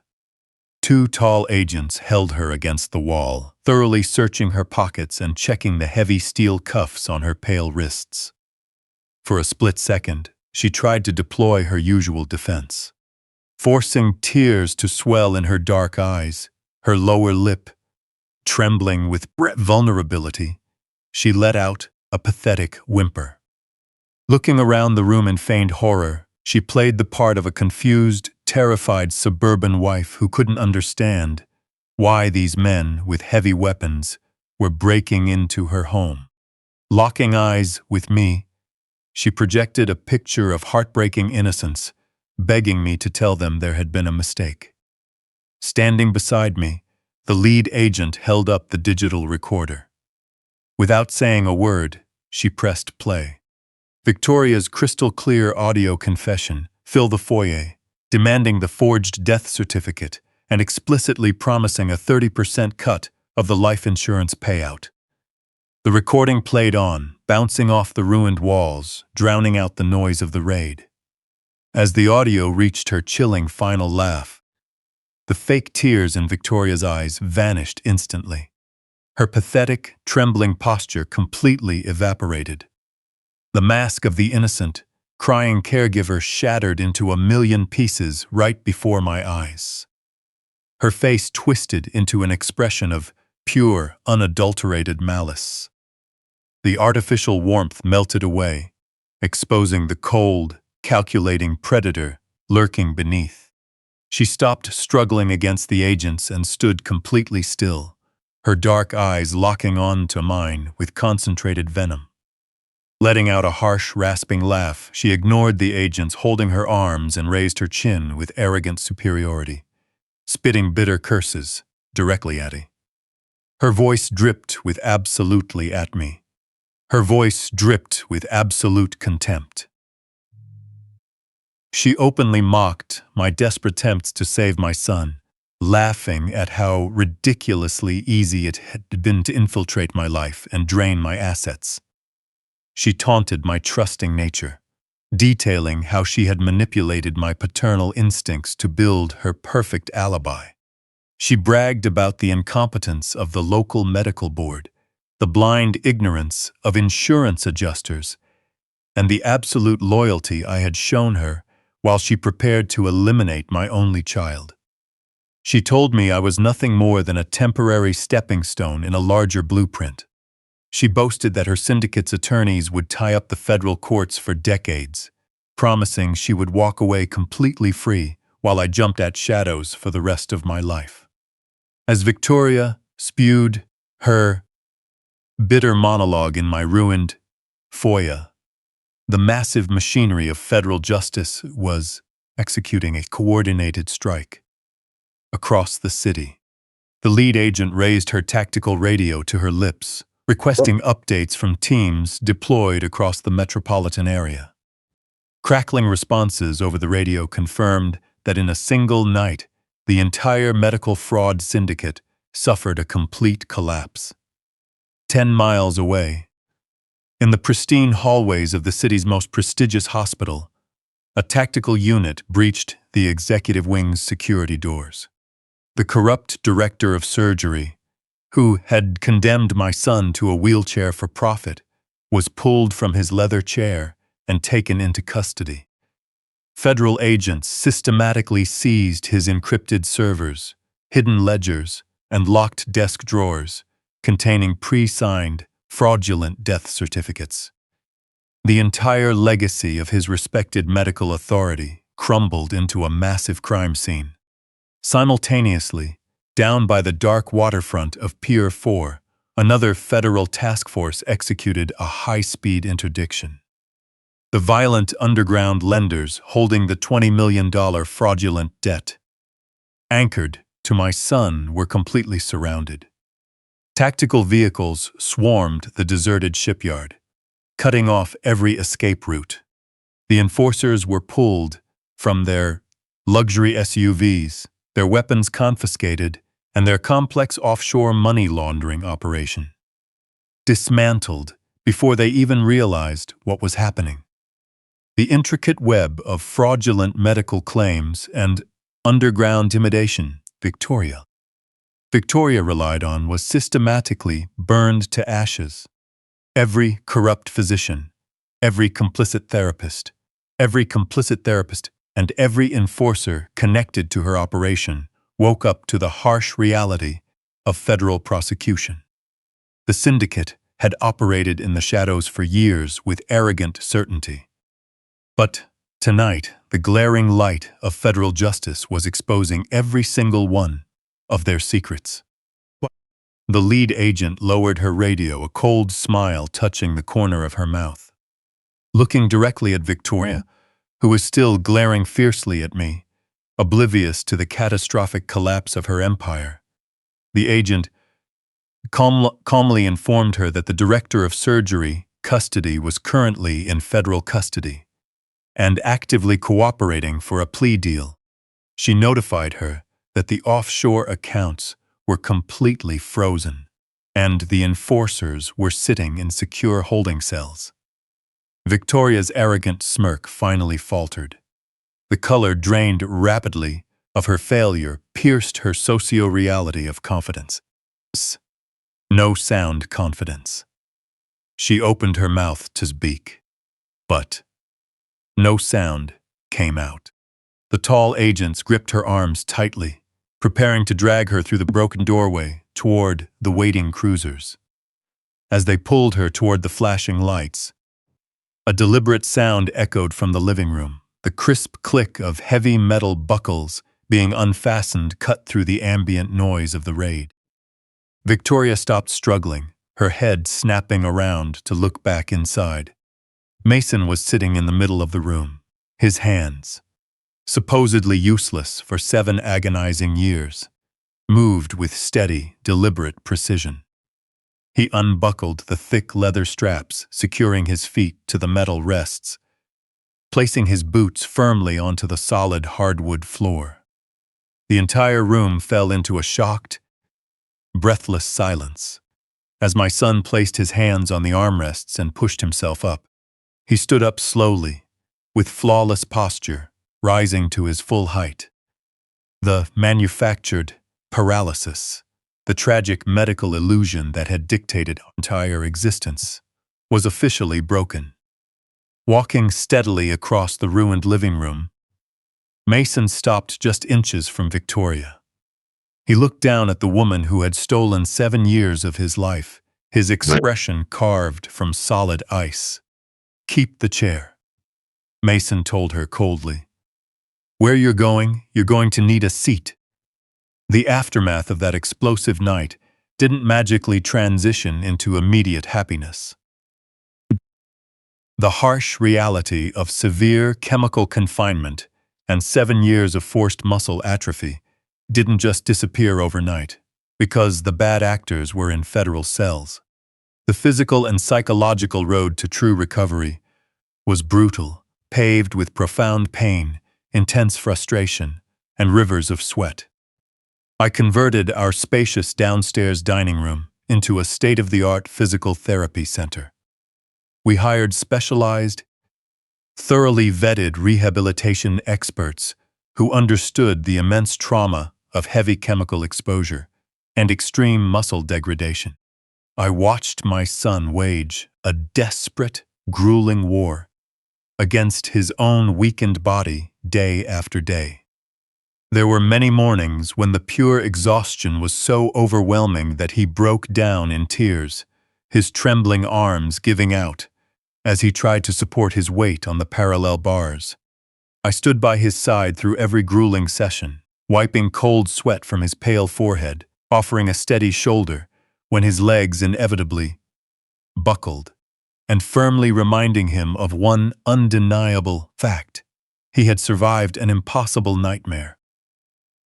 Two tall agents held her against the wall, thoroughly searching her pockets and checking the heavy steel cuffs on her pale wrists. For a split second, she tried to deploy her usual defense. Forcing tears to swell in her dark eyes, her lower lip trembling with vulnerability, she let out a pathetic whimper. Looking around the room in feigned horror, she played the part of a confused, terrified suburban wife who couldn't understand why these men with heavy weapons were breaking into her home. Locking eyes with me, she projected a picture of heartbreaking innocence, begging me to tell them there had been a mistake. Standing beside me, the lead agent held up the digital recorder. Without saying a word, she pressed play. Victoria's crystal-clear audio confession filled the foyer, demanding the forged death certificate and explicitly promising a 30% cut of the life insurance payout. The recording played on, bouncing off the ruined walls, drowning out the noise of the raid. As the audio reached her chilling final laugh, the fake tears in Victoria's eyes vanished instantly. Her pathetic, trembling posture completely evaporated. The mask of the innocent, crying caregiver shattered into a million pieces right before my eyes. Her face twisted into an expression of pure, unadulterated malice. The artificial warmth melted away, exposing the cold, calculating predator lurking beneath. She stopped struggling against the agents and stood completely still, her dark eyes locking on to mine with concentrated venom. Letting out a harsh, rasping laugh, she ignored the agents holding her arms and raised her chin with arrogant superiority, spitting bitter curses directly at me. Her voice dripped with absolutely at me. Her voice dripped with absolute contempt. She openly mocked my desperate attempts to save my son, laughing at how ridiculously easy it had been to infiltrate my life and drain my assets. She taunted my trusting nature, detailing how she had manipulated my paternal instincts to build her perfect alibi. She bragged about the incompetence of the local medical board, the blind ignorance of insurance adjusters, and the absolute loyalty I had shown her while she prepared to eliminate my only child. She told me I was nothing more than a temporary stepping stone in a larger blueprint. She boasted that her syndicate's attorneys would tie up the federal courts for decades, promising she would walk away completely free while I jumped at shadows for the rest of my life. As Victoria spewed her bitter monologue in my ruined foyer, the massive machinery of federal justice was executing a coordinated strike. Across the city, the lead agent raised her tactical radio to her lips, requesting updates from teams deployed across the metropolitan area. Crackling responses over the radio confirmed that in a single night, the entire medical fraud syndicate suffered a complete collapse. 10 miles away, in the pristine hallways of the city's most prestigious hospital, a tactical unit breached the executive wing's security doors. The corrupt director of surgery, who had condemned my son to a wheelchair for profit, was pulled from his leather chair and taken into custody. Federal agents systematically seized his encrypted servers, hidden ledgers, and locked desk drawers containing pre-signed, fraudulent death certificates. The entire legacy of his respected medical authority crumbled into a massive crime scene. Simultaneously, down by the dark waterfront of Pier 4, another federal task force executed a high-speed interdiction. The violent underground lenders holding the $20 million fraudulent debt anchored to my son, were completely surrounded. Tactical vehicles swarmed the deserted shipyard, cutting off every escape route. The enforcers were pulled from their luxury SUVs, their weapons confiscated, and their complex offshore money laundering operation dismantled before they even realized what was happening. The intricate web of fraudulent medical claims and underground intimidation Victoria relied on was systematically burned to ashes. Every corrupt physician, every complicit therapist, and every enforcer connected to her operation woke up to the harsh reality of federal prosecution. The Syndicate had operated in the shadows for years with arrogant certainty. But tonight, the glaring light of federal justice was exposing every single one of their secrets. The lead agent lowered her radio, a cold smile touching the corner of her mouth. Looking directly at Victoria, who was still glaring fiercely at me, oblivious to the catastrophic collapse of her empire, the agent calmly informed her that the director of surgery custody was currently in federal custody and actively cooperating for a plea deal. She notified her that the offshore accounts were completely frozen, and the enforcers were sitting in secure holding cells. Victoria's arrogant smirk finally faltered. The color drained rapidly of her failure pierced her socio-reality of confidence. No sound confidence. She opened her mouth to speak, but no sound came out. The tall agents gripped her arms tightly, preparing to drag her through the broken doorway toward the waiting cruisers. As they pulled her toward the flashing lights, a deliberate sound echoed from the living room. The crisp click of heavy metal buckles being unfastened cut through the ambient noise of the raid. Victoria stopped struggling, her head snapping around to look back inside. Mason was sitting in the middle of the room, his hands, supposedly useless for 7 agonizing years, moved with steady, deliberate precision. He unbuckled the thick leather straps securing his feet to the metal rests, placing his boots firmly onto the solid hardwood floor. The entire room fell into a shocked, breathless silence. As my son placed his hands on the armrests and pushed himself up, he stood up slowly, with flawless posture, rising to his full height. The manufactured paralysis, the tragic medical illusion that had dictated our entire existence, was officially broken. Walking steadily across the ruined living room, Mason stopped just inches from Victoria. He looked down at the woman who had stolen 7 years of his life, his expression carved from solid ice. "Keep the chair," Mason told her coldly. "Where you're going to need a seat." The aftermath of that explosive night didn't magically transition into immediate happiness. The harsh reality of severe chemical confinement and 7 years of forced muscle atrophy didn't just disappear overnight, because the bad actors were in federal cells. The physical and psychological road to true recovery was brutal, paved with profound pain, intense frustration, and rivers of sweat. I converted our spacious downstairs dining room into a state-of-the-art physical therapy center. We hired specialized, thoroughly vetted rehabilitation experts who understood the immense trauma of heavy chemical exposure and extreme muscle degradation. I watched my son wage a desperate, grueling war against his own weakened body day after day. There were many mornings when the pure exhaustion was so overwhelming that he broke down in tears, his trembling arms giving out as he tried to support his weight on the parallel bars. I stood by his side through every grueling session, wiping cold sweat from his pale forehead, offering a steady shoulder when his legs inevitably buckled, and firmly reminding him of one undeniable fact: he had survived an impossible nightmare.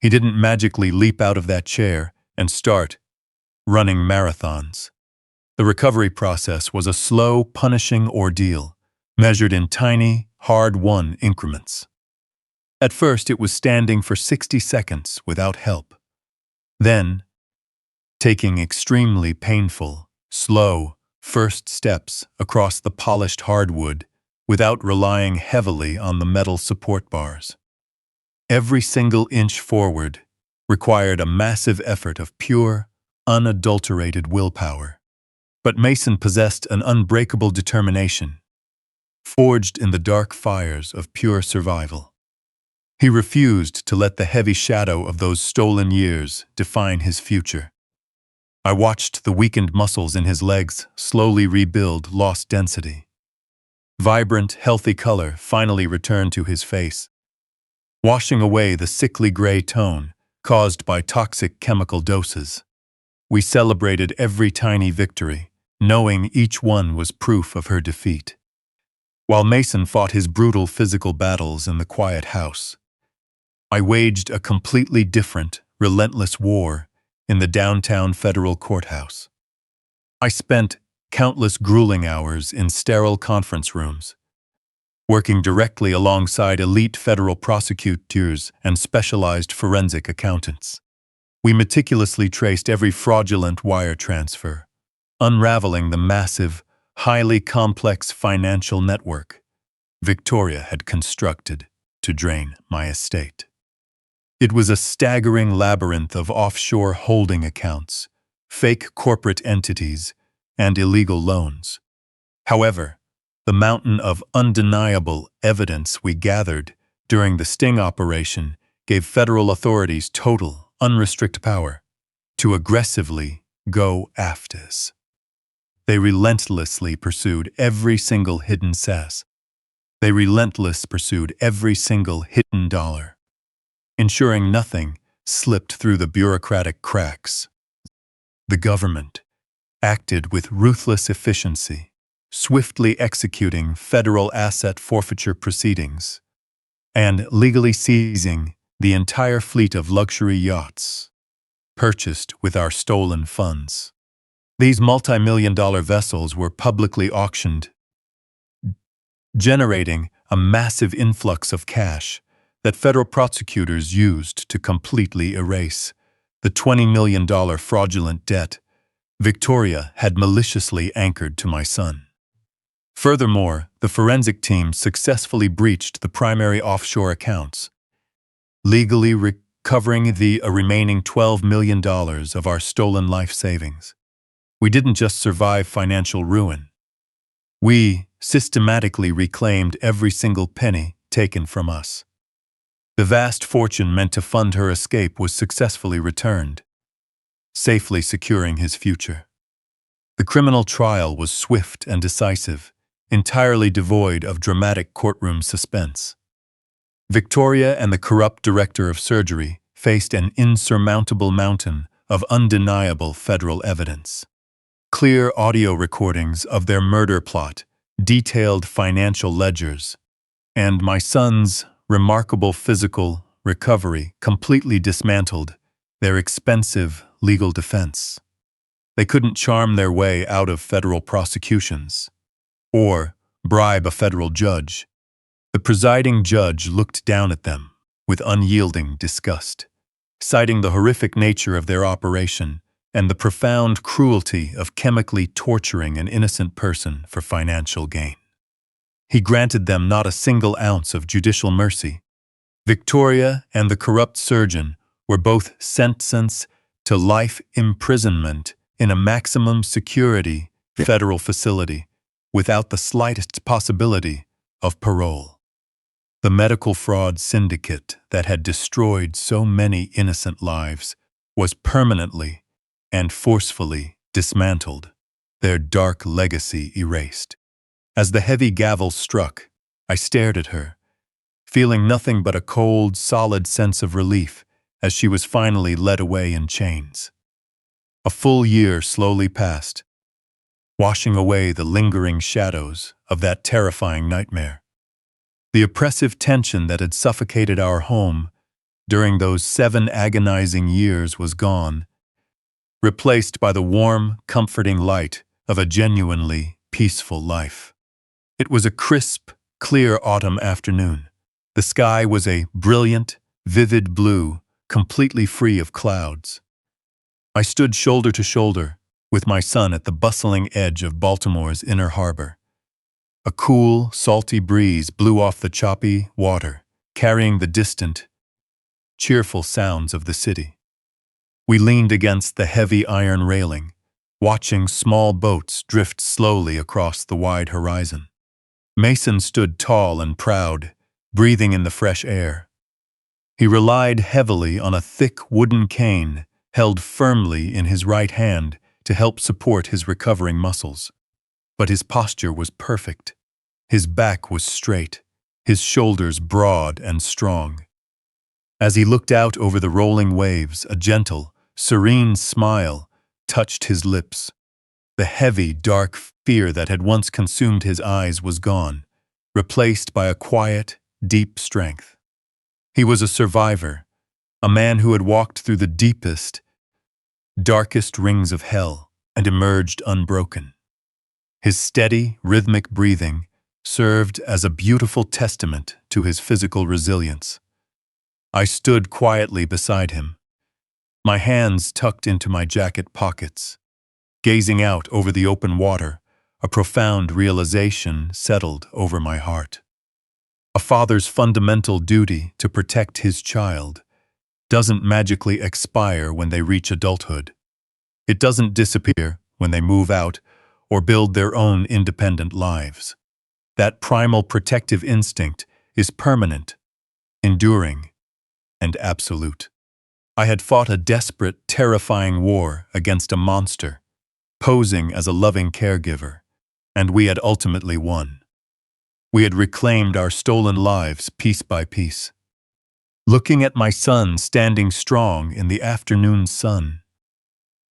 He didn't magically leap out of that chair and start running marathons. The recovery process was a slow, punishing ordeal, measured in tiny, hard-won increments. At first, it was standing for 60 seconds without help. Then, taking extremely painful, slow, first steps across the polished hardwood without relying heavily on the metal support bars. Every single inch forward required a massive effort of pure, unadulterated willpower. But Mason possessed an unbreakable determination, forged in the dark fires of pure survival. He refused to let the heavy shadow of those stolen years define his future. I watched the weakened muscles in his legs slowly rebuild lost density. Vibrant, healthy color finally returned to his face, washing away the sickly gray tone caused by toxic chemical doses. We celebrated every tiny victory, knowing each one was proof of her defeat. While Mason fought his brutal physical battles in the quiet house, I waged a completely different, relentless war in the downtown federal courthouse. I spent countless grueling hours in sterile conference rooms, working directly alongside elite federal prosecutors and specialized forensic accountants. We meticulously traced every fraudulent wire transfer, unraveling the massive, highly complex financial network Victoria had constructed to drain my estate. It was a staggering labyrinth of offshore holding accounts, fake corporate entities, and illegal loans. However, the mountain of undeniable evidence we gathered during the sting operation gave federal authorities total, unrestricted power to aggressively go after us. They relentlessly pursued every single hidden cess. They relentlessly pursued every single hidden dollar, ensuring nothing slipped through the bureaucratic cracks. The government acted with ruthless efficiency, swiftly executing federal asset forfeiture proceedings and legally seizing the entire fleet of luxury yachts purchased with our stolen funds. These multi-million-dollar vessels were publicly auctioned, generating a massive influx of cash that federal prosecutors used to completely erase the $20 million fraudulent debt Victoria had maliciously anchored to my son. Furthermore, the forensic team successfully breached the primary offshore accounts, legally recovering the remaining $12 million of our stolen life savings. We didn't just survive financial ruin. We systematically reclaimed every single penny taken from us. The vast fortune meant to fund her escape was successfully returned, safely securing his future. The criminal trial was swift and decisive, entirely devoid of dramatic courtroom suspense. Victoria and the corrupt director of surgery faced an insurmountable mountain of undeniable federal evidence. Clear audio recordings of their murder plot, detailed financial ledgers, and my son's remarkable physical recovery completely dismantled their expensive legal defense. They couldn't charm their way out of federal prosecutions or bribe a federal judge. The presiding judge looked down at them with unyielding disgust, citing the horrific nature of their operation and the profound cruelty of chemically torturing an innocent person for financial gain. He granted them not a single ounce of judicial mercy. Victoria and the corrupt surgeon were both sentenced to life imprisonment in a maximum security federal facility without the slightest possibility of parole. The medical fraud syndicate that had destroyed so many innocent lives was permanently and forcefully dismantled, their dark legacy erased. As the heavy gavel struck, I stared at her, feeling nothing but a cold, solid sense of relief as she was finally led away in chains. A full year slowly passed, washing away the lingering shadows of that terrifying nightmare. The oppressive tension that had suffocated our home during those 7 agonizing years was gone, replaced by the warm, comforting light of a genuinely peaceful life. It was a crisp, clear autumn afternoon. The sky was a brilliant, vivid blue, completely free of clouds. I stood shoulder to shoulder with my son at the bustling edge of Baltimore's inner harbor. A cool, salty breeze blew off the choppy water, carrying the distant, cheerful sounds of the city. We leaned against the heavy iron railing, watching small boats drift slowly across the wide horizon. Mason stood tall and proud, breathing in the fresh air. He relied heavily on a thick wooden cane held firmly in his right hand to help support his recovering muscles. But his posture was perfect. His back was straight, his shoulders broad and strong. As he looked out over the rolling waves, a gentle, serene smile touched his lips. The heavy, dark fear that had once consumed his eyes was gone, replaced by a quiet, deep strength. He was a survivor, a man who had walked through the deepest, darkest rings of hell and emerged unbroken. His steady, rhythmic breathing served as a beautiful testament to his physical resilience. I stood quietly beside him, my hands tucked into my jacket pockets. Gazing out over the open water, a profound realization settled over my heart. A father's fundamental duty to protect his child doesn't magically expire when they reach adulthood. It doesn't disappear when they move out or build their own independent lives. That primal protective instinct is permanent, enduring, and absolute. I had fought a desperate, terrifying war against a monster, posing as a loving caregiver, and we had ultimately won. We had reclaimed our stolen lives piece by piece. Looking at my son standing strong in the afternoon sun,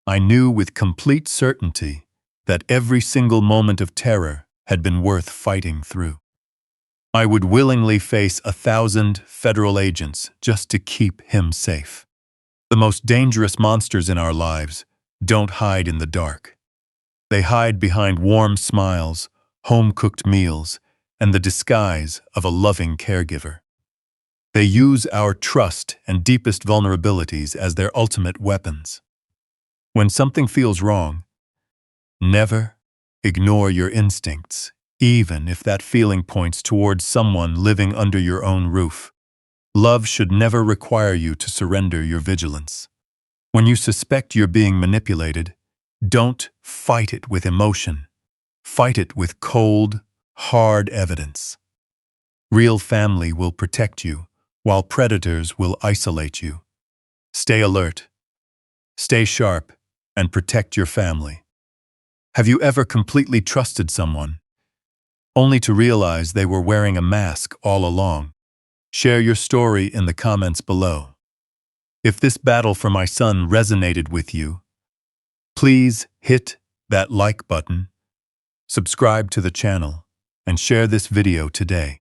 I knew with complete certainty that every single moment of terror had been worth fighting through. I would willingly face 1,000 federal agents just to keep him safe. The most dangerous monsters in our lives don't hide in the dark. They hide behind warm smiles, home-cooked meals, and the disguise of a loving caregiver. They use our trust and deepest vulnerabilities as their ultimate weapons. When something feels wrong, never ignore your instincts, even if that feeling points towards someone living under your own roof. Love should never require you to surrender your vigilance. When you suspect you're being manipulated, don't fight it with emotion. Fight it with cold, hard evidence. Real family will protect you, while predators will isolate you. Stay alert, stay sharp, and protect your family. Have you ever completely trusted someone, only to realize they were wearing a mask all along? Share your story in the comments below. If this battle for my son resonated with you, please hit that like button, subscribe to the channel, and share this video today.